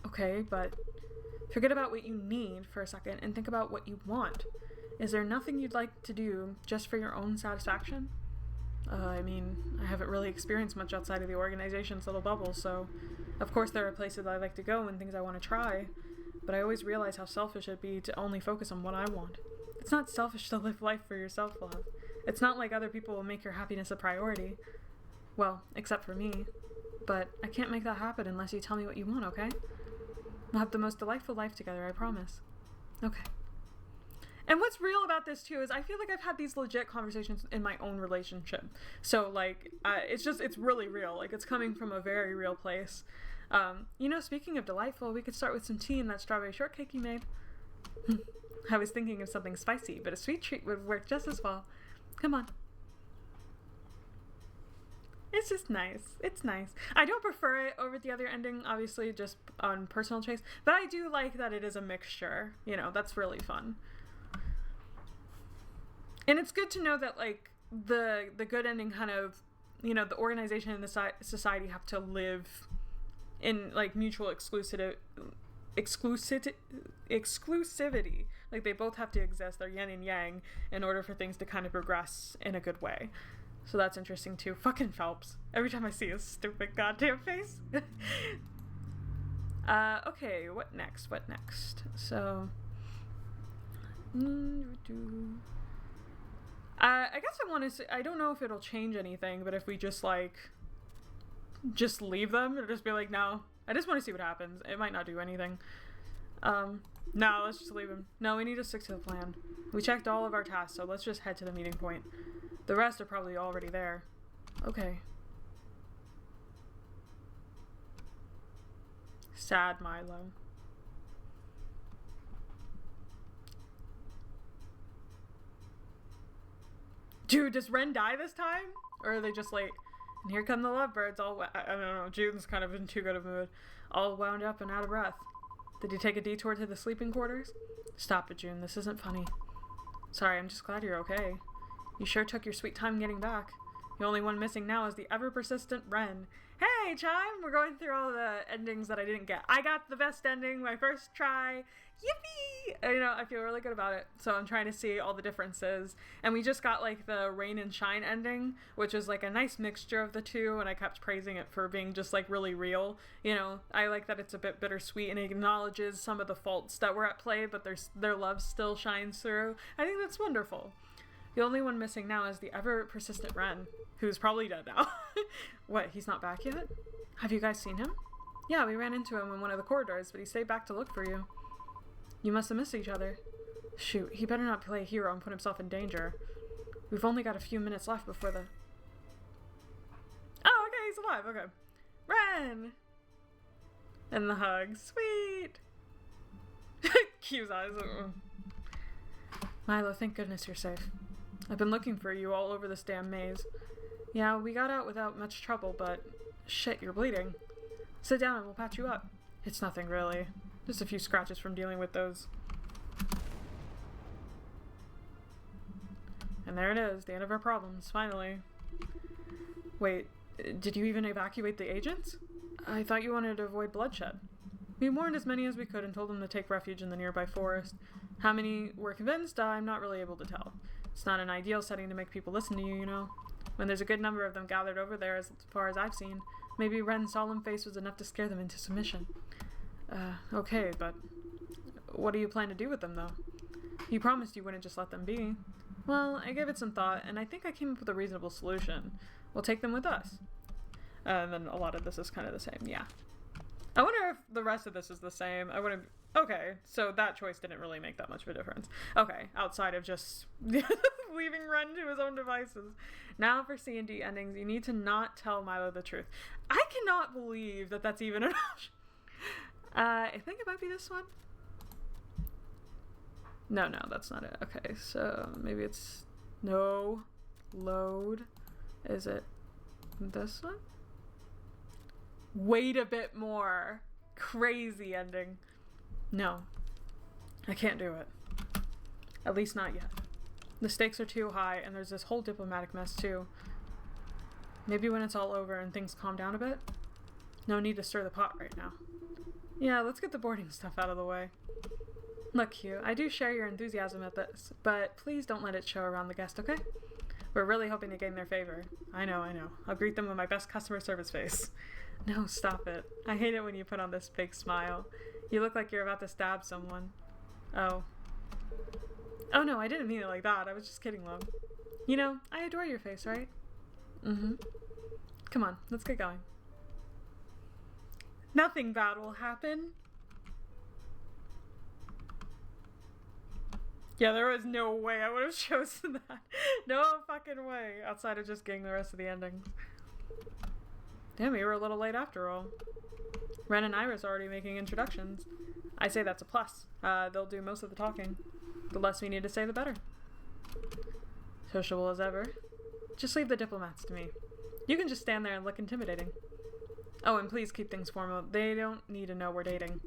Okay, but Forget about what you need for a second and think about what you want. Is there nothing you'd like to do just for your own satisfaction? I mean, I haven't really experienced much outside of the organization's little bubble, so of course there are places I like to go and things I want to try, but I always realize how selfish it'd be to only focus on what I want. It's not selfish to live life for your self-love. It's not like other people will make your happiness a priority. Well, except for me. But I can't make that happen unless you tell me what you want, okay? We'll have the most delightful life together, I promise. Okay. And what's real about this, too, is I feel like I've had these legit conversations in my own relationship. So, like, it's really real. Like, it's coming from a very real place. You know, speaking of delightful, we could start with some tea and that strawberry shortcake you made. I was thinking of something spicy, but a sweet treat would work just as well. Come on. It's just nice. It's nice. I don't prefer it over the other ending, obviously, just on personal choice. But I do like that it is a mixture. You know, that's really fun. And it's good to know that, like, the good ending kind of, you know, the organization and the society have to live in, like, mutual exclusivity. Like, they both have to exist. They're yin and yang in order for things to kind of progress in a good way. So that's interesting too. Fucking Phelps. Every time I see his stupid goddamn face. Okay, what next? So, I guess I want to say, I don't know if it'll change anything, but if we just leave them, or just be like, no, I just want to see what happens. It might not do anything. No, let's just leave him. No, we need to stick to the plan. We checked all of our tasks, so let's just head to the meeting point. The rest are probably already there. Okay. Sad Milo. Dude, does Ren die this time? Or are they just like, and here come the lovebirds, all I don't know, June's kind of in too good a mood. All wound up and out of breath. Did you take a detour to the sleeping quarters? Stop it, June, this isn't funny. Sorry, I'm just glad you're okay. You sure took your sweet time getting back. The only one missing now is the ever-persistent Ren. Hey, Chime! We're going through all the endings that I didn't get. I got the best ending, my first try. Yippee! You know, I feel really good about it. So I'm trying to see all the differences. And we just got, like, the Rain and Shine ending, which is, like, a nice mixture of the two, and I kept praising it for being just, like, really real. You know, I like that it's a bit bittersweet and it acknowledges some of the faults that were at play, but their love still shines through. I think that's wonderful. The only one missing now is the ever-persistent Ren, who's probably dead now. What, he's not back yet? Have you guys seen him? Yeah, we ran into him in one of the corridors, but he stayed back to look for you. You must have missed each other. Shoot, he better not play a hero and put himself in danger. We've only got a few minutes left before the... Oh, okay, he's alive, okay. Ren! And the hug, sweet! Q's eyes. Milo, thank goodness you're safe. I've been looking for you all over this damn maze. Yeah, we got out without much trouble, but... Shit, you're bleeding. Sit down and we'll patch you up. It's nothing, really. Just a few scratches from dealing with those. And there it is, the end of our problems, finally. Wait, did you even evacuate the agents? I thought you wanted to avoid bloodshed. We warned as many as we could and told them to take refuge in the nearby forest. How many were convinced, I'm not really able to tell. It's not an ideal setting to make people listen to you, you know. When there's a good number of them gathered over there, as far as I've seen, maybe Ren's solemn face was enough to scare them into submission. Okay, but what do you plan to do with them, though? You promised you wouldn't just let them be. Well, I gave it some thought, and I think I came up with a reasonable solution. We'll take them with us. And then a lot of this is kind of the same, yeah. I wonder if the rest of this is the same. I wouldn't... Okay, so that choice didn't really make that much of a difference. Okay, outside of just leaving Ren to his own devices. Now for C&D endings, you need to not tell Milo the truth. I cannot believe that that's even an option. I think it might be this one. No, that's not it. Okay, so maybe it's... No. Load. Is it this one? Wait a bit more. Crazy ending. No. I can't do it. At least not yet. The stakes are too high, and there's this whole diplomatic mess, too. Maybe when it's all over and things calm down a bit? No need to stir the pot right now. Yeah, let's get the boarding stuff out of the way. Look, Hugh, I do share your enthusiasm at this, but please don't let it show around the guest, okay? We're really hoping to gain their favor. I know. I'll greet them with my best customer service face. No, stop it. I hate it when you put on this fake smile. You look like you're about to stab someone. Oh. Oh no, I didn't mean it like that. I was just kidding, love. You know, I adore your face, right? Mm-hmm. Come on, let's get going. Nothing bad will happen. Yeah, there was no way I would have chosen that. No fucking way. Outside of just getting the rest of the endings. Damn, we were a little late after all. Ren and Iris are already making introductions. I say that's a plus. They'll do most of the talking. The less we need to say, the better. Sociable as ever. Just leave the diplomats to me. You can just stand there and look intimidating. Oh, and please keep things formal. They don't need to know we're dating.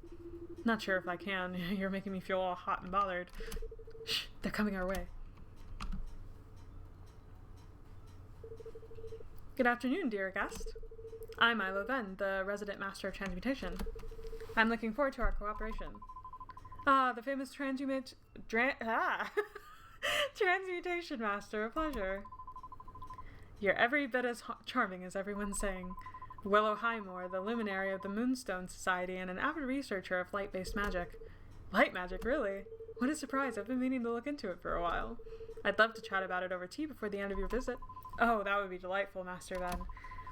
Not sure if I can. You're making me feel all hot and bothered. Shh, they're coming our way. Good afternoon, dear guest. I'm Milo Venn, the resident master of transmutation. I'm looking forward to our cooperation. The famous transmutation master, a pleasure. You're every bit as charming as everyone's saying. Willow Highmore, the luminary of the Moonstone Society and an avid researcher of light-based magic. Light magic, really? What a surprise, I've been meaning to look into it for a while. I'd love to chat about it over tea before the end of your visit. Oh, that would be delightful, Master Venn.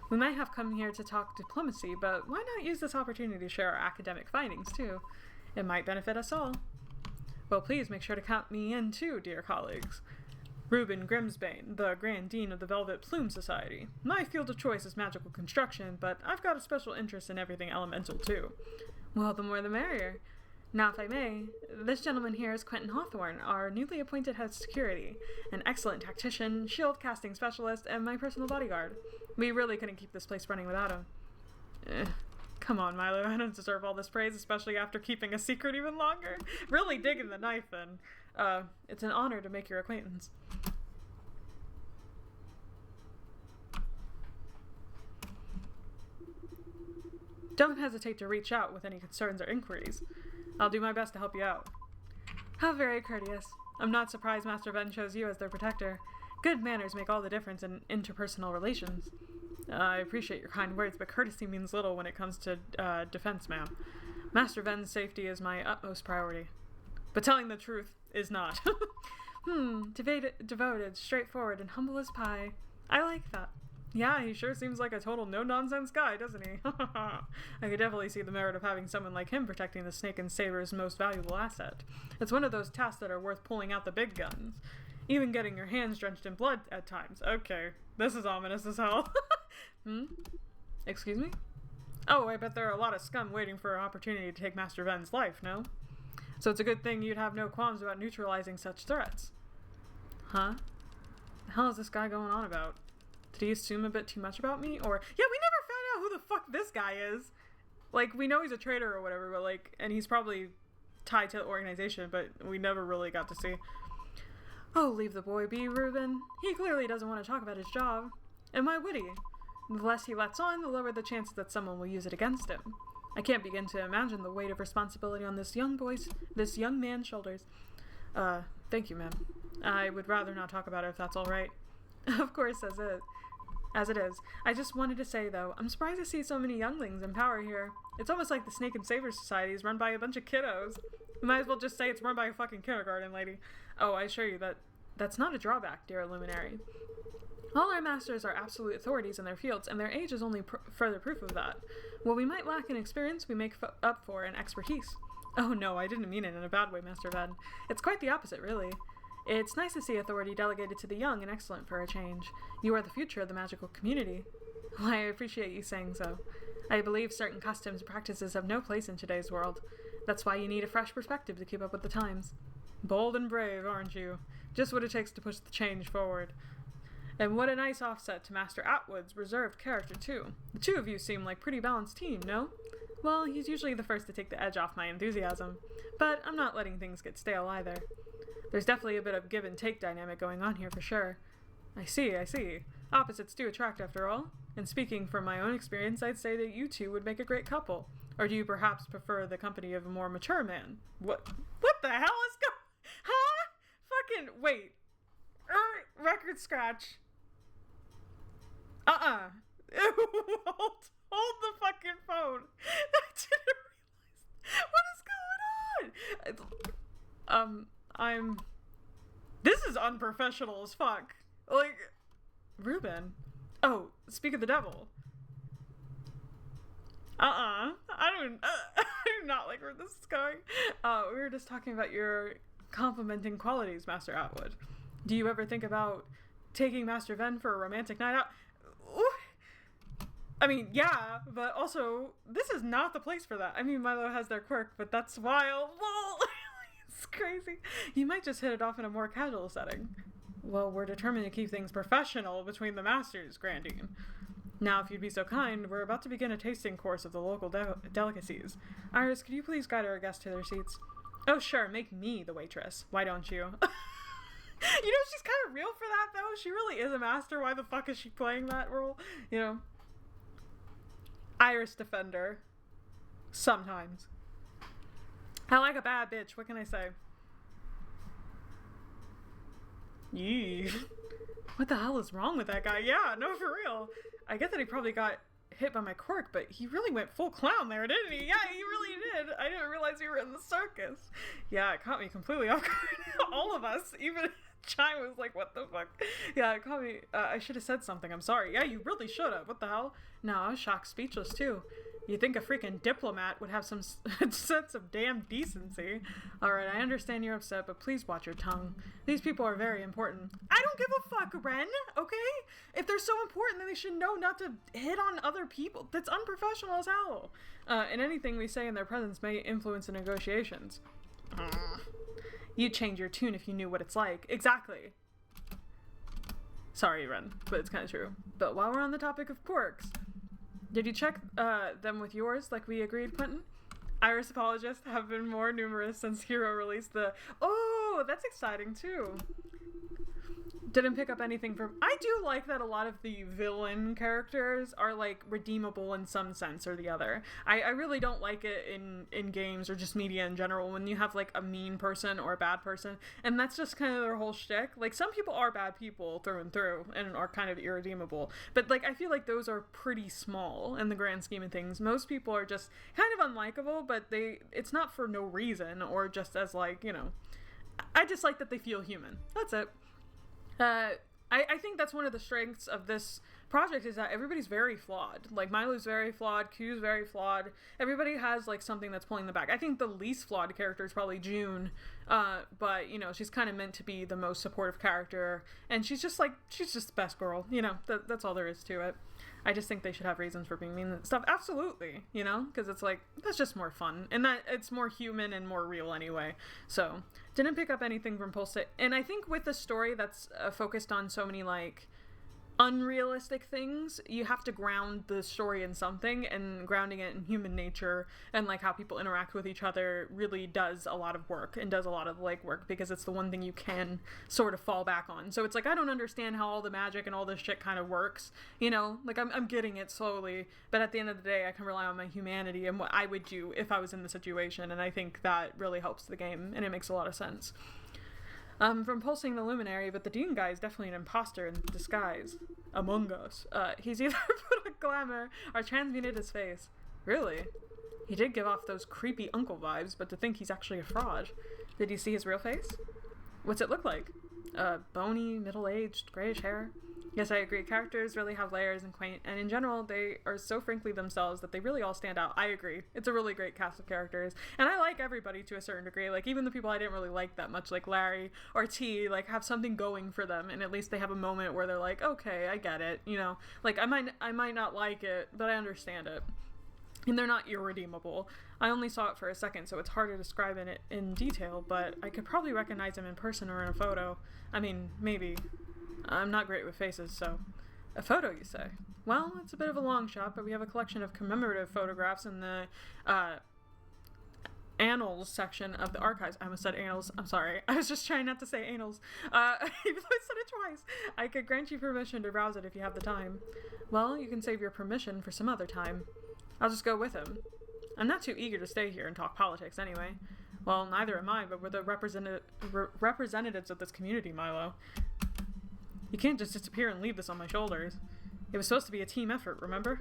We might have come here to talk diplomacy, but why not use this opportunity to share our academic findings, too? It might benefit us all. Well, please make sure to count me in, too, dear colleagues. Reuben Grimsbane, the Grand Dean of the Velvet Plume Society. My field of choice is magical construction, but I've got a special interest in everything elemental, too. Well, the more the merrier. Now, if I may, this gentleman here is Quentin Hawthorne, our newly appointed head of security, an excellent tactician, shield-casting specialist, and my personal bodyguard. We really couldn't keep this place running without him. Come on, Milo, I don't deserve all this praise, especially after keeping a secret even longer. Really digging the knife in. It's an honor to make your acquaintance. Don't hesitate to reach out with any concerns or inquiries. I'll do my best to help you out. How very courteous. I'm not surprised Master Venn chose you as their protector. Good manners make all the difference in interpersonal relations. I appreciate your kind words, but courtesy means little when it comes to defense, ma'am. Master Venn's safety is my utmost priority. But telling the truth is not. Devoted, straightforward, and humble as pie. I like that. Yeah, he sure seems like a total no-nonsense guy, doesn't he? I could definitely see the merit of having someone like him protecting the Snake and Saber's most valuable asset. It's one of those tasks that are worth pulling out the big guns. Even getting your hands drenched in blood at times. Okay, this is ominous as hell. Excuse me? Oh, I bet there are a lot of scum waiting for an opportunity to take Master Venn's life, no? So it's a good thing you'd have no qualms about neutralizing such threats. Huh? The hell is this guy going on about? Did he assume a bit too much about me? Or, yeah, we never found out who the fuck this guy is. Like, we know he's a traitor or whatever, but like, and he's probably tied to the organization, but we never really got to see. Oh, leave the boy be, Reuben. He clearly doesn't want to talk about his job. And why would he? The less he lets on, the lower the chances that someone will use it against him. I can't begin to imagine the weight of responsibility on this young man's shoulders. Thank you, ma'am. I would rather not talk about it if that's all right. Of course, as it is. I just wanted to say, though, I'm surprised to see so many younglings in power here. It's almost like the Snake and Saber Society is run by a bunch of kiddos. You might as well just say it's run by a fucking kindergarten lady. Oh, I assure you that's not a drawback, dear Luminary. All our masters are absolute authorities in their fields, and their age is only further proof of that. What we might lack in experience, we make up for in expertise. Oh no, I didn't mean it in a bad way, Master Venn. It's quite the opposite, really. It's nice to see authority delegated to the young and excellent for a change. You are the future of the magical community. Well, I appreciate you saying so. I believe certain customs and practices have no place in today's world. That's why you need a fresh perspective to keep up with the times. Bold and brave, aren't you? Just what it takes to push the change forward. And what a nice offset to Master Atwood's reserved character, too. The two of you seem like pretty balanced team, no? Well, he's usually the first to take the edge off my enthusiasm. But I'm not letting things get stale either. There's definitely a bit of give and take dynamic going on here for sure. I see. Opposites do attract after all. And speaking from my own experience, I'd say that you two would make a great couple. Or do you perhaps prefer the company of a more mature man? What the hell is going... Huh? Fucking... Wait. Record scratch. Hold the fucking phone. I didn't realize. What is going on? This is unprofessional as fuck. Like, Ruben. Oh, speak of the devil. I do not like where this is going. We were just talking about your complimenting qualities, Master Atwood. Do you ever think about taking Master Ven for a romantic night out? Ooh. I mean, yeah, but also, this is not the place for that. I mean, Milo has their quirk, but that's wild. It's crazy. You might just hit it off in a more casual setting. Well, we're determined to keep things professional between the masters, Grandine. Now, if you'd be so kind, we're about to begin a tasting course of the local delicacies. Iris, could you please guide our guests to their seats? Oh, sure, make me the waitress. Why don't you? You know, she's kind of real for that, though. She really is a master. Why the fuck is she playing that role? You know? Iris defender. Sometimes. I like a bad bitch. What can I say? Yee. What the hell is wrong with that guy? Yeah, no, for real. I get that he probably got hit by my quirk, but he really went full clown there, didn't he? Yeah, he really did. I didn't realize you were in the circus. Yeah, it caught me completely off guard. All of us, even Chai was like, what the fuck? Yeah, it caught me. I should have said something. I'm sorry. Yeah, you really should have. What the hell? No, I was shocked speechless, too. You'd think a freaking diplomat would have some sense of damn decency. Alright, I understand you're upset, but please watch your tongue. These people are very important. I don't give a fuck, Ren, okay? If they're so important, then they should know not to hit on other people. That's unprofessional as hell. And anything we say in their presence may influence the negotiations. You'd change your tune if you knew what it's like. Exactly. Sorry, Ren, but it's kind of true. But while we're on the topic of quirks... Did you check them with yours like we agreed, Quentin? Iris apologists have been more numerous since Hero released the... Oh, that's exciting too. Didn't pick up anything from... I do like that a lot of the villain characters are like redeemable in some sense or the other. I really don't like it in games or just media in general when you have like a mean person or a bad person and that's just kind of their whole shtick. Like some people are bad people through and through and are kind of irredeemable, but like I feel like those are pretty small in the grand scheme of things. Most people are just kind of unlikable, but it's not for no reason or just as like, you know, I just like that they feel human. That's it. I think that's one of the strengths of this project is that everybody's very flawed. Like, Milo's very flawed, Q's very flawed. Everybody has, like, something that's pulling them back. I think the least flawed character is probably June, but, you know, she's kind of meant to be the most supportive character, and she's just the best girl, you know? That's all there is to it. I just think they should have reasons for being mean and stuff. Absolutely, you know? Because it's like, that's just more fun. And that it's more human and more real anyway. So, didn't pick up anything from Pulse. And I think with a story that's focused on so many, like, unrealistic things, you have to ground the story in something, and grounding it in human nature and like how people interact with each other really does a lot of work and does a lot of like work because it's the one thing you can sort of fall back on. So it's like, I don't understand how all the magic and all this shit kind of works, you know, like I'm getting it slowly, but at the end of the day I can rely on my humanity and what I would do if I was in the situation, and I think that really helps the game and it makes a lot of sense. From Pulsing the Luminary, but the Dean guy is definitely an imposter in disguise. Among Us. He's either put on glamour or transmuted his face. Really? He did give off those creepy uncle vibes, but to think he's actually a fraud. Did you see his real face? What's it look like? Bony, middle-aged, grayish hair? Yes, I agree. Characters really have layers and Quaint, and in general, they are so frankly themselves that they really all stand out. I agree. It's a really great cast of characters, and I like everybody to a certain degree. Like, even the people I didn't really like that much, like Larry or T, like, have something going for them, and at least they have a moment where they're like, okay, I get it, you know? Like, I might not like it, but I understand it. And they're not irredeemable. I only saw it for a second, so it's hard to describe it in detail, but I could probably recognize him in person or in a photo. I mean, maybe. I'm not great with faces, so... A photo, you say? Well, it's a bit of a long shot, but we have a collection of commemorative photographs in the, annals section of the archives. I almost said annals. I'm sorry. I was just trying not to say annals. Even though I said it twice. I could grant you permission to browse it if you have the time. Well, you can save your permission for some other time. I'll just go with him. I'm not too eager to stay here and talk politics anyway. Well, neither am I, but we're the representatives of this community, Milo. You can't just disappear and leave this on my shoulders. It was supposed to be a team effort, remember?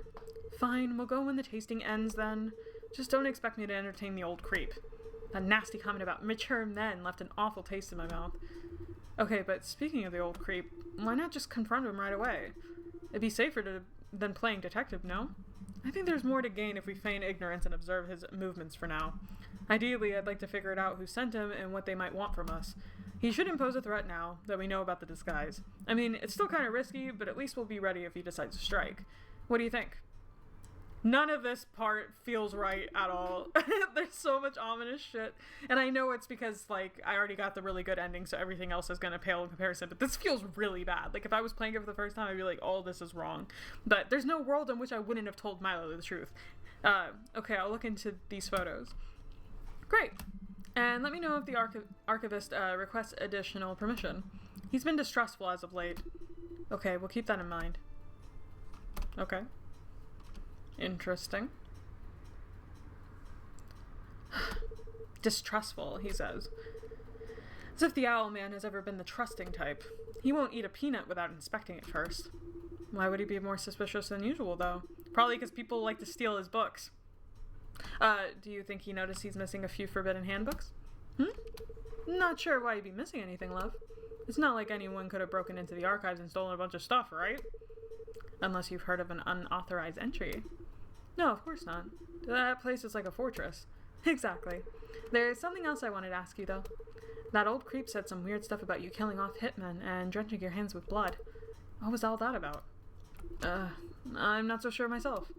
Fine, we'll go when the tasting ends then. Just don't expect me to entertain the old creep. That nasty comment about mature men left an awful taste in my mouth. Okay, but speaking of the old creep, why not just confront him right away? It'd be safer than playing detective, no? I think there's more to gain if we feign ignorance and observe his movements for now. Ideally, I'd like to figure out who sent him and what they might want from us. He shouldn't pose a threat now that we know about the disguise. I mean, it's still kind of risky, but at least we'll be ready if he decides to strike. What do you think? None of this part feels right at all. There's so much ominous shit. And I know it's because, like, I already got the really good ending, so everything else is gonna pale in comparison, but this feels really bad. Like, if I was playing it for the first time, I'd be like, oh, this is wrong. But there's no world in which I wouldn't have told Milo the truth. Okay, I'll look into these photos. Great. And let me know if the archivist requests additional permission. He's been distrustful as of late. Okay, we'll keep that in mind. Okay. Interesting. Distrustful, he says. As if the owl man has ever been the trusting type. He won't eat a peanut without inspecting it first. Why would he be more suspicious than usual, though? Probably because people like to steal his books. Do you think he noticed he's missing a few forbidden handbooks? Not sure why he'd be missing anything, love. It's not like anyone could have broken into the archives and stolen a bunch of stuff, right? Unless you've heard of an unauthorized entry. No, of course not. That place is like a fortress. Exactly. There's something else I wanted to ask you, though. That old creep said some weird stuff about you killing off hitmen and drenching your hands with blood. What was all that about? I'm not so sure myself.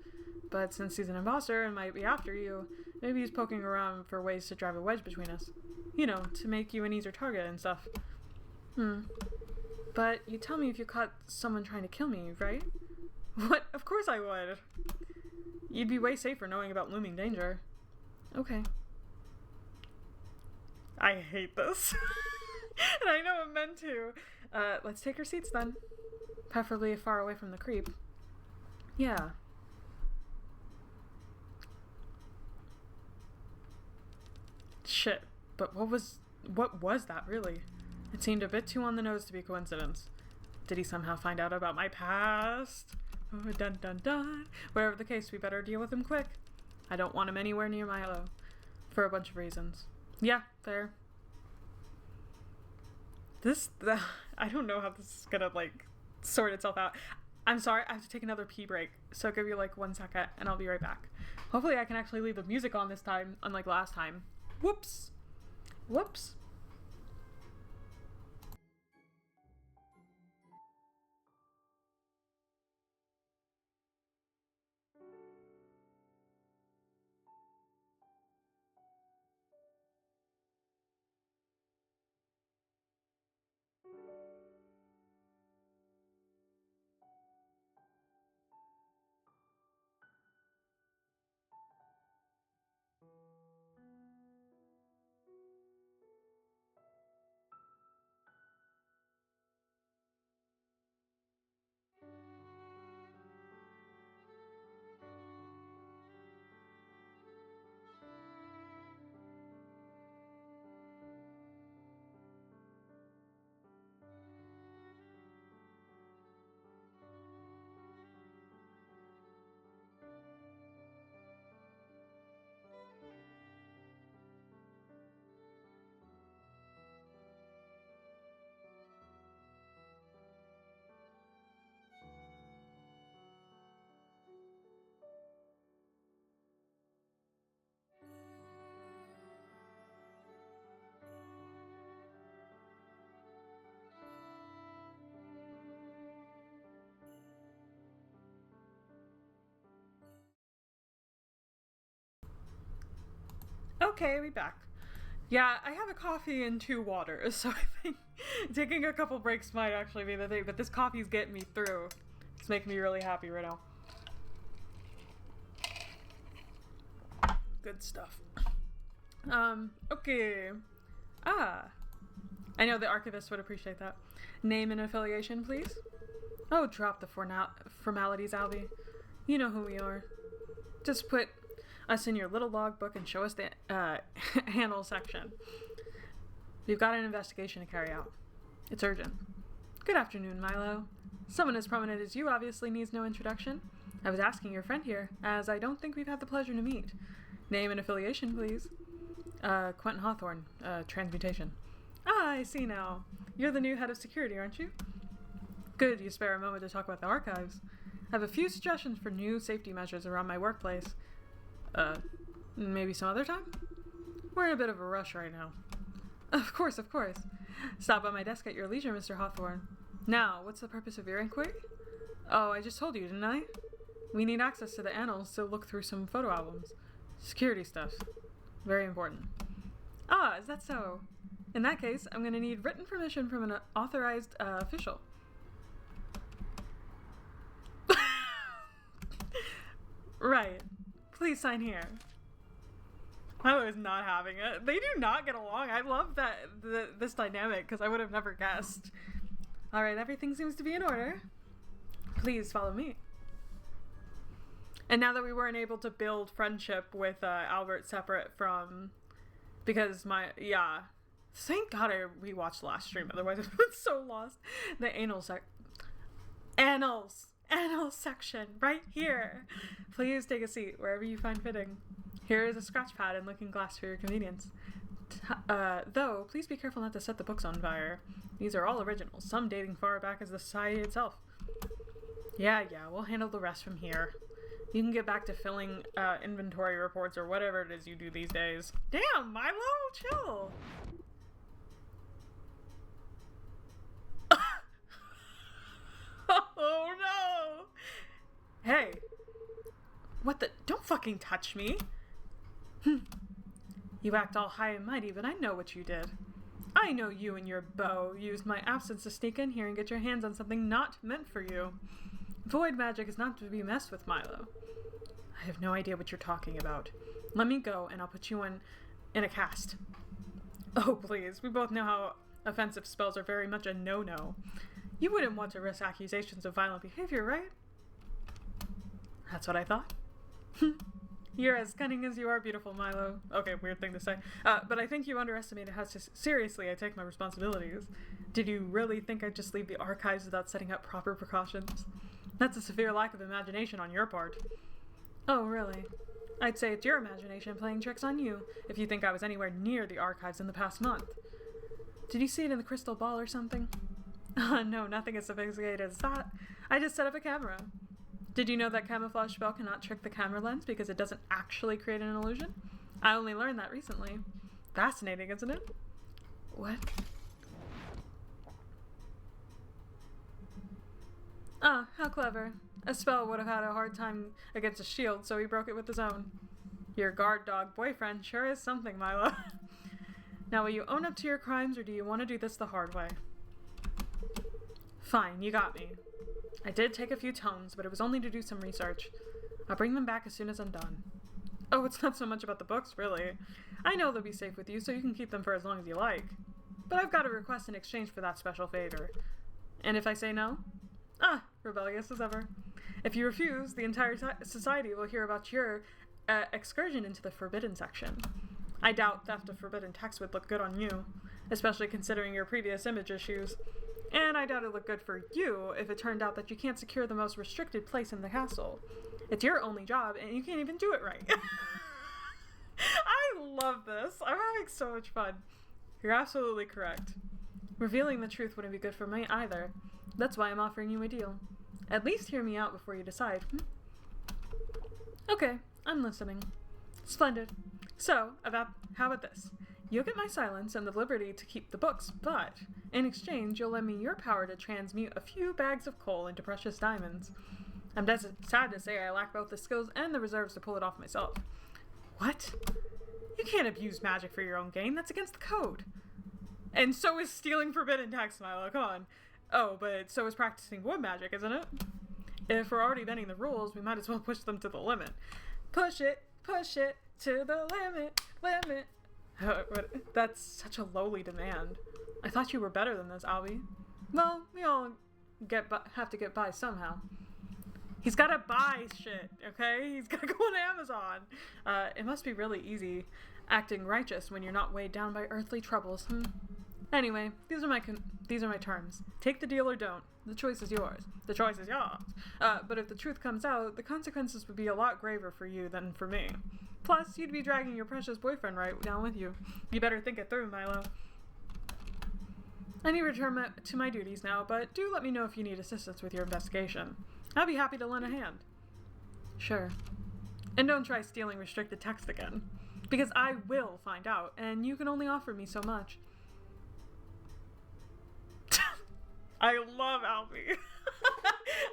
But since he's an imposter and might be after you, maybe he's poking around for ways to drive a wedge between us. You know, to make you an easier target and stuff. But you'd tell me if you caught someone trying to kill me, right? What? Of course I would. You'd be way safer knowing about looming danger. Okay. I hate this. And I know I'm meant to. Let's take our seats then. Preferably far away from the creep. Yeah. Shit. But what was that really? It seemed a bit too on the nose to be a coincidence. Did he somehow find out about my past? Oh, dun dun dun. Whatever the case, we better deal with him quick. I don't want him anywhere near Milo. For a bunch of reasons. Yeah, fair. I don't know how this is gonna, like, sort itself out. I'm sorry, I have to take another pee break. So give me, like, 1 second, and I'll be right back. Hopefully I can actually leave the music on this time, unlike last time. Whoops. Whoops. Okay, we back. Yeah, I have a coffee and 2 waters, so I think taking a couple breaks might actually be the thing, but this coffee's getting me through. It's making me really happy right now. Good stuff. Okay. I know the archivist would appreciate that. Name and affiliation, please? Oh, drop the formalities, Albie. You know who we are. Just put us in your little logbook and show us the annal section. We've got an investigation to carry out. It's urgent. Good afternoon, Milo. Someone as prominent as you obviously needs no introduction. I was asking your friend here, as I don't think we've had the pleasure to meet. Name and affiliation, please. Quentin Hawthorne, transmutation. Ah, I see now. You're the new head of security, aren't you? Good, you spare a moment to talk about the archives. I have a few suggestions for new safety measures around my workplace. Maybe some other time? We're in a bit of a rush right now. Of course. Stop by my desk at your leisure, Mr. Hawthorne. Now, what's the purpose of your inquiry? Oh, I just told you, didn't I? We need access to the annals to look through some photo albums. Security stuff. Very important. Ah, is that so? In that case, I'm going to need written permission from an authorized official. Right. Please sign here. Milo is not having it. They do not get along. I love that this dynamic because I would have never guessed. Alright, everything seems to be in order. Please follow me. And now that we weren't able to build friendship with Albert separate from... Because Thank God I rewatched the last stream, otherwise I've been so lost. The Annals section, right here. Please take a seat, wherever you find fitting. Here is a scratch pad and looking glass for your convenience. Though, please be careful not to set the books on fire. These are all originals, some dating far back as the society itself. Yeah, we'll handle the rest from here. You can get back to filling inventory reports or whatever it is you do these days. Damn, Milo, chill. Oh no! Hey! What the? Don't fucking touch me! You act all high and mighty, but I know what you did. I know you and your beau used my absence to sneak in here and get your hands on something not meant for you. Void magic is not to be messed with, Milo. I have no idea what you're talking about. Let me go and I'll put you in a cast. Oh, please. We both know how offensive spells are very much a no-no. You wouldn't want to risk accusations of violent behavior, right? That's what I thought. You're as cunning as you are beautiful, Milo. Okay, weird thing to say. But I think you underestimated how seriously I take my responsibilities. Did you really think I'd just leave the archives without setting up proper precautions? That's a severe lack of imagination on your part. Oh, really? I'd say it's your imagination playing tricks on you, if you think I was anywhere near the archives in the past month. Did you see it in the crystal ball or something? No, nothing as sophisticated as that. I just set up a camera. Did you know that camouflage spell cannot trick the camera lens because it doesn't actually create an illusion? I only learned that recently. Fascinating, isn't it? What? Ah, how clever. A spell would have had a hard time against a shield, so he broke it with his own. Your guard dog boyfriend sure is something, Milo. Now, will you own up to your crimes, or do you want to do this the hard way? Fine, you got me. I did take a few tomes, but it was only to do some research. I'll bring them back as soon as I'm done. Oh, it's not so much about the books, really. I know they'll be safe with you, so you can keep them for as long as you like. But I've got a request in exchange for that special favor. And if I say no? Ah, rebellious as ever. If you refuse, the entire society will hear about your excursion into the forbidden section. I doubt theft of forbidden text would look good on you, especially considering your previous image issues. And I doubt it'd look good for you if it turned out that you can't secure the most restricted place in the castle. It's your only job, and you can't even do it right. I love this. I'm having so much fun. You're absolutely correct. Revealing the truth wouldn't be good for me either. That's why I'm offering you a deal. At least hear me out before you decide. Okay, I'm listening. Splendid. So, how about this? You'll get my silence and the liberty to keep the books, but in exchange, you'll lend me your power to transmute a few bags of coal into precious diamonds. I'm sad to say I lack both the skills and the reserves to pull it off myself. What? You can't abuse magic for your own gain. That's against the code. And so is stealing forbidden text, Milo. Come on. Oh, but so is practicing wood magic, isn't it? If we're already bending the rules, we might as well push them to the limit. Push it to the limit. That's such a lowly demand. I thought you were better than this, Albie. Well, we all have to get by somehow. He's gotta buy shit, okay? He's gotta go on Amazon. It must be really easy acting righteous when you're not weighed down by earthly troubles. Anyway, these are my terms. Take the deal or don't. The choice is yours. The choice is yours. But if the truth comes out, the consequences would be a lot graver for you than for me. Plus, you'd be dragging your precious boyfriend right down with you. You better think it through, Milo. I need to return to my duties now, but do let me know if you need assistance with your investigation. I'll be happy to lend a hand. Sure. And don't try stealing restricted text again. Because I will find out, and you can only offer me so much. I love Albie.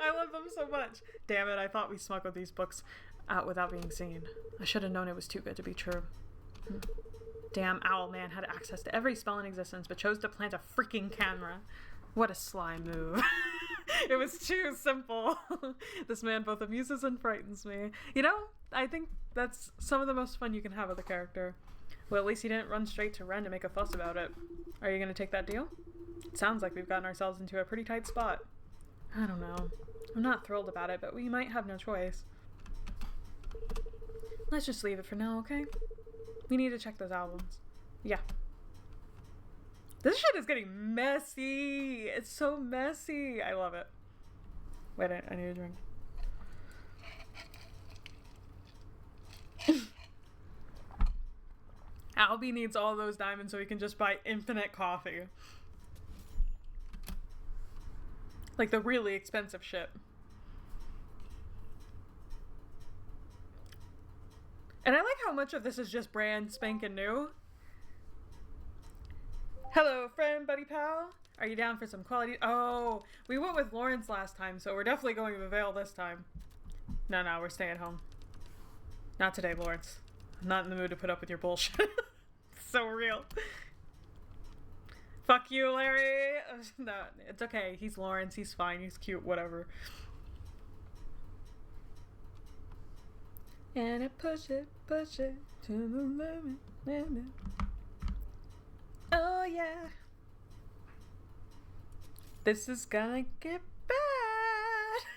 I love them so much. Damn it, I thought we smuggled these books out without being seen. I should have known it was too good to be true. Damn Owlman had access to every spell in existence, but chose to plant a freaking camera. What a sly move. It was too simple. This man both amuses and frightens me. You know, I think that's some of the most fun you can have with a character. Well, at least he didn't run straight to Ren to make a fuss about it. Are you going to take that deal? It sounds like we've gotten ourselves into a pretty tight spot. I don't know. I'm not thrilled about it, but we might have no choice. Let's just leave it for now, okay? We need to check those albums. Yeah. This shit is getting messy. It's so messy. I love it. Wait, I need a drink. Albie needs all those diamonds so he can just buy infinite coffee. Like the really expensive shit. And I like how much of this is just brand spanking new. Hello, friend, buddy, pal. Are you down for some quality? Oh, we went with Lawrence last time, so we're definitely going to Vale this time. No, we're staying home. Not today, Lawrence. I'm not in the mood to put up with your bullshit. So real. Fuck you, Larry. No, it's okay. He's Lawrence. He's fine. He's cute. Whatever. And I push it to the limit. Oh yeah. This is gonna get bad.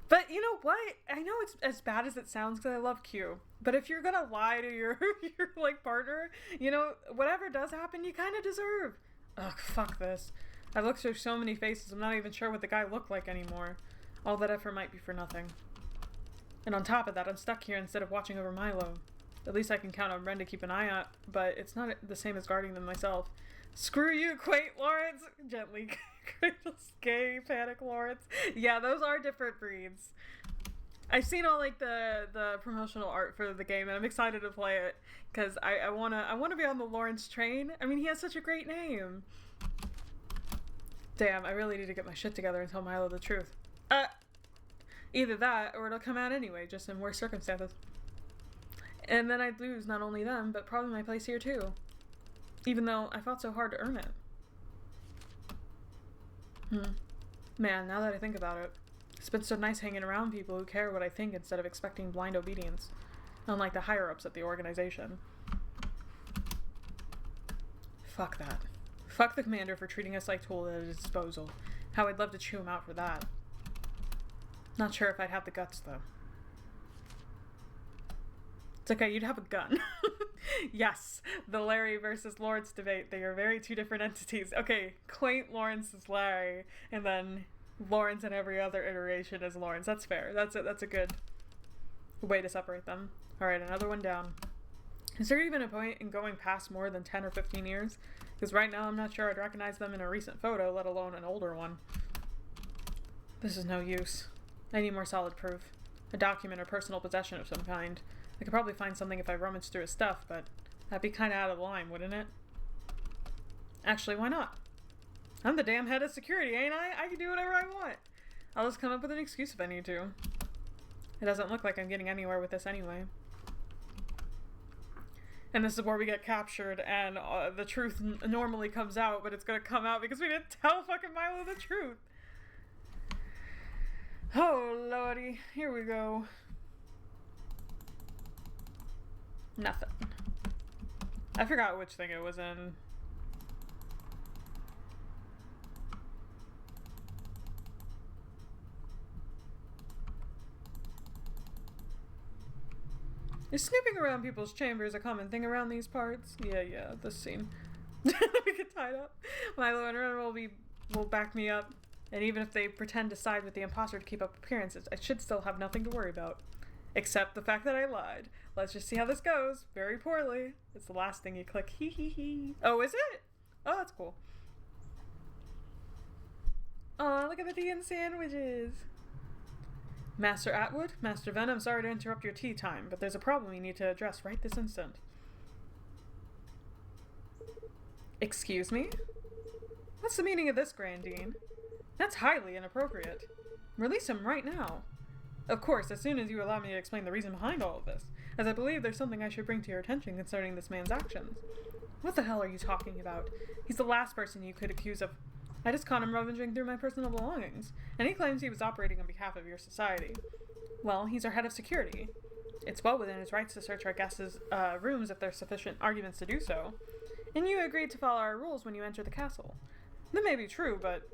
But you know what? I know it's as bad as it sounds because I love Q. But if you're gonna lie to your like partner, you know, whatever does happen, you kind of deserve. Ugh, fuck this. I've looked through so many faces, I'm not even sure what the guy looked like anymore. All that effort might be for nothing. And on top of that, I'm stuck here instead of watching over Milo. At least I can count on Ren to keep an eye out, but it's not the same as guarding them myself. Screw you, Quaint Lawrence! Gently. Gay Panic Lawrence. Yeah, those are different breeds. I've seen all like the promotional art for the game, and I'm excited to play it because I wanna be on the Lawrence train. I mean, he has such a great name. Damn, I really need to get my shit together and tell Milo the truth. Either that, or it'll come out anyway, just in worse circumstances. And then I'd lose not only them, but probably my place here too. Even though I fought so hard to earn it. Man, now that I think about it, it's been so nice hanging around people who care what I think instead of expecting blind obedience. Unlike the higher-ups at the organization. Fuck that. Fuck the commander for treating us like tools at his disposal. How I'd love to chew him out for that. Not sure if I'd have the guts, though. It's okay, you'd have a gun. Yes, the Larry versus Lawrence debate. They are very two different entities. Okay, Quaint Lawrence is Larry, and then Lawrence in every other iteration is Lawrence. That's fair. That's a good way to separate them. Alright, another one down. Is there even a point in going past more than 10 or 15 years? Because right now I'm not sure I'd recognize them in a recent photo, let alone an older one. This is no use. I need more solid proof. A document or personal possession of some kind. I could probably find something if I rummaged through his stuff, but that'd be kinda out of line, wouldn't it? Actually, why not? I'm the damn head of security, ain't I? I can do whatever I want. I'll just come up with an excuse if I need to. It doesn't look like I'm getting anywhere with this anyway. And this is where we get captured and the truth normally comes out, but it's gonna come out because we didn't tell fucking Milo the truth. Oh lordy, here we go. Nothing. I forgot which thing it was in. Is snooping around people's chambers a common thing around these parts? Yeah, this scene. We get tied up. Milo and Ren will back me up. And even if they pretend to side with the imposter to keep up appearances, I should still have nothing to worry about. Except the fact that I lied. Let's just see how this goes. Very poorly. It's the last thing you click. Hee hee hee. Oh, is it? Oh, that's cool. Aw, look at the tea and sandwiches. Master Atwood? Master Ven, I'm sorry to interrupt your tea time, but there's a problem you need to address right this instant. Excuse me? What's the meaning of this, Grandine? That's highly inappropriate. Release him right now. Of course, as soon as you allow me to explain the reason behind all of this, as I believe there's something I should bring to your attention concerning this man's actions. What the hell are you talking about? He's the last person you could accuse of... I just caught him rummaging through my personal belongings, and he claims he was operating on behalf of your society. Well, he's our head of security. It's well within his rights to search our guests' rooms if there's sufficient arguments to do so. And you agreed to follow our rules when you entered the castle. That may be true, but...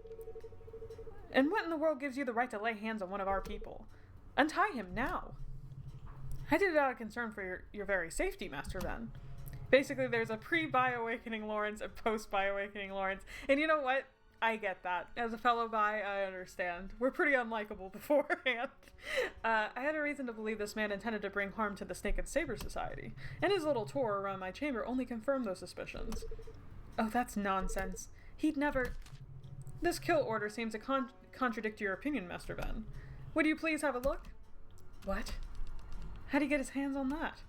And what in the world gives you the right to lay hands on one of our people? Untie him now. I did it out of concern for your very safety, Master Ven. Basically, there's a pre-Bioawakening Lawrence and post-Bioawakening Lawrence. And you know what? I get that. As a fellow bi, I understand. We're pretty unlikable beforehand. I had a reason to believe this man intended to bring harm to the Snake and Saber Society, and his little tour around my chamber only confirmed those suspicions. Oh, that's nonsense. He'd never... This kill order seems to contradict your opinion, Master Ven. Would you please have a look? What? How'd he get his hands on that?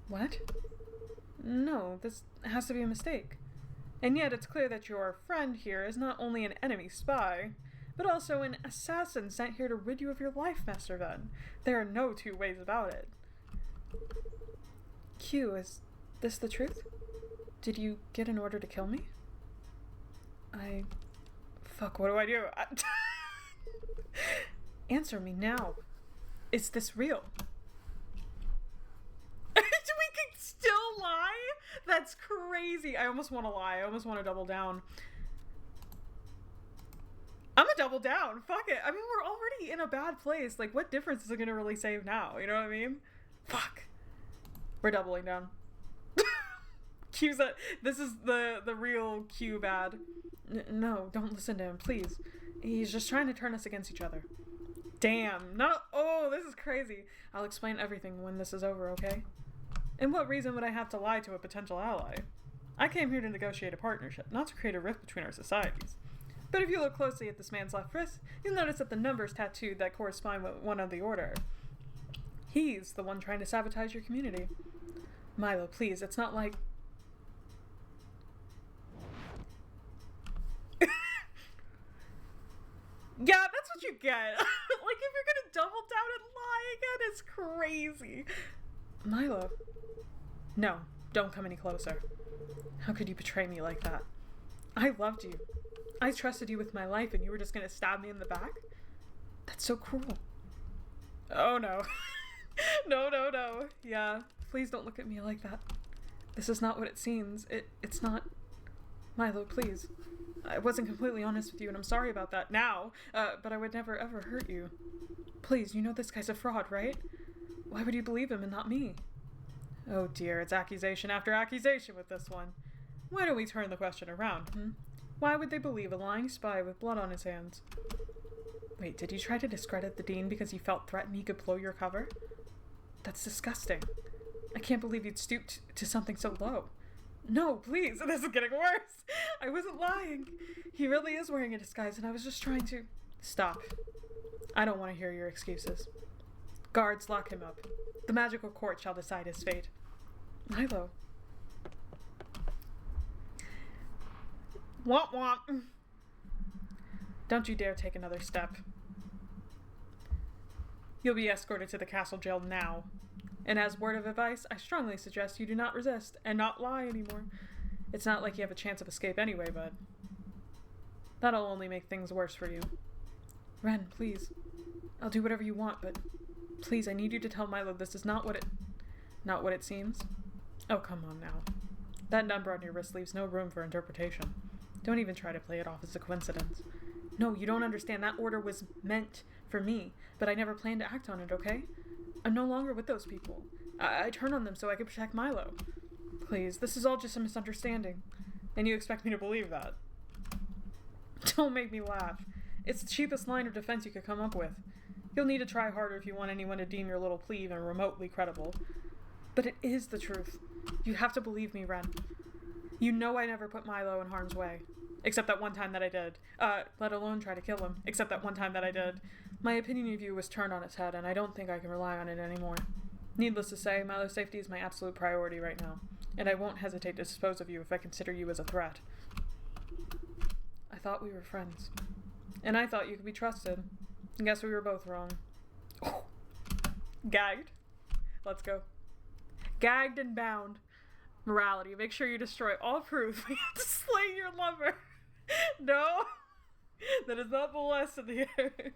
What? No, this has to be a mistake. And yet it's clear that your friend here is not only an enemy spy, but also an assassin sent here to rid you of your life, Master Ven. There are no two ways about it. Q, is this the truth? Did you get an order to kill me? Fuck, what do I do? Answer me now. Is this real? We can still lie? That's crazy. I almost want to lie. I almost want to double down. I'm gonna double down. Fuck it. I mean, we're already in a bad place. Like, what difference is it gonna really save now? You know what I mean? Fuck. We're doubling down. Q's that. This is the real Q bad. No, don't listen to him, please. He's just trying to turn us against each other. Damn. No. Oh, this is crazy. I'll explain everything when this is over, okay? And what reason would I have to lie to a potential ally? I came here to negotiate a partnership, not to create a rift between our societies. But if you look closely at this man's left wrist, you'll notice that the numbers tattooed that correspond with one of the order. He's the one trying to sabotage your community. Milo, please, it's not like... Yeah, that's what you get. Like, if you're gonna double down and lie again, it's crazy. Milo. No, don't come any closer. How could you betray me like that? I loved you. I trusted you with my life and you were just gonna stab me in the back? That's so cruel. Oh no. No. Yeah, please don't look at me like that. This is not what it seems. It's not... Milo, please. I wasn't completely honest with you, and I'm sorry about that now, but I would never ever hurt you. Please, you know this guy's a fraud, right? Why would you believe him and not me? Oh dear, it's accusation after accusation with this one. Why don't we turn the question around, Why would they believe a lying spy with blood on his hands? Wait, did you try to discredit the Dean because you felt threatened he could blow your cover? That's disgusting. I can't believe you'd stoop to something so low. No, please, this is getting worse. I wasn't lying. He really is wearing a disguise and I was just trying to... Stop. I don't want to hear your excuses. Guards, lock him up. The magical court shall decide his fate. Milo. Womp womp. Don't you dare take another step. You'll be escorted to the castle jail now. And as word of advice, I strongly suggest you do not resist and not lie anymore. It's not like you have a chance of escape anyway, but that'll only make things worse for you. Ren, please. I'll do whatever you want, but please, I need you to tell Milo this is not what it seems. Oh, come on now. That number on your wrist leaves no room for interpretation. Don't even try to play it off as a coincidence. No, you don't understand. That order was meant for me, but I never planned to act on it, okay? I'm no longer with those people. I turned on them so I could protect Milo. Please, this is all just a misunderstanding. And you expect me to believe that? Don't make me laugh. It's the cheapest line of defense you could come up with. You'll need to try harder if you want anyone to deem your little plea even remotely credible. But it is the truth. You have to believe me, Ren. You know I never put Milo in harm's way. Except that one time that I did. Let alone try to kill him. Except that one time that I did. My opinion of you was turned on its head, and I don't think I can rely on it anymore. Needless to say, Milo's safety is my absolute priority right now, and I won't hesitate to dispose of you if I consider you as a threat. I thought we were friends. And I thought you could be trusted. I guess we were both wrong. Oh. Gagged. Let's go. Gagged and bound. Morality. Make sure you destroy all proof. We have to slay your lover. No. That is not the lesson here.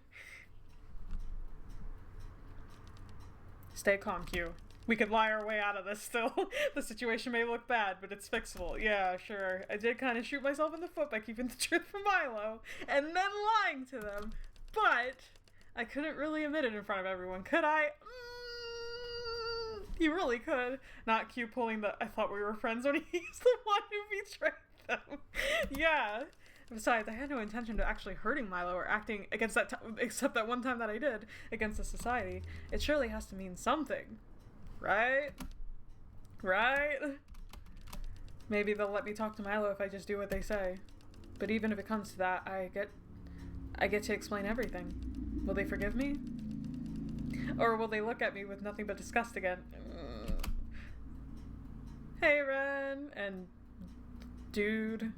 Stay calm, Q. We could lie our way out of this still. The situation may look bad, but it's fixable. Yeah, sure. I did kind of shoot myself in the foot by keeping the truth from Milo, and then lying to them. But I couldn't really admit it in front of everyone, could I? You really could. Not Q pulling the I thought we were friends when he's the one who betrayed them. Yeah. Besides, I had no intention of actually hurting Milo or acting against that except that one time that I did against the society. It surely has to mean something. Right? Right? Maybe they'll let me talk to Milo if I just do what they say. But even if it comes to that, I get to explain everything. Will they forgive me? Or will they look at me with nothing but disgust again? Hey, Ren, and dude.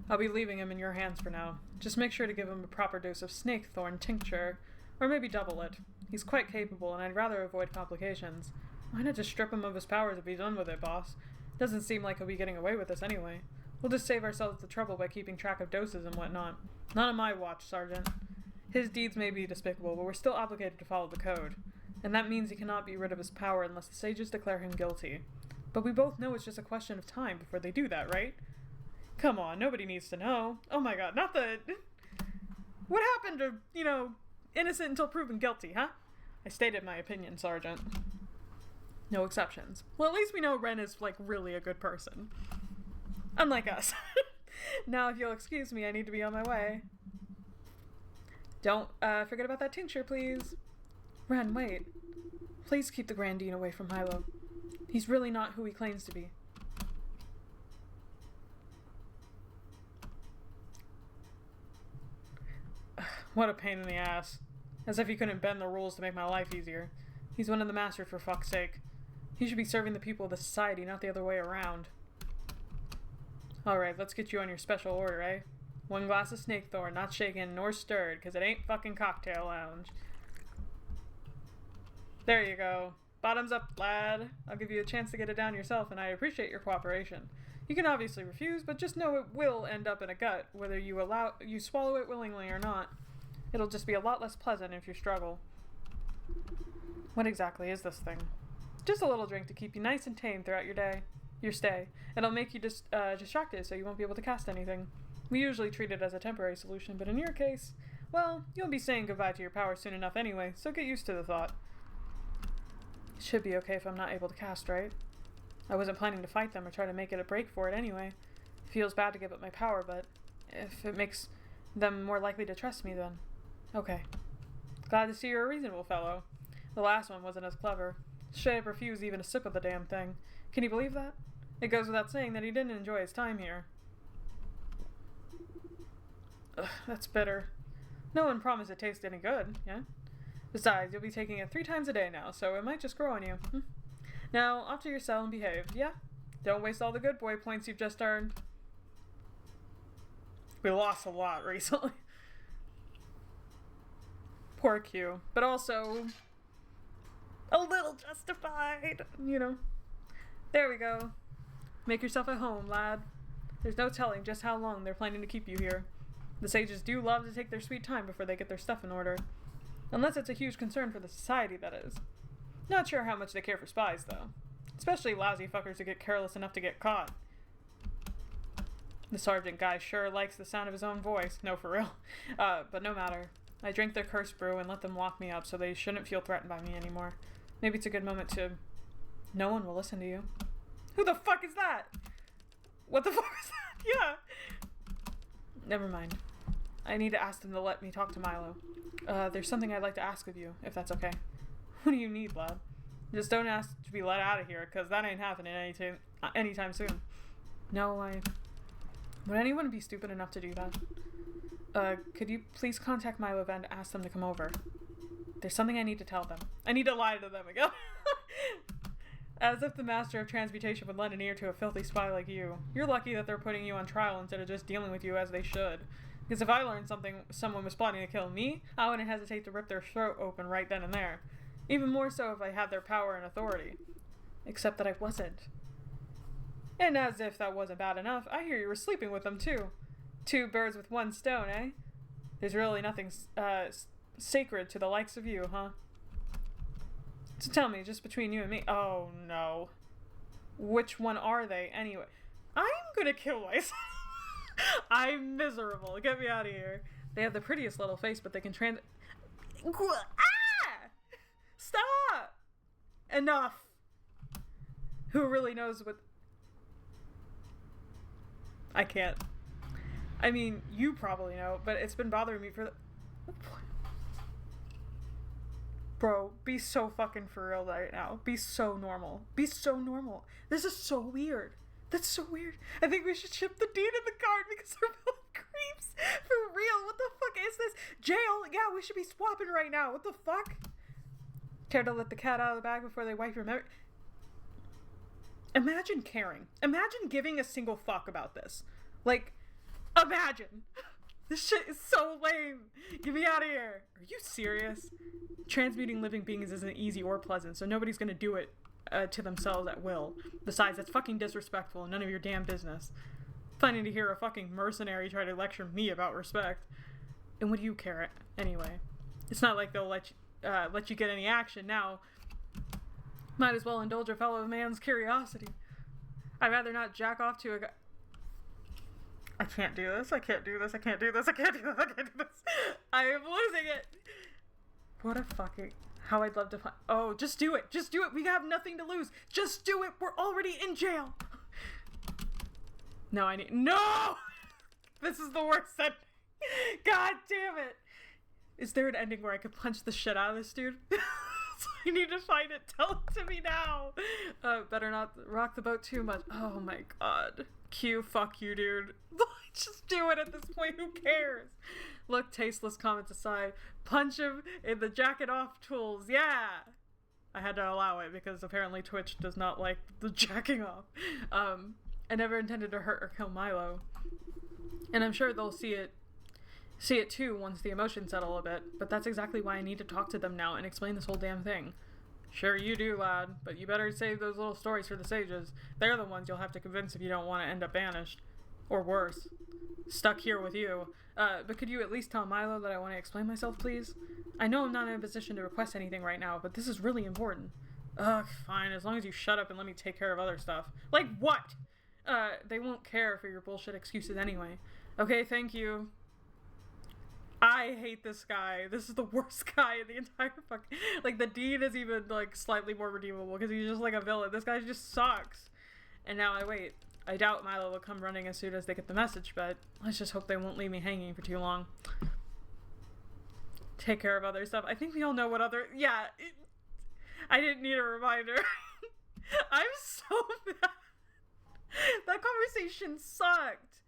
I'll be leaving him in your hands for now. Just make sure to give him a proper dose of snake thorn tincture, or maybe double it. He's quite capable, and I'd rather avoid complications. Why not just strip him of his powers and be done with it, boss? Doesn't seem like he'll be getting away with this anyway. We'll just save ourselves the trouble by keeping track of doses and whatnot. Not on my watch, Sergeant. His deeds may be despicable, but we're still obligated to follow the code. And that means he cannot be rid of his power unless the sages declare him guilty. But we both know it's just a question of time before they do that, right? Come on, nobody needs to know. Oh my god, not the... What happened to, innocent until proven guilty, huh? I stated my opinion, Sergeant. No exceptions. Well, at least we know Ren is, really a good person. Unlike us. Now, if you'll excuse me, I need to be on my way. Don't forget about that tincture, please. Ren, wait. Please keep the Grandine away from Milo. He's really not who he claims to be. What a pain in the ass. As if he couldn't bend the rules to make my life easier. He's one of the masters, for fuck's sake. He should be serving the people of the society, not the other way around. Alright, let's get you on your special order, eh? 1 glass of snake thorn, not shaken nor stirred, because it ain't fucking cocktail lounge. There you go. Bottoms up, lad. I'll give you a chance to get it down yourself, and I appreciate your cooperation. You can obviously refuse, but just know it will end up in a gut, whether you swallow it willingly or not. It'll just be a lot less pleasant if you struggle. What exactly is this thing? Just a little drink to keep you nice and tame throughout your stay. It'll make you distracted so you won't be able to cast anything. We usually treat it as a temporary solution, but in your case, well, you'll be saying goodbye to your power soon enough anyway, so get used to the thought. It should be okay if I'm not able to cast, right? I wasn't planning to fight them or try to make it a break for it anyway. It feels bad to give up my power, but if it makes them more likely to trust me, then okay. Glad to see you're a reasonable fellow. The last one wasn't as clever. Straight up refused even a sip of the damn thing. Can you believe that? It goes without saying that he didn't enjoy his time here. Ugh, that's bitter. No one promised it tasted any good, yeah? Besides, you'll be taking it 3 times a day now, so it might just grow on you. Now, off to your cell and behave, yeah? Don't waste all the good boy points you've just earned. We lost a lot recently. Poor Q. But also... a little justified, There we go. Make yourself at home, lad. There's no telling just how long they're planning to keep you here. The sages do love to take their sweet time before they get their stuff in order. Unless it's a huge concern for the society, that is. Not sure how much they care for spies, though. Especially lousy fuckers who get careless enough to get caught. The sergeant guy sure likes the sound of his own voice. No, for real. But no matter. I drank their curse brew and let them lock me up so they shouldn't feel threatened by me anymore. Maybe it's a good moment to... No one will listen to you. Who the fuck is that? What the fuck is that? Yeah. Never mind. I need to ask them to let me talk to Milo. There's something I'd like to ask of you, if that's okay. What do you need, lad? Just don't ask to be let out of here, because that ain't happening anytime soon. No, Would anyone be stupid enough to do that? Could you please contact Milo Van to ask them to come over? There's something I need to tell them. I need to lie to them again. As if the master of transmutation would lend an ear to a filthy spy like you. You're lucky that they're putting you on trial instead of just dealing with you as they should. Because if I learned someone was plotting to kill me, I wouldn't hesitate to rip their throat open right then and there. Even more so if I had their power and authority. Except that I wasn't. And as if that wasn't bad enough, I hear you were sleeping with them too. 2 birds with 1 stone, eh? There's really nothing sacred to the likes of you, huh? So tell me, just between you and me. Oh no. Which one are they anyway? I'm gonna kill myself. I'm miserable. Get me out of here. They have the prettiest little face, but they can Ah! Stop! Enough. Who really knows what... I can't. I mean, you probably know, but it's been bothering me for the... Bro, be so fucking for real right now. Be so normal. Be so normal. This is so weird. That's so weird. I think we should ship the deed in the card because they're both creeps. For real. What the fuck is this? Jail? Yeah, we should be swapping right now. What the fuck? Care to let the cat out of the bag before they wipe your memory? Imagine caring. Imagine giving a single fuck about this. Like, imagine. This shit is so lame. Get me out of here. Are you serious? Transmuting living beings isn't easy or pleasant, so nobody's gonna do it to themselves at will. Besides, that's fucking disrespectful and none of your damn business. Funny to hear a fucking mercenary try to lecture me about respect. And what do you care anyway? It's not like they'll let you get any action now. Might as well indulge a fellow man's curiosity. I'd rather not jack off to a guy. I can't do this. I can't do this. I can't do this. I can't do this. I can't do this. I am losing it. What a fucking... How I'd love to find... Oh, just do it. Just do it. We have nothing to lose. Just do it. We're already in jail. No, I need... No! This is the worst ending. God damn it. Is there an ending where I could punch the shit out of this dude? I need to find it. Tell it to me now. Better not rock the boat too much. Oh my god. Q, fuck you, dude. Just do it at this point. Who cares? Look, tasteless comments aside. Punch him in the jacket off tools. Yeah. I had to allow it because apparently Twitch does not like the jacking off. I never intended to hurt or kill Milo. And I'm sure they'll see it too once the emotions settle a bit, but that's exactly why I need to talk to them now and explain this whole damn thing. Sure you do, lad, but you better save those little stories for the sages. They're the ones you'll have to convince if you don't want to end up banished. Or worse. Stuck here with you. But could you at least tell Milo that I want to explain myself, please? I know I'm not in a position to request anything right now, but this is really important. Ugh, fine, as long as you shut up and let me take care of other stuff. Like what? They won't care for your bullshit excuses anyway. Okay, thank you. I hate this guy. This is the worst guy in the entire fucking... Like, the Dean is even, like, slightly more redeemable because he's just like a villain. This guy just sucks. And now I wait. I doubt Milo will come running as soon as they get the message, but let's just hope they won't leave me hanging for too long. Take care of other stuff. I think we all know what other... Yeah. I didn't need a reminder. I'm so mad. That conversation sucked.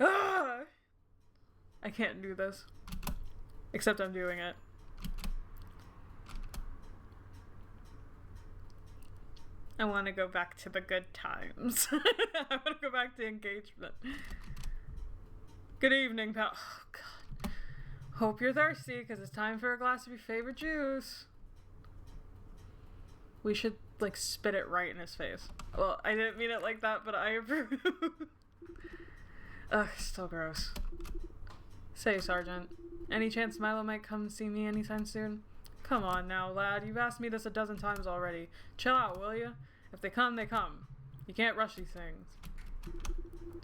Ugh. I can't do this. Except I'm doing it. I want to go back to the good times. I want to go back to engagement. Good evening, pal. Oh, God. Hope you're thirsty, because it's time for a glass of your favorite juice. We should, like, spit it right in his face. Well, I didn't mean it like that, but I approve. Ugh, still gross. Say, Sergeant, any chance Milo might come see me anytime soon? Come on now, lad. You've asked me this a dozen times already. Chill out, will you? If they come, they come. You can't rush these things.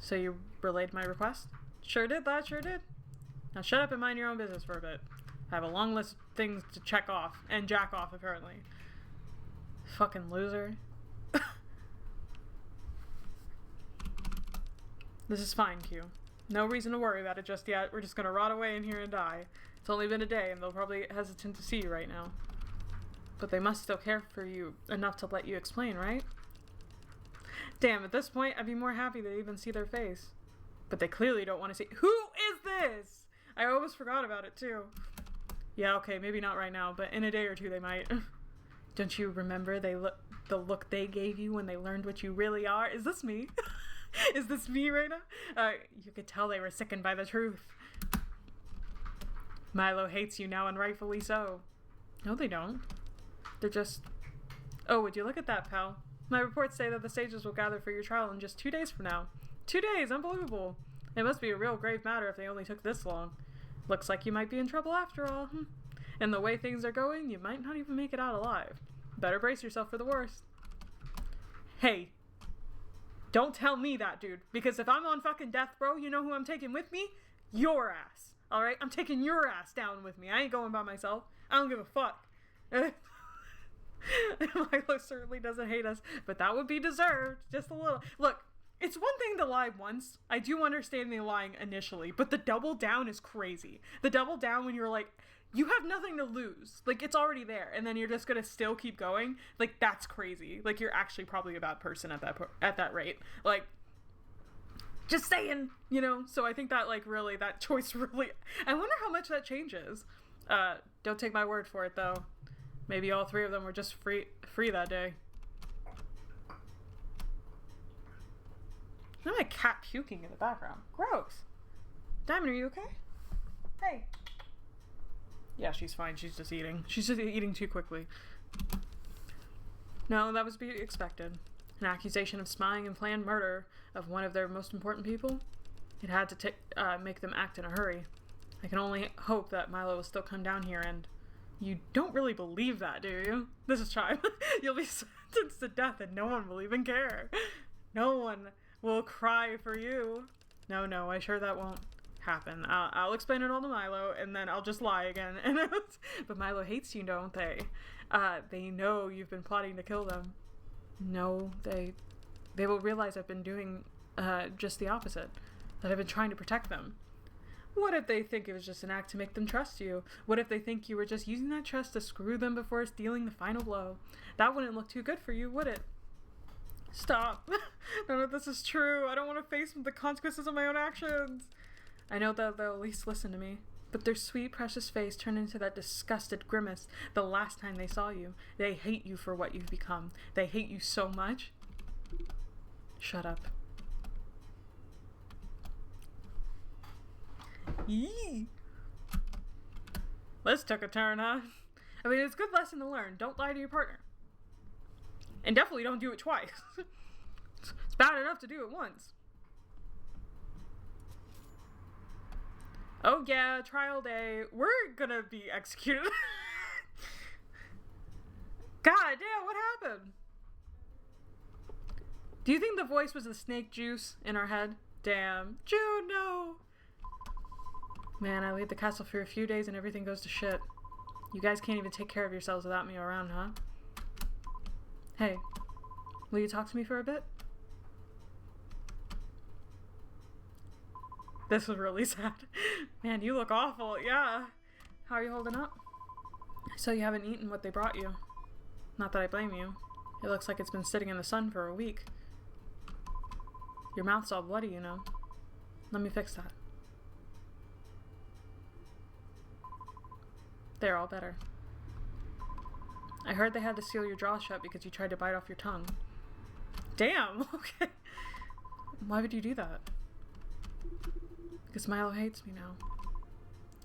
So you relayed my request? Sure did, lad, sure did. Now shut up and mind your own business for a bit. I have a long list of things to check off, and jack off, apparently. Fucking loser. This is fine, Q. No reason to worry about it just yet. We're just gonna rot away in here and die. It's only been a day, and they'll probably hesitant to see you right now. But they must still care for you enough to let you explain, right? Damn, at this point, I'd be more happy to even see their face. But they clearly don't want to see— Who is this? I almost forgot about it, too. Yeah, okay, maybe not right now, but in a day or two they might. Don't you remember the look they gave you when they learned what you really are? Is this me? Is this me right now? You could tell they were sickened by the truth. Milo hates you now, and rightfully so. No, they don't. They're just— Oh, would you look at that, pal? My reports say that the sages will gather for your trial in just 2 days from now. 2 days! Unbelievable! It must be a real grave matter if they only took this long. Looks like you might be in trouble after all. And the way things are going, you might not even make it out alive. Better brace yourself for the worst. Hey. Don't tell me that, dude. Because if I'm on fucking death, bro, you know who I'm taking with me? Your ass. Alright? I'm taking your ass down with me. I ain't going by myself. I don't give a fuck. Milo certainly doesn't hate us, but that would be deserved. Just a little. Look, it's one thing to lie once. I do understand the lying initially, but the double down is crazy. The double down when you're like, you have nothing to lose. Like, it's already there, and then you're just gonna still keep going. Like, that's crazy. Like, you're actually probably a bad person at that rate. Like, just saying, you know? So I think that, like, really, that choice really— I wonder how much that changes. Don't take my word for it, though. Maybe all 3 of them were just free that day. Now my cat puking in the background. Gross. Diamond, are you okay? Hey. Yeah, she's fine. She's just eating. She's just eating too quickly. No, that was to be expected. An accusation of spying and planned murder of one of their most important people? It had to make them act in a hurry. I can only hope that Milo will still come down here and— You don't really believe that, do you? This is Chime. You'll be sentenced to death and no one will even care. No one will cry for you. No, I sure that won't happen. I'll explain it all to Milo and then I'll just lie again. But Milo hates you, don't they? They know you've been plotting to kill them. No, they will realize I've been doing just the opposite. That I've been trying to protect them. What if they think it was just an act to make them trust you? What if they think you were just using that trust to screw them before dealing the final blow? That wouldn't look too good for you, would it? Stop. None of this is true. I don't want to face the consequences of my own actions. I know that they'll at least listen to me. But their sweet, precious face turned into that disgusted grimace the last time they saw you. They hate you for what you've become. They hate you so much. Shut up. Yee. This took a turn, huh? I mean, it's a good lesson to learn. Don't lie to your partner. And definitely don't do it twice. It's bad enough to do it once. Oh yeah, trial day. We're gonna be executed. God damn, what happened? Do you think the voice was the snake juice in our head? Damn. June, no! Man, I leave the castle for a few days and everything goes to shit. You guys can't even take care of yourselves without me around, huh? Hey, will you talk to me for a bit? This was really sad. Man, you look awful. Yeah. How are you holding up? So you haven't eaten what they brought you. Not that I blame you. It looks like it's been sitting in the sun for a week. Your mouth's all bloody, you know. Let me fix that. They're all better. I heard they had to seal your jaw shut because you tried to bite off your tongue. Damn, okay. Why would you do that? Because Milo hates me now.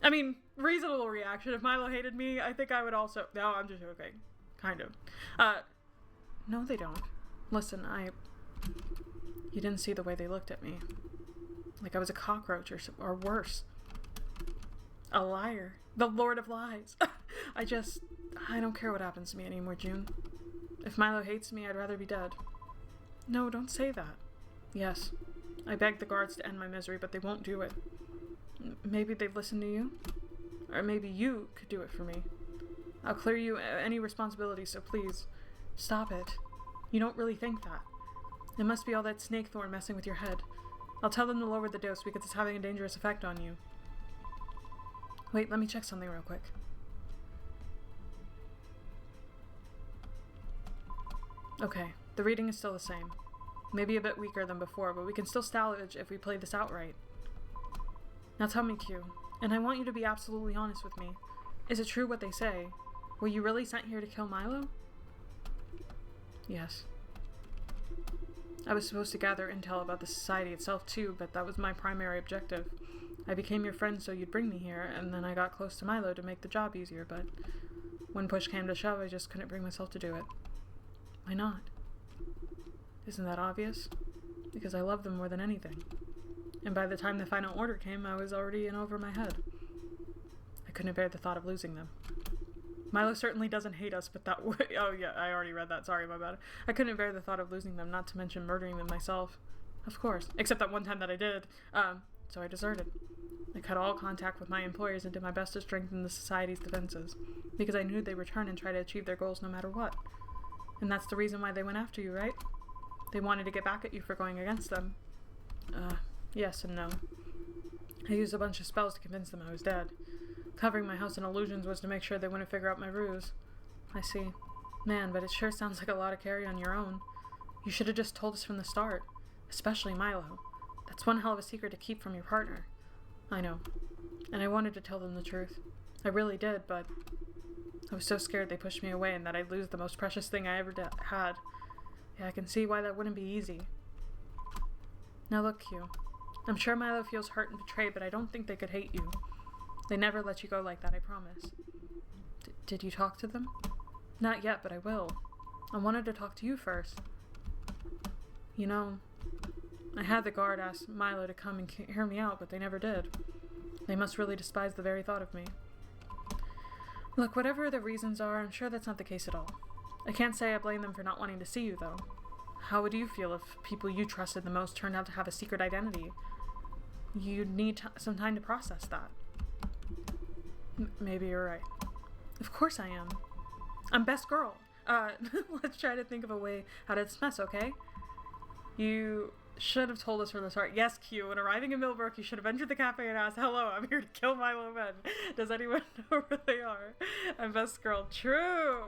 I mean, reasonable reaction. If Milo hated me, I think I would also— No, I'm just okay. Kind of. No, they don't. Listen, You didn't see the way they looked at me. Like I was a cockroach or worse. A liar. The Lord of Lies. I don't care what happens to me anymore, June. If Milo hates me, I'd rather be dead. No, don't say that. Yes, I begged the guards to end my misery, but they won't do it. Maybe they've listened to you? Or maybe you could do it for me. I'll clear you any responsibility, so please, stop it. You don't really think that. It must be all that snake thorn messing with your head. I'll tell them to lower the dose because it's having a dangerous effect on you. Wait, let me check something real quick. Okay, the reading is still the same. Maybe a bit weaker than before, but we can still salvage if we play this out right. Now tell me, Q, and I want you to be absolutely honest with me. Is it true what they say? Were you really sent here to kill Milo? Yes. I was supposed to gather intel about the society itself too, but that was my primary objective. I became your friend so you'd bring me here, and then I got close to Milo to make the job easier, but when push came to shove, I just couldn't bring myself to do it. Why not? Isn't that obvious? Because I love them more than anything. And by the time the final order came, I was already in over my head. I couldn't bear the thought of losing them. Milo certainly doesn't hate us, but that way— oh yeah, I already read that, sorry, my bad. I couldn't bear the thought of losing them, not to mention murdering them myself. Of course, except that one time that I did. So I deserted. I cut all contact with my employers and did my best to strengthen the society's defenses, because I knew they'd return and try to achieve their goals no matter what. And that's the reason why they went after you, right? They wanted to get back at you for going against them. Yes and no. I used a bunch of spells to convince them I was dead. Covering my house in illusions was to make sure they wouldn't figure out my ruse. I see. Man, but it sure sounds like a lot of carry on your own. You should have just told us from the start. Especially Milo. That's one hell of a secret to keep from your partner. I know. And I wanted to tell them the truth. I really did, but I was so scared they pushed me away and that I'd lose the most precious thing I ever had. Yeah, I can see why that wouldn't be easy. Now look, Q. I'm sure Milo feels hurt and betrayed, but I don't think they could hate you. They never let you go like that, I promise. Did you talk to them? Not yet, but I will. I wanted to talk to you first. You know, I had the guard ask Milo to come and hear me out, but they never did. They must really despise the very thought of me. Look, whatever the reasons are, I'm sure that's not the case at all. I can't say I blame them for not wanting to see you, though. How would you feel if people you trusted the most turned out to have a secret identity? You'd need some time to process that. Maybe you're right. Of course I am. I'm best girl. Let's try to think of a way out of this mess, okay? You should have told us from the start. Yes, Q, when arriving in Millbrook, you should have entered the cafe and asked, hello, I'm here to kill Milo men. Does anyone know where they are? I'm best girl. True!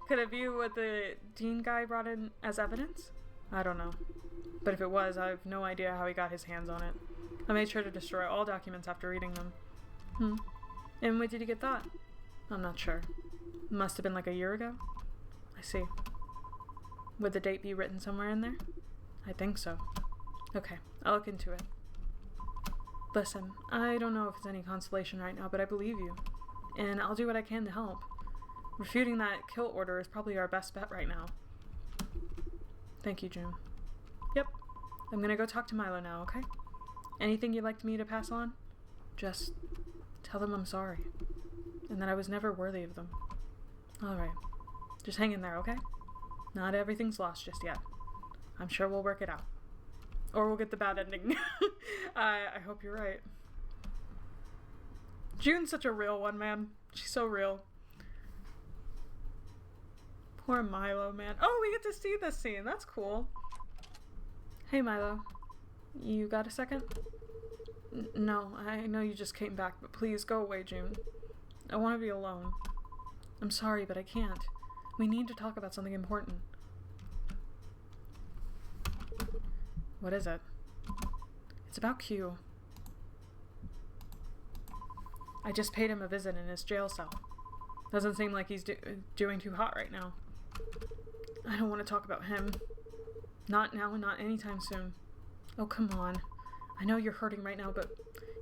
Could it be what the Dean guy brought in as evidence? I don't know. But if it was, I have no idea how he got his hands on it. I made sure to destroy all documents after reading them. And when did you get that? I'm not sure. It must have been like a year ago. I see. Would the date be written somewhere in there? I think so. Okay, I'll look into it. Listen, I don't know if it's any consolation right now, but I believe you. And I'll do what I can to help. Refuting that kill order is probably our best bet right now. Thank you, June. Yep. I'm gonna go talk to Milo now, okay? Anything you'd like me to pass on? Just tell them I'm sorry. And that I was never worthy of them. Alright. Just hang in there, okay? Not everything's lost just yet. I'm sure we'll work it out. Or we'll get the bad ending. I hope you're right. June's such a real one, man. She's so real. Poor Milo, man. Oh, we get to see this scene. That's cool. Hey, Milo. You got a second? No, I know you just came back, but please go away, June. I want to be alone. I'm sorry, but I can't. We need to talk about something important. What is it? It's about Q. I just paid him a visit in his jail cell. Doesn't seem like he's doing too hot right now. I don't want to talk about him. Not now and not anytime soon. Oh, come on. I know you're hurting right now, but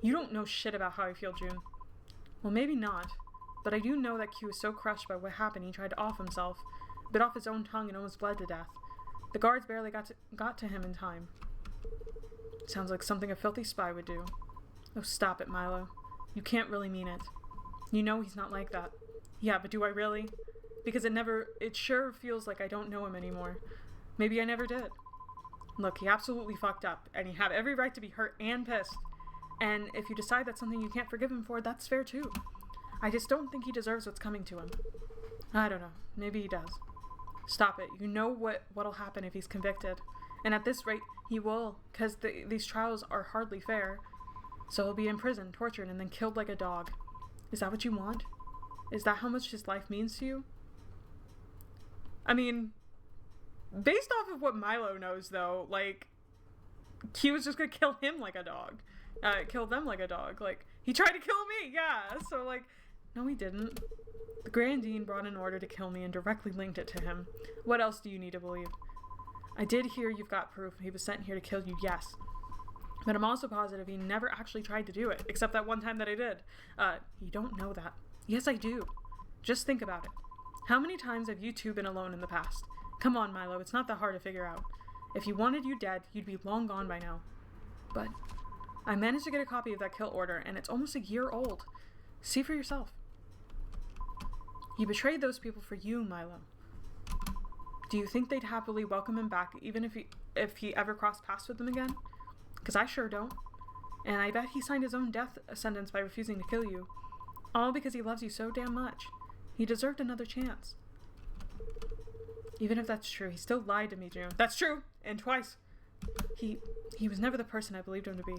you don't know shit about how I feel, June. Well, maybe not, but I do know that Q was so crushed by what happened he tried to off himself, bit off his own tongue and almost bled to death. The guards barely got to him in time. Sounds like something a filthy spy would do. Oh, stop it, Milo. You can't really mean it. You know he's not like that. Yeah, but do I really? Because it sure feels like I don't know him anymore. Maybe I never did. Look, he absolutely fucked up, and you have every right to be hurt and pissed. And if you decide that's something you can't forgive him for, that's fair too. I just don't think he deserves what's coming to him. I don't know. Maybe he does. Stop it. You know what'll happen if he's convicted. And at this rate, he will, because these trials are hardly fair. So he'll be in prison, tortured, and then killed like a dog. Is that what you want? Is that how much his life means to you? I mean, based off of what Milo knows, though, like, he was just gonna kill him like a dog. Kill them like a dog. Like, he tried to kill me, yeah. So, like, no, he didn't. The Grand Dean brought an order to kill me and directly linked it to him. What else do you need to believe? I did hear you've got proof he was sent here to kill you, yes. But I'm also positive he never actually tried to do it, except that one time that I did. You don't know that. Yes, I do. Just think about it. How many times have you two been alone in the past? Come on, Milo, it's not that hard to figure out. If he wanted you dead, you'd be long gone by now. But I managed to get a copy of that kill order, and it's almost a year old. See for yourself. He betrayed those people for you, Milo. Do you think they'd happily welcome him back, even if he ever crossed paths with them again? Because I sure don't. And I bet he signed his own death sentence by refusing to kill you. All because he loves you so damn much. He deserved another chance. Even if that's true, he still lied to me, June. That's true! And twice. He was never the person I believed him to be.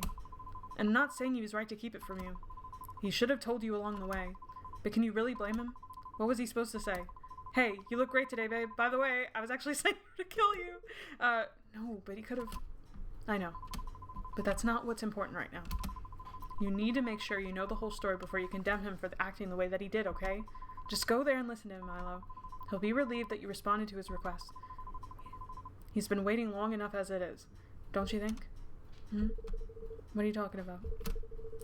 And I'm not saying he was right to keep it from you. He should have told you along the way. But can you really blame him? What was he supposed to say? Hey, you look great today, babe. By the way, I was actually sent here to kill you. No, but he could have... I know. But that's not what's important right now. You need to make sure you know the whole story before you condemn him for acting the way that he did, okay? Just go there and listen to him, Milo. He'll be relieved that you responded to his request. He's been waiting long enough as it is. Don't you think? What are you talking about?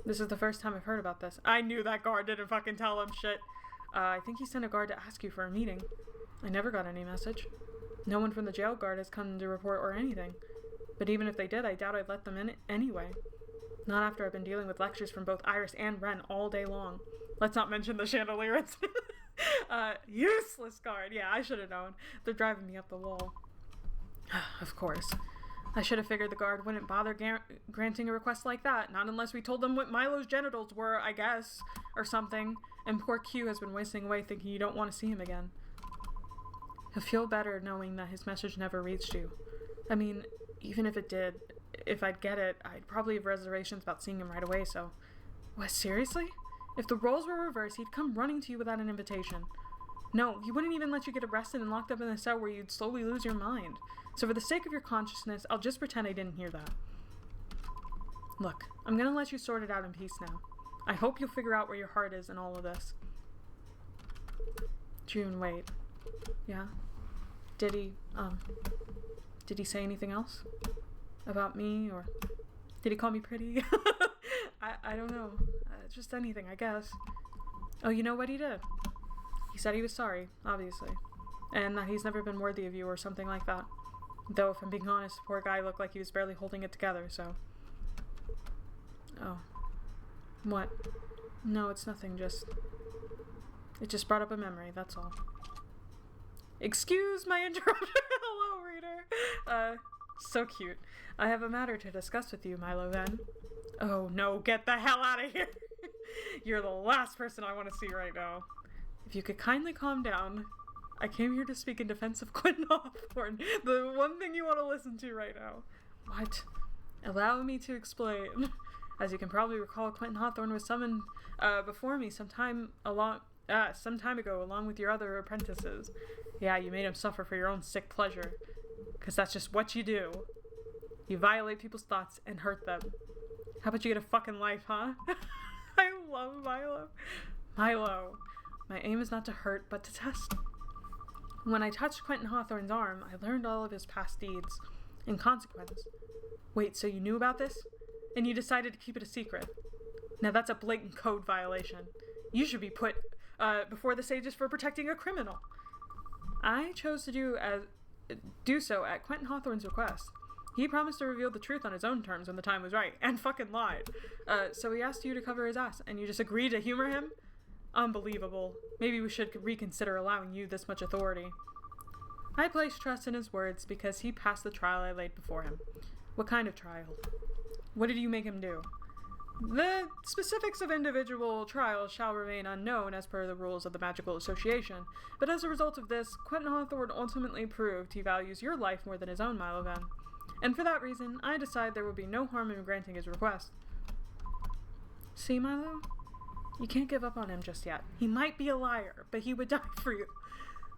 This is the first time I've heard about this. I knew that guard didn't fucking tell him shit. I think he sent a guard to ask you for a meeting. I never got any message. No one from the jail guard has come to report or anything. But even if they did, I doubt I'd let them in anyway. Not after I've been dealing with lectures from both Iris and Ren all day long. Let's not mention the chandelier incident. Useless guard. Yeah, I should have known. They're driving me up the wall. Of course. I should have figured the guard wouldn't bother granting a request like that. Not unless we told them what Milo's genitals were, I guess. Or something. And poor Q has been wasting away thinking you don't want to see him again. He'll feel better knowing that his message never reached you. I mean, even if it did, if I'd get it, I'd probably have reservations about seeing him right away, so... What, seriously? If the roles were reversed, he'd come running to you without an invitation. No, he wouldn't even let you get arrested and locked up in a cell where you'd slowly lose your mind. So for the sake of your consciousness, I'll just pretend I didn't hear that. Look, I'm gonna let you sort it out in peace now. I hope you'll figure out where your heart is in all of this. June, wait. Yeah? Did he say anything else? About me, or did he call me pretty? I don't know. Just anything, I guess. Oh, you know what he did? He said he was sorry, obviously. And that he's never been worthy of you or something like that. Though, if I'm being honest, the poor guy looked like he was barely holding it together, so... Oh. What? No, it's nothing, It just brought up a memory, that's all. Excuse my interruption. Hello, reader. So cute. I have a matter to discuss with you, Milo, then. Oh, no, get the hell out of here. You're the last person I want to see right now. If you could kindly calm down. I came here to speak in defense of Quentin Hawthorne, the one thing you want to listen to right now. What? Allow me to explain. As you can probably recall, Quentin Hawthorne was summoned before me some time ago, along with your other apprentices. Yeah, you made him suffer for your own sick pleasure. Because that's just what you do. You violate people's thoughts and hurt them. How about you get a fucking life, huh? I love Milo. Milo. My aim is not to hurt, but to test. When I touched Quentin Hawthorne's arm, I learned all of his past deeds. In consequence. Wait, so you knew about this? And you decided to keep it a secret? Now that's a blatant code violation. You should be put before the sages for protecting a criminal. I chose to do so at Quentin Hawthorne's request. He promised to reveal the truth on his own terms when the time was right, and fucking lied. So he asked you to cover his ass, and you just agreed to humor him? Unbelievable. Maybe we should reconsider allowing you this much authority. I place trust in his words because he passed the trial I laid before him. What kind of trial? What did you make him do? The specifics of individual trials shall remain unknown as per the rules of the Magical Association, but as a result of this, Quentin Hawthorne ultimately proved he values your life more than his own, Milo Van. And for that reason, I decide there will be no harm in granting his request. See, Milo? You can't give up on him just yet. He might be a liar, but he would die for you.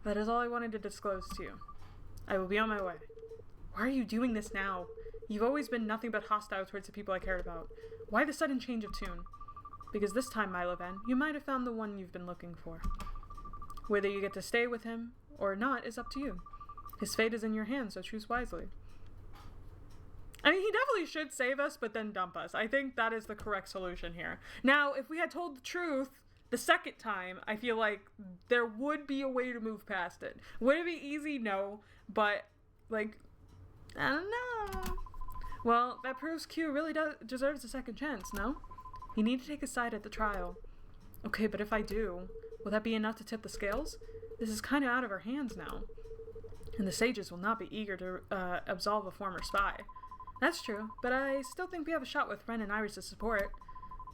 That is all I wanted to disclose to you. I will be on my way. Why are you doing this now? You've always been nothing but hostile towards the people I cared about. Why the sudden change of tune? Because this time, Milo Van, you might have found the one you've been looking for. Whether you get to stay with him or not is up to you. His fate is in your hands, so choose wisely. I mean, he definitely should save us, but then dump us. I think that is the correct solution here. Now, if we had told the truth the second time, I feel like there would be a way to move past it. Would it be easy? No. But, like, I don't know. Well, that proves Q really deserves a second chance, no? You need to take a side at the trial. Okay, but if I do, will that be enough to tip the scales? This is kind of out of our hands now. And the sages will not be eager to absolve a former spy. That's true, but I still think we have a shot with Ren and Iris' support.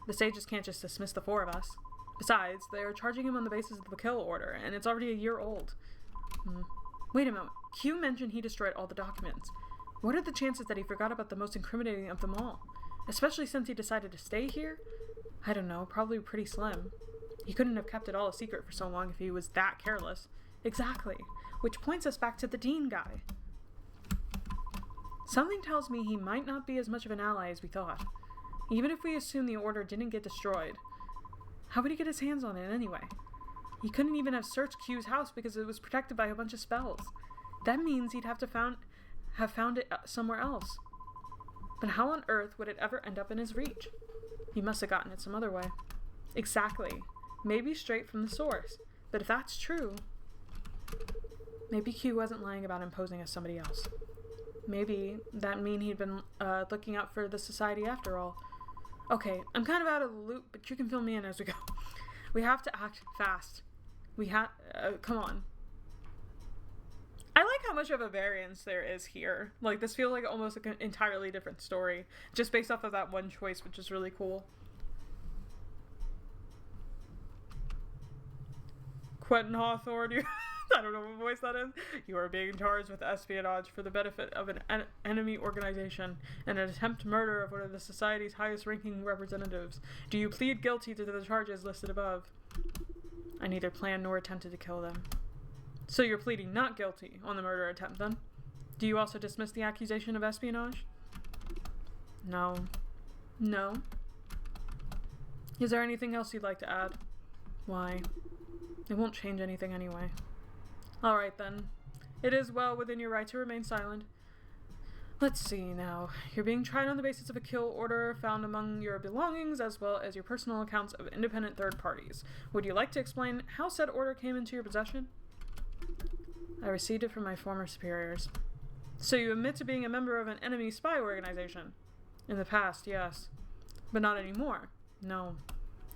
The sages can't just dismiss the four of us. Besides, they are charging him on the basis of the kill order, and it's already a year old. Wait a moment. Q mentioned he destroyed all the documents. What are the chances that he forgot about the most incriminating of them all? Especially since he decided to stay here? I don't know, probably pretty slim. He couldn't have kept it all a secret for so long if he was that careless. Exactly. Which points us back to the Dean guy. Something tells me he might not be as much of an ally as we thought. Even if we assume the order didn't get destroyed. How would he get his hands on it anyway? He couldn't even have searched Q's house because it was protected by a bunch of spells. That means he'd have to have found it somewhere else. But how on earth would it ever end up in his reach? He must have gotten it some other way. Exactly. Maybe straight from the source. But if that's true, maybe Q wasn't lying about imposing as somebody else. Maybe that mean he'd been looking out for the society after all. Okay, I'm kind of out of the loop, but you can fill me in as we go. We have to act fast. Come on. I like how much of a variance there is here. Like, this feels like almost like an entirely different story, just based off of that one choice, which is really cool. Quentin Hawthorne, I don't know what voice that is. You are being charged with espionage for the benefit of an enemy organization and an attempted murder of one of the society's highest-ranking representatives. Do you plead guilty to the charges listed above? I neither planned nor attempted to kill them. So you're pleading not guilty on the murder attempt, then? Do you also dismiss the accusation of espionage? No. No. Is there anything else you'd like to add? Why? It won't change anything anyway. Alright then. It is well within your right to remain silent. Let's see now. You're being tried on the basis of a kill order found among your belongings as well as your personal accounts of independent third parties. Would you like to explain how said order came into your possession? I received it from my former superiors. So you admit to being a member of an enemy spy organization? In the past, yes. But not anymore? No.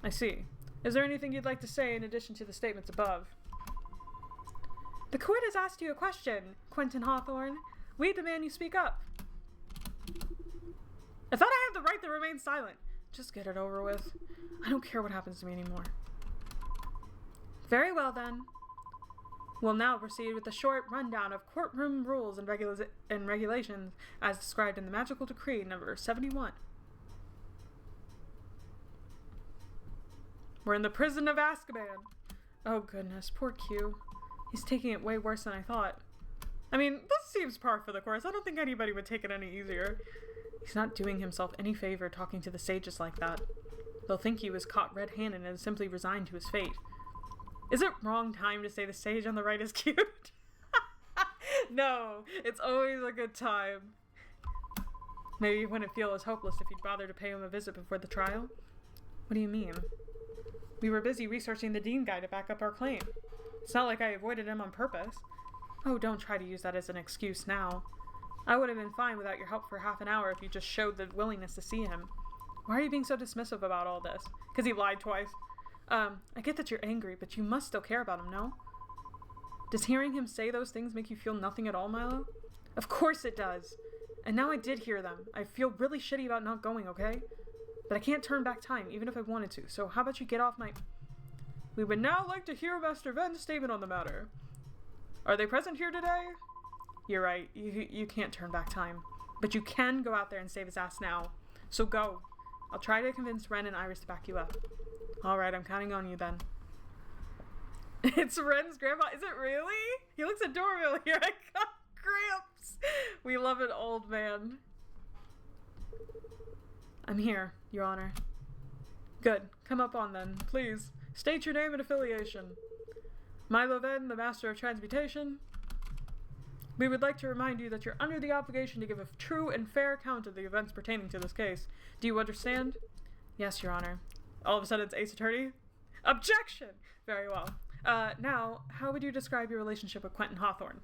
I see. Is there anything you'd like to say in addition to the statements above? The court has asked you a question, Quentin Hawthorne. We demand you speak up. I thought I had the right to remain silent. Just get it over with. I don't care what happens to me anymore. Very well then. We'll now proceed with a short rundown of courtroom rules and regulations as described in the Magical Decree number 71. We're in the prison of Azkaban. Oh goodness, poor Q. He's taking it way worse than I thought. I mean, this seems par for the course. I don't think anybody would take it any easier. He's not doing himself any favor talking to the sages like that. They'll think he was caught red-handed and simply resigned to his fate. Is it wrong time to say the sage on the right is cute? No, it's always a good time. Maybe you wouldn't feel as hopeless if you'd bother to pay him a visit before the trial? What do you mean? We were busy researching the Dean guy to back up our claim. It's not like I avoided him on purpose. Oh, don't try to use that as an excuse now. I would have been fine without your help for half an hour if you just showed the willingness to see him. Why are you being so dismissive about all this? Because he lied twice. I get that you're angry, but you must still care about him, no? Does hearing him say those things make you feel nothing at all, Milo? Of course it does. And now I did hear them. I feel really shitty about not going, okay? But I can't turn back time, even if I wanted to. So how about you get off my... We would now like to hear Master Ven's statement on the matter. Are they present here today? You're right. You can't turn back time. But you can go out there and save his ass now. So go. I'll try to convince Ren and Iris to back you up. Alright, I'm counting on you then. It's Ren's grandpa. Is it really? He looks adorable here. I got cramps. We love an old man. I'm here, Your Honor. Good. Come up on then, please. State your name and affiliation. Milo Ven, the Master of Transmutation. We would like to remind you that you're under the obligation to give a true and fair account of the events pertaining to this case. Do you understand? Yes, Your Honor. All of a sudden it's Ace Attorney? Objection! Very well. Now, how would you describe your relationship with Quentin Hawthorne?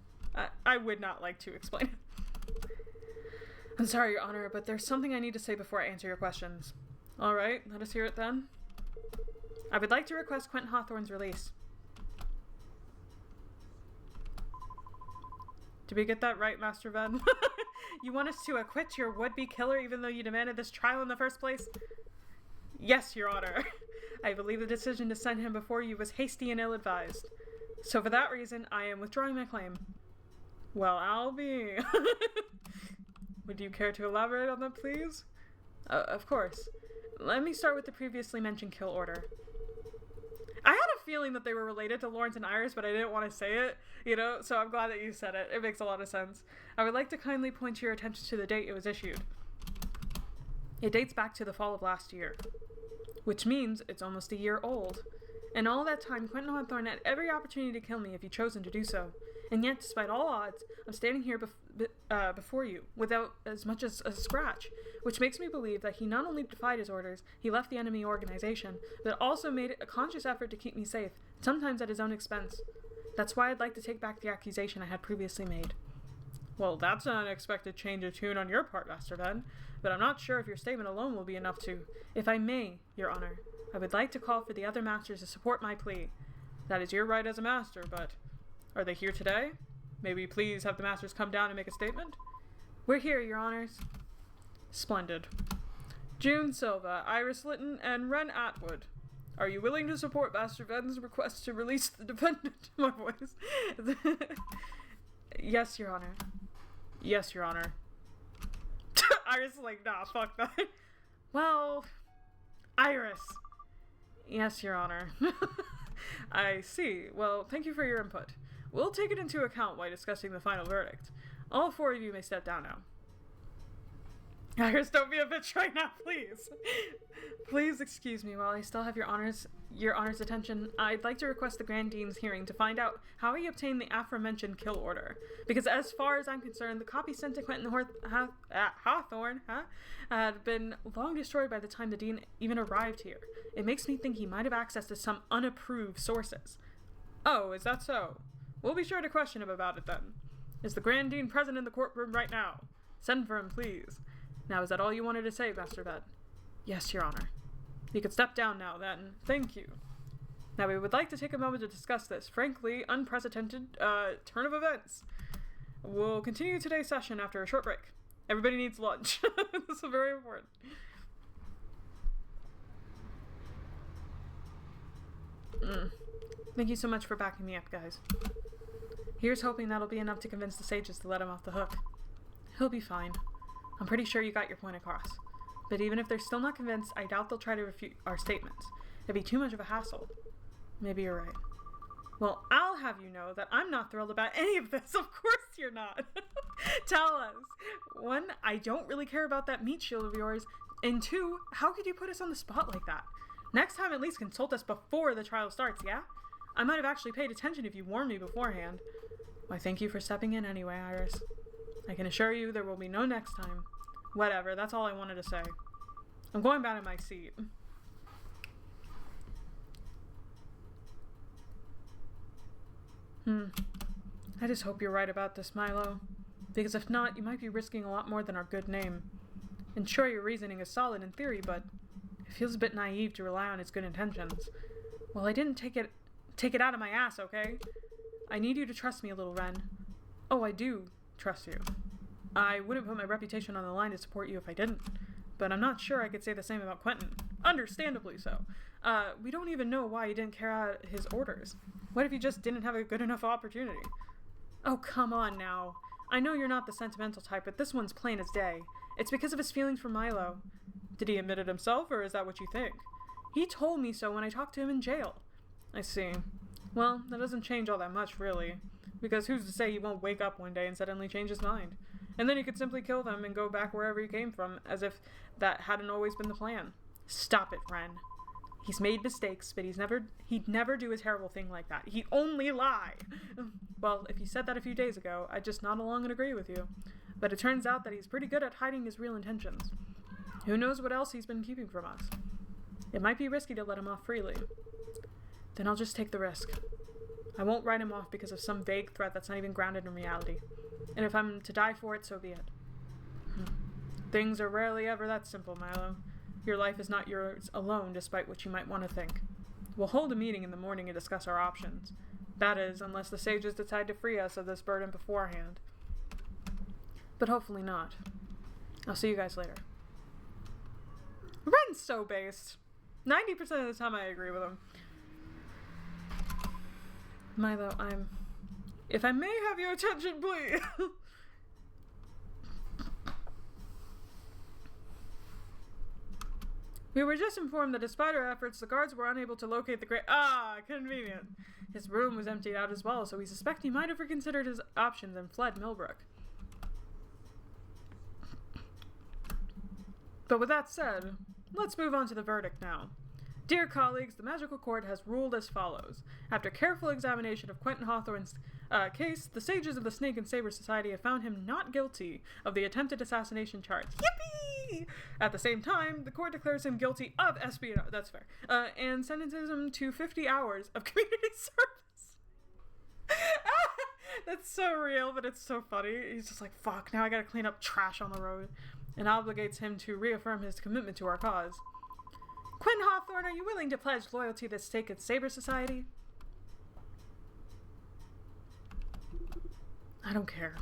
I would not like to explain it. I'm sorry, Your Honor, but there's something I need to say before I answer your questions. Alright, let us hear it then. I would like to request Quentin Hawthorne's release. Did we get that right, Master Ven? You want us to acquit your would-be killer even though you demanded this trial in the first place? Yes, Your Honor. I believe the decision to send him before you was hasty and ill-advised. So for that reason, I am withdrawing my claim. Well, I'll be... Would you care to elaborate on that, please? Of course. Let me start with the previously mentioned kill order. I had a feeling that they were related to Lawrence and Iris, but I didn't want to say it, you know, so I'm glad that you said it. It makes a lot of sense. I would like to kindly point your attention to the date it was issued. It dates back to the fall of last year, which means it's almost a year old. And all that time, Quentin Hawthorne had every opportunity to kill me if he'd chosen to do so. And yet, despite all odds, I'm standing here before you, without as much as a scratch, which makes me believe that he not only defied his orders, he left the enemy organization, but also made it a conscious effort to keep me safe, sometimes at his own expense. That's why I'd like to take back the accusation I had previously made. Well, that's an unexpected change of tune on your part, Master Ven, but I'm not sure if your statement alone will be enough to... If I may, Your Honor, I would like to call for the other masters to support my plea. That is your right as a master, but... Are they here today? May we please have the masters come down and make a statement? We're here, Your Honors. Splendid. June Silva, Iris Litton, and Ren Atwood. Are you willing to support Master Ven's request to release the defendant? My voice. Yes, Your Honor. Yes, Your Honor. Iris is like, nah, fuck that. Well, Iris. Yes, Your Honor. I see. Well, thank you for your input. We'll take it into account while discussing the final verdict. All four of you may step down now. Iris, don't be a bitch right now, please. Please excuse me while I still have your honor's attention. I'd like to request the Grand Dean's hearing to find out how he obtained the aforementioned kill order. Because as far as I'm concerned, the copy sent to Quentin Hawthorne had been long destroyed by the time the Dean even arrived here. It makes me think he might have access to some unapproved sources. Oh, is that so? We'll be sure to question him about it then. Is the Grand Dean present in the courtroom right now? Send for him, please. Now, is that all you wanted to say, Master Ven? Yes, Your Honor. You could step down now, then. Thank you. Now, we would like to take a moment to discuss this, frankly, unprecedented, turn of events. We'll continue today's session after a short break. Everybody needs lunch. This is very important. Thank you so much for backing me up, guys. Here's hoping that'll be enough to convince the sages to let him off the hook. He'll be fine. I'm pretty sure you got your point across. But even if they're still not convinced, I doubt they'll try to refute our statements. It'd be too much of a hassle. Maybe you're right. Well, I'll have you know that I'm not thrilled about any of this. Of course you're not. Tell us. One, I don't really care about that meat shield of yours. And two, how could you put us on the spot like that? Next time, at least consult us before the trial starts, yeah? I might have actually paid attention if you warned me beforehand. Why, thank you for stepping in anyway, Iris. I can assure you there will be no next time. Whatever, that's all I wanted to say. I'm going back in my seat. I just hope you're right about this, Milo. Because if not, you might be risking a lot more than our good name. And sure, your reasoning is solid in theory, but it feels a bit naive to rely on its good intentions. Well, I didn't take it out of my ass, okay? I need you to trust me a little, Ren. Oh, I do trust you. I wouldn't put my reputation on the line to support you if I didn't. But I'm not sure I could say the same about Quentin. Understandably so. We don't even know why he didn't carry out his orders. What if he just didn't have a good enough opportunity? Oh, come on now. I know you're not the sentimental type, but this one's plain as day. It's because of his feelings for Milo. Did he admit it himself, or is that what you think? He told me so when I talked to him in jail. I see. Well, that doesn't change all that much, really. Because who's to say he won't wake up one day and suddenly change his mind? And then he could simply kill them and go back wherever he came from, as if that hadn't always been the plan. Stop it, Ren. He's made mistakes, but he'd never do a terrible thing like that. He'd only lie. Well, if you said that a few days ago, I'd just nod along and agree with you. But it turns out that he's pretty good at hiding his real intentions. Who knows what else he's been keeping from us? It might be risky to let him off freely. Then I'll just take the risk. I won't write him off because of some vague threat that's not even grounded in reality. And if I'm to die for it, so be it. Things are rarely ever that simple, Milo. Your life is not yours alone, despite what you might want to think. We'll hold a meeting in the morning and discuss our options. That is, unless the sages decide to free us of this burden beforehand. But hopefully not. I'll see you guys later. Ren's so based. 90% of the time I agree with him. Milo, if I may have your attention, please. We were just informed that despite our efforts, the guards were unable to locate the great... Ah, convenient. His room was emptied out as well, so we suspect he might have reconsidered his options and fled Millbrook. But with that said, let's move on to the verdict now. Dear colleagues, the Magical Court has ruled as follows. After careful examination of Quentin Hawthorne's case, the sages of the Snake and Saber Society have found him not guilty of the attempted assassination charge. Yippee! At the same time, the court declares him guilty of espionage, that's fair, and sentences him to 50 hours of community service. That's so real, but it's so funny. He's just like, fuck, now I gotta clean up trash on the road. And obligates him to reaffirm his commitment to our cause. Quentin Hawthorne, are you willing to pledge loyalty to the Snake and Saber Society? I don't care.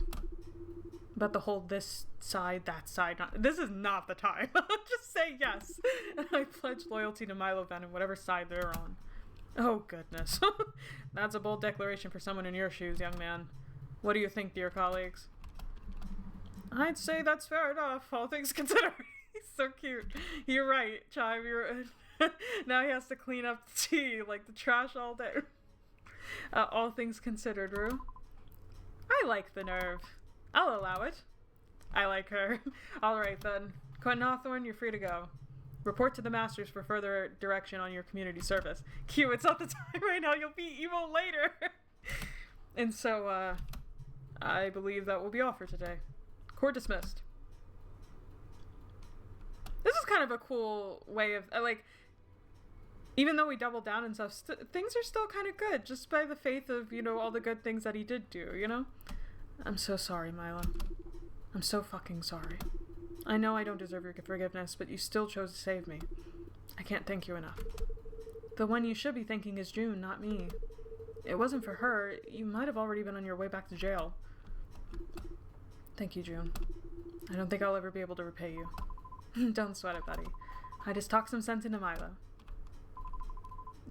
But the whole this side, that side, this is not the time. Just say yes. And I pledge loyalty to Milo Venom, whatever side they're on. Oh, goodness. That's a bold declaration for someone in your shoes, young man. What do you think, dear colleagues? I'd say that's fair enough, all things considered. He's so cute. You're right, Chime. Now he has to clean up the tea, like the trash all day. All things considered, Rue. I like the nerve. I'll allow it. I like her. Alright then. Quentin Hawthorne, you're free to go. Report to the masters for further direction on your community service. Q, it's not the time right now. You'll be evil later. And so, I believe that will be all for today. Court dismissed. This is kind of a cool way of, like, even though we doubled down and stuff, things are still kind of good, just by the faith of, you know, all the good things that he did do, you know? I'm so sorry, Milo. I'm so fucking sorry. I know I don't deserve your forgiveness, but you still chose to save me. I can't thank you enough. The one you should be thanking is June, not me. It wasn't for her, you might have already been on your way back to jail. Thank you, June. I don't think I'll ever be able to repay you. Don't sweat it, buddy. I just talked some sense into Milo.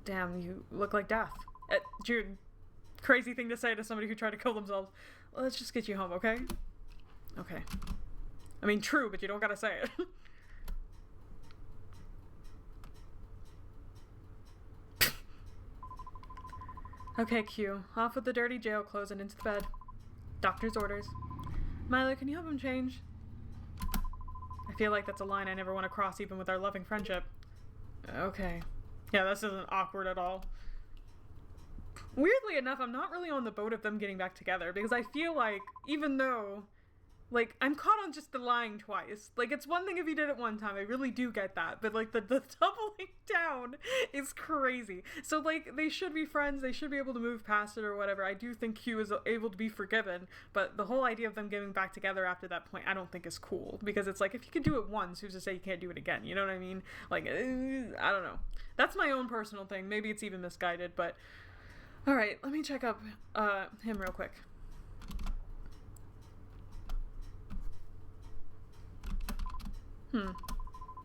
Damn, you look like death. June, crazy thing to say to somebody who tried to kill themselves. Let's just get you home, okay? Okay. I mean, true, but you don't gotta say it. Okay, Q. Off with the dirty jail clothes and into the bed. Doctor's orders. Milo, can you help him change? I feel like that's a line I never want to cross even with our loving friendship. Okay. Yeah, this isn't awkward at all. Weirdly enough, I'm not really on the boat of them getting back together because I feel like, even though, like, I'm caught on just the lying twice. Like, it's one thing if you did it one time, I really do get that, but, like, the doubling down is crazy. So, like, they should be friends, they should be able to move past it or whatever. I do think Q is able to be forgiven, but the whole idea of them getting back together after that point, I don't think is cool, because it's like, if you can do it once, who's to say you can't do it again, you know what I mean? Like, I don't know. That's my own personal thing. Maybe it's even misguided, but Alright, let me check up him real quick.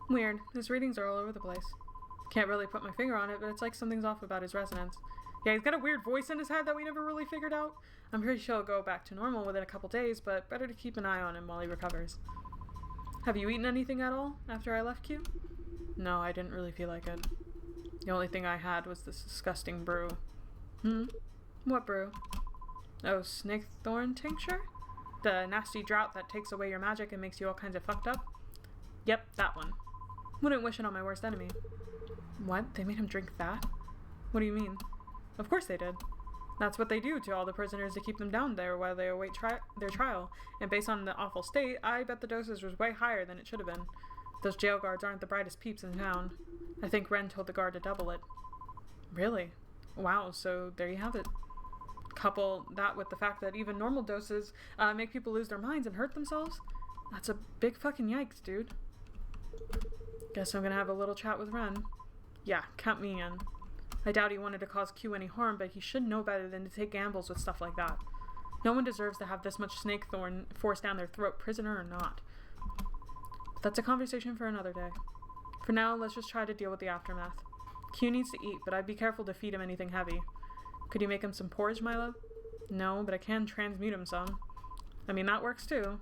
Weird. His readings are all over the place. Can't really put my finger on it, but it's like something's off about his resonance. Yeah, he's got a weird voice in his head that we never really figured out. I'm pretty sure he'll go back to normal within a couple days, but better to keep an eye on him while he recovers. Have you eaten anything at all after I left Q? No, I didn't really feel like it. The only thing I had was this disgusting brew. What brew? Oh, snake thorn tincture? The nasty drought that takes away your magic and makes you all kinds of fucked up? Yep, that one. Wouldn't wish it on my worst enemy. What? They made him drink that? What do you mean? Of course they did. That's what they do to all the prisoners to keep them down there while they await their trial. And based on the awful state, I bet the dosage was way higher than it should have been. Those jail guards aren't the brightest peeps in town. I think Ren told the guard to double it. Really? Wow, so there you have it. Couple that with the fact that even normal doses make people lose their minds and hurt themselves. That's a big fucking yikes, dude. Guess I'm gonna have a little chat with Ren. Yeah, count me in. I doubt he wanted to cause Q any harm, but he should know better than to take gambles with stuff like that. No one deserves to have this much snake thorn forced down their throat, prisoner or not. But that's a conversation for another day. For now, let's just try to deal with the aftermath. Q needs to eat, but I'd be careful to feed him anything heavy. Could you make him some porridge, Milo? No, but I can transmute him some. I mean, that works too.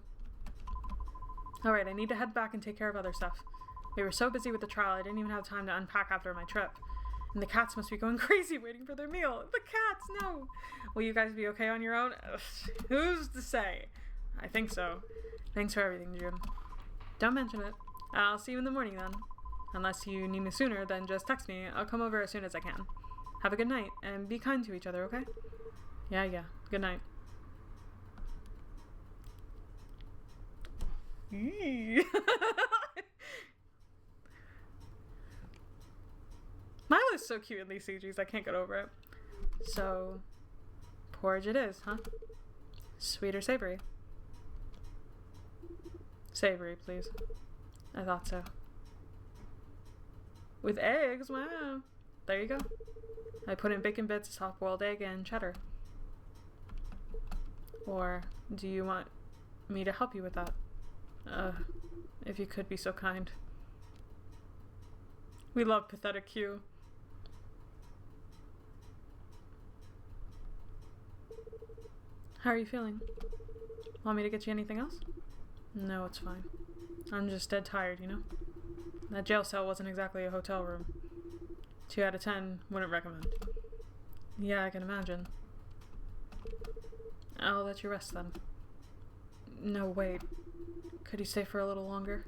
Alright, I need to head back and take care of other stuff. We were so busy with the trial, I didn't even have time to unpack after my trip. And the cats must be going crazy waiting for their meal. The cats, no! Will you guys be okay on your own? Ugh, who's to say? I think so. Thanks for everything, June. Don't mention it. I'll see you in the morning then. Unless you need me sooner, then just text me. I'll come over as soon as I can. Have a good night, and be kind to each other, okay? Yeah. Good night. Milo's so cute in these CGs, I can't get over it. So, porridge it is, huh? Sweet or savory? Savory, please. I thought so. With eggs? Wow. There you go. I put in bacon bits, a soft-boiled egg, and cheddar. Or do you want me to help you with that? If you could be so kind. We love pathetic Q. How are you feeling? Want me to get you anything else? No, it's fine. I'm just dead tired, you know? That jail cell wasn't exactly a hotel room. 2 out of 10, wouldn't recommend. Yeah, I can imagine. I'll let you rest then. No, wait. Could you stay for a little longer?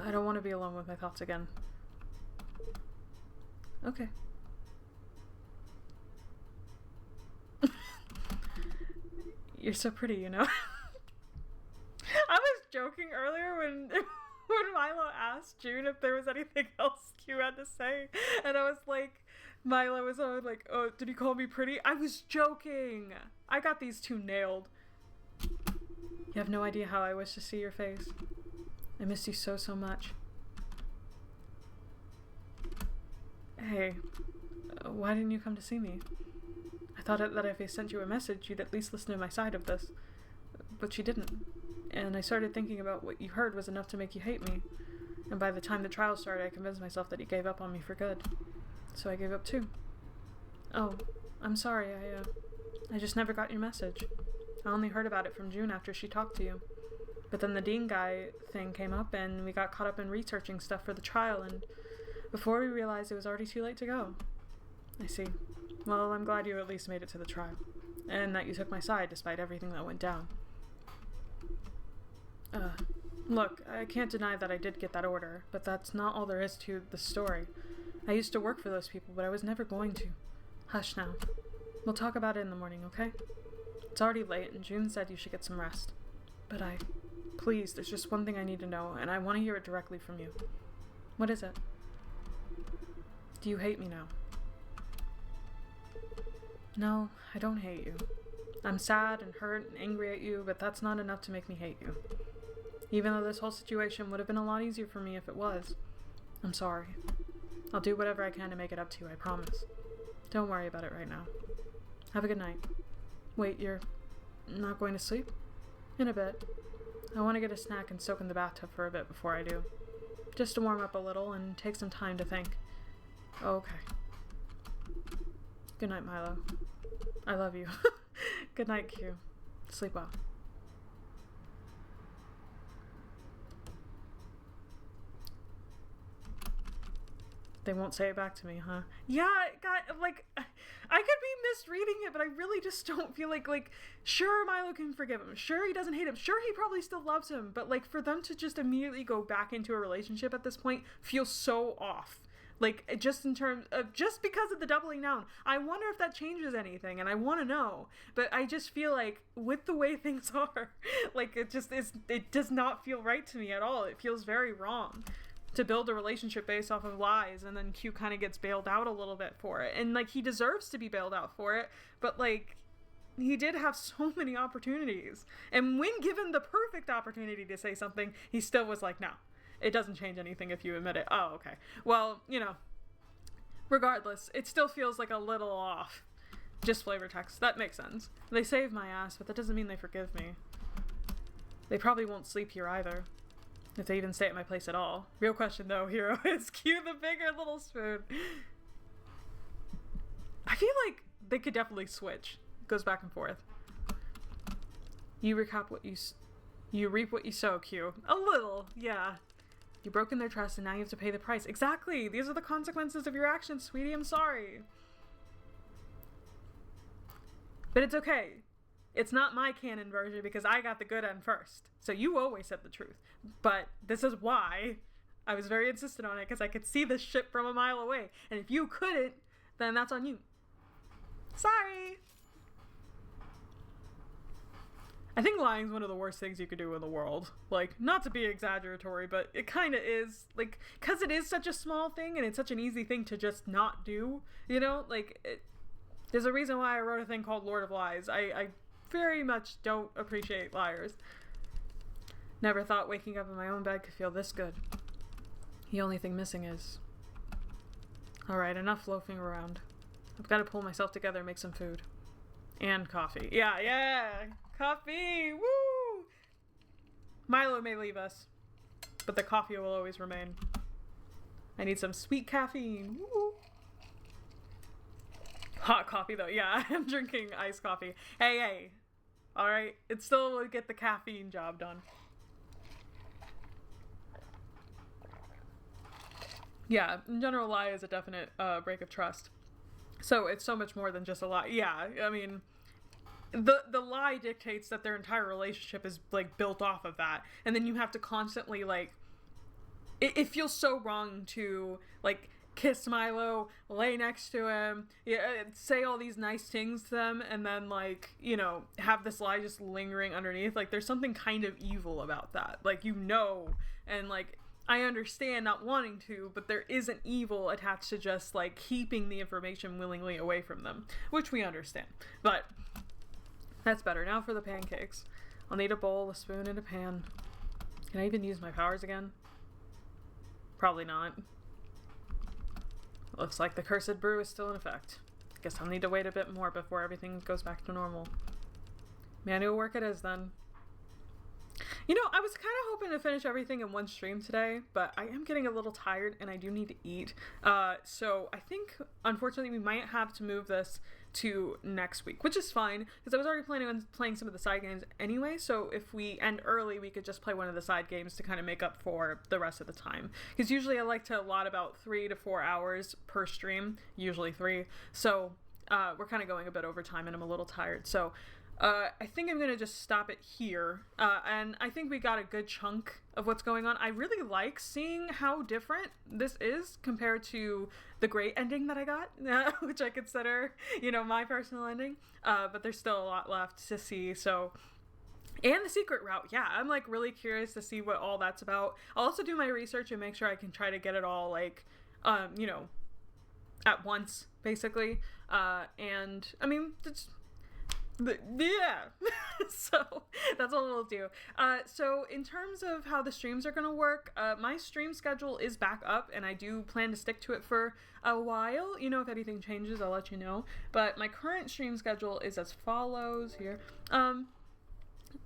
I don't want to be alone with my thoughts again. Okay. You're so pretty, you know? I was joking earlier when Milo asked June if there was anything else Q had to say, and I was like, Milo was always like, oh, did he call me pretty? I was joking! I got these two nailed. You have no idea how I wish to see your face. I missed you so much. Hey, why didn't you come to see me? I thought that if I sent you a message, you'd at least listen to my side of this. But you didn't. And I started thinking about what you heard was enough to make you hate me. And by the time the trial started, I convinced myself that you gave up on me for good. So I gave up too. Oh, I'm sorry, I just never got your message. I only heard about it from June after she talked to you. But then the Dean guy thing came up, and we got caught up in researching stuff for the trial, and before we realized it was already too late to go. I see. Well, I'm glad you at least made it to the trial, and that you took my side despite everything that went down. Look, I can't deny that I did get that order, but that's not all there is to the story. I used to work for those people, but I was never going to. Hush now. We'll talk about it in the morning, okay? It's already late, and June said you should get some rest. But please, there's just one thing I need to know, and I want to hear it directly from you. What is it? Do you hate me now? No, I don't hate you. I'm sad and hurt and angry at you, but that's not enough to make me hate you. Even though this whole situation would have been a lot easier for me if it was. I'm sorry. I'll do whatever I can to make it up to you, I promise. Don't worry about it right now. Have a good night. Wait, you're not going to sleep? In a bit. I want to get a snack and soak in the bathtub for a bit before I do. Just to warm up a little and take some time to think. Okay. Good night, Milo. I love you. Good night, Q. Sleep well. They won't say it back to me, huh? Yeah, God, like, I could be misreading it, but I really just don't feel like, sure, Milo can forgive him. Sure, he doesn't hate him. Sure, he probably still loves him. But, like, for them to just immediately go back into a relationship at this point feels so off. Like, just in terms of, just because of the doubling down. I wonder if that changes anything, and I want to know. But I just feel like, with the way things are, like, it does not feel right to me at all. It feels very wrong to build a relationship based off of lies, and then Q kind of gets bailed out a little bit for it. And, like, he deserves to be bailed out for it, but, like, he did have so many opportunities. And when given the perfect opportunity to say something, he still was like, no, it doesn't change anything if you admit it. Oh, okay. Well, you know, regardless, it still feels like a little off. Just flavor text. That makes sense. They saved my ass, but that doesn't mean they forgive me. They probably won't sleep here either. If they even stay at my place at all. Real question though, Hero, is Q the bigger little spoon? I feel like they could definitely switch. It goes back and forth. You reap what you sow, Q. A little, yeah. You've broken their trust and now you have to pay the price. Exactly! These are the consequences of your actions, sweetie. I'm sorry. But it's okay. It's not my canon version because I got the good end first. So you always said the truth. But this is why I was very insistent on it, because I could see this ship from a mile away. And if you couldn't, then that's on you. Sorry. I think lying is one of the worst things you could do in the world. Like, not to be exaggeratory, but it kind of is. Like, because it is such a small thing and it's such an easy thing to just not do. You know? Like, there's a reason why I wrote a thing called Lord of Lies. I very much don't appreciate liars. Never thought waking up in my own bed could feel this good. The only thing missing is... Alright, enough loafing around. I've got to pull myself together and make some food. And coffee. Yeah! Coffee! Woo! Milo may leave us, but the coffee will always remain. I need some sweet caffeine. Woo! Hot coffee though. Yeah, I'm drinking iced coffee. Hey. Alright, it still will get the caffeine job done. Yeah, in general, lie is a definite break of trust. So it's so much more than just a lie. Yeah, I mean, the lie dictates that their entire relationship is, like, built off of that. And then you have to constantly, like, it feels so wrong to, like, kiss Milo, lay next to him, say all these nice things to them, and then, like, you know, have this lie just lingering underneath. Like, there's something kind of evil about that. Like, you know, and, like, I understand not wanting to, but there is an evil attached to just, like, keeping the information willingly away from them, which we understand. But that's better. Now for the pancakes. I'll need a bowl, a spoon, and a pan. Can I even use my powers again? Probably not. Looks like the cursed brew is still in effect. Guess I'll need to wait a bit more before everything goes back to normal. Manual work it is then. You know, I was kind of hoping to finish everything in one stream today, but I am getting a little tired and I do need to eat. So I think, unfortunately, we might have to move this to next week, which is fine, because I was already planning on playing some of the side games anyway, so if we end early, we could just play one of the side games to kind of make up for the rest of the time. Because usually I like to allot about 3 to 4 hours per stream, usually 3, so we're kind of going a bit over time and I'm a little tired, so I think I'm going to just stop it here, and I think we got a good chunk of what's going on. I really like seeing how different this is compared to the great ending that I got, which I consider, you know, my personal ending, but there's still a lot left to see, so... And the secret route, yeah, I'm, like, really curious to see what all that's about. I'll also do my research and make sure I can try to get it all, like, you know, at once, basically, and, I mean, Yeah. So that's what we'll do. So in terms of how the streams are going to work, my stream schedule is back up, and I do plan to stick to it for a while. You know, if anything changes, I'll let you know. But my current stream schedule is as follows here.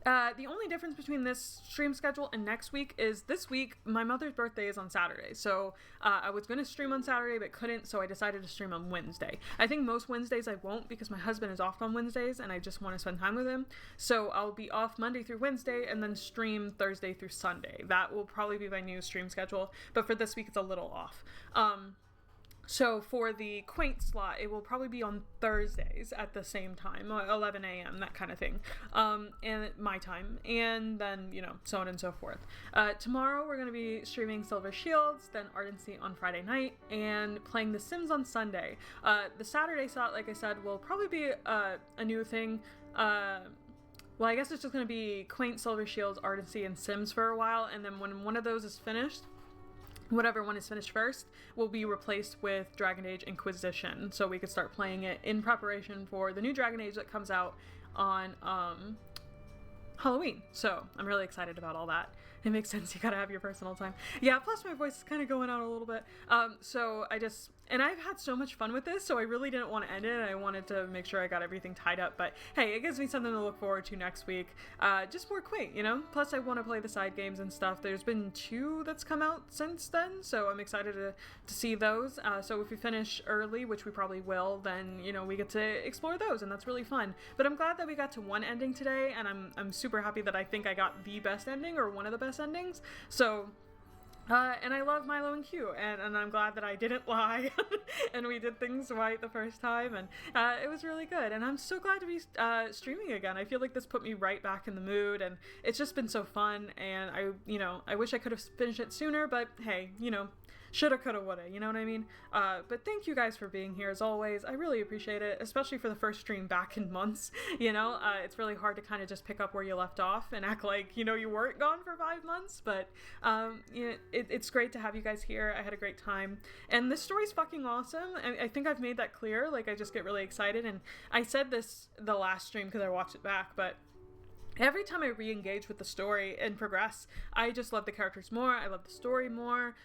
The only difference between this stream schedule and next week is this week my mother's birthday is on Saturday, so I was going to stream on Saturday but couldn't, so I decided to stream on Wednesday. I think most Wednesdays I won't because my husband is off on Wednesdays and I just want to spend time with him, so I'll be off Monday through Wednesday and then stream Thursday through Sunday. That will probably be my new stream schedule, but for this week it's a little off. So for the Quaint slot, it will probably be on Thursdays at the same time, 11 a.m., that kind of thing, and my time, and then, you know, so on and so forth. Tomorrow we're going to be streaming Silver Shields, then Ardency on Friday night, and playing The Sims on Sunday. The Saturday slot, like I said, will probably be a new thing. Well, I guess it's just going to be Quaint, Silver Shields, Ardency, and Sims for a while, and then when one of those is finished, whatever one is finished first will be replaced with Dragon Age Inquisition, so we could start playing it in preparation for the new Dragon Age that comes out on Halloween. So I'm really excited about all that. It makes sense, you gotta have your personal time. Yeah, plus my voice is kind of going out a little bit. So I've had so much fun with this, so I really didn't want to end it, and I wanted to make sure I got everything tied up, but hey, it gives me something to look forward to next week. Just more Quaint, you know? Plus I want to play the side games and stuff. There's been 2 that's come out since then, so I'm excited to see those. So if we finish early, which we probably will, then, you know, we get to explore those, and that's really fun. But I'm glad that we got to one ending today, and I'm super happy that I think I got the best ending, or one of the best endings. So and I love Milo and Q, and I'm glad that I didn't lie and we did things right the first time, and it was really good, and I'm so glad to be streaming again. I feel like this put me right back in the mood, and it's just been so fun, and I wish I could have finished it sooner, but hey, you know, shoulda, coulda, woulda, you know what I mean? But thank you guys for being here as always. I really appreciate it, especially for the first stream back in months, you know? It's really hard to kind of just pick up where you left off and act like, you know, you weren't gone for 5 months, but you know, it's great to have you guys here. I had a great time, and this story's fucking awesome. I think I've made that clear. Like, I just get really excited, and I said this the last stream because I watched it back, but every time I re-engage with the story and progress, I just love the characters more. I love the story more.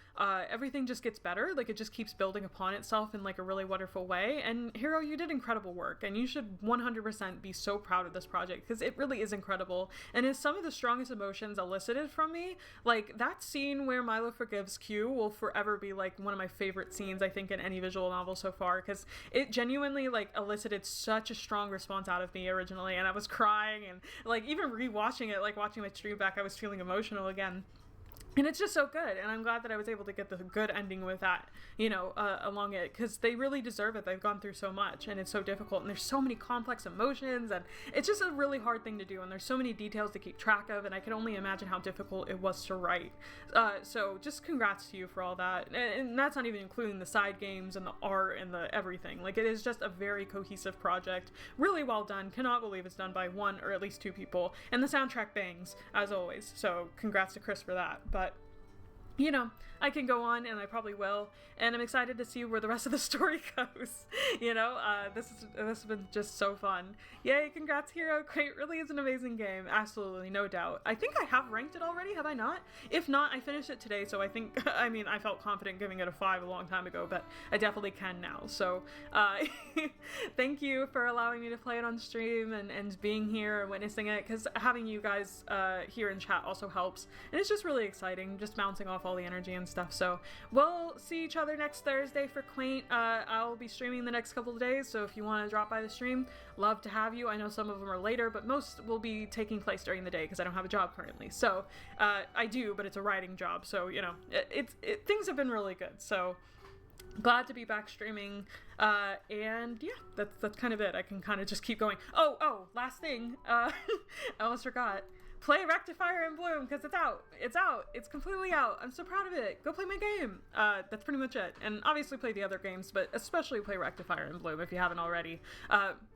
Everything just gets better. Like, it just keeps building upon itself in like a really wonderful way. And Hero, you did incredible work, and you should 100% be so proud of this project because it really is incredible. And it's some of the strongest emotions elicited from me. Like, that scene where Milo forgives Q will forever be like one of my favorite scenes, I think, in any visual novel so far, because it genuinely like elicited such a strong response out of me originally, and I was crying, and like even rewatching it, like watching my stream back, I was feeling emotional again. And it's just so good, and I'm glad that I was able to get the good ending with that, you know, along it, because they really deserve it. They've gone through so much, and it's so difficult, and there's so many complex emotions, and it's just a really hard thing to do, and there's so many details to keep track of, and I can only imagine how difficult it was to write. So just congrats to you for all that, and that's not even including the side games and the art and the everything. Like, it is just a very cohesive project, really well done. Cannot believe it's done by 1 or at least 2 people, and the soundtrack bangs, as always, so congrats to Chris for that. But you know, I can go on, and I probably will, and I'm excited to see where the rest of the story goes. You know, this has been just so fun. Yay, congrats, Hero. Quaint really is an amazing game. Absolutely, no doubt. I think I have ranked it already, have I not? If not, I finished it today, so I think, I mean, I felt confident giving it a 5 a long time ago, but I definitely can now. So, thank you for allowing me to play it on stream and being here and witnessing it, because having you guys here in chat also helps, and it's just really exciting, just bouncing off all the energy and stuff. So we'll see each other next Thursday for Quaint. I'll be streaming the next couple of days, so if you want to drop by the stream, love to have you. I know some of them are later, but most will be taking place during the day because I don't have a job currently. So I do, but it's a writing job, so you know, things have been really good. So glad to be back streaming, and yeah, that's kind of it. I can kind of just keep going. Oh, last thing, I almost forgot. Play Rectifier in Bloom, because it's completely out. I'm so proud of it. Go play my game. That's pretty much it. And obviously play the other games, but especially play Rectifier in Bloom if you haven't already.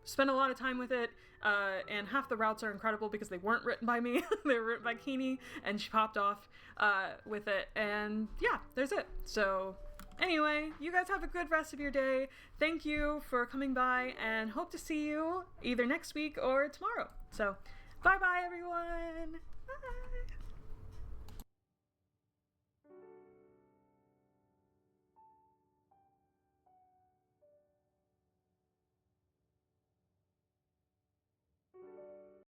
Spend a lot of time with it, and half the routes are incredible because they weren't written by me. They were written by Keeney, and she popped off with it. And yeah, there's it. So Anyway, you guys have a good rest of your day. Thank you for coming by, and hope to see you either next week or tomorrow. So, bye-bye, everyone. Bye.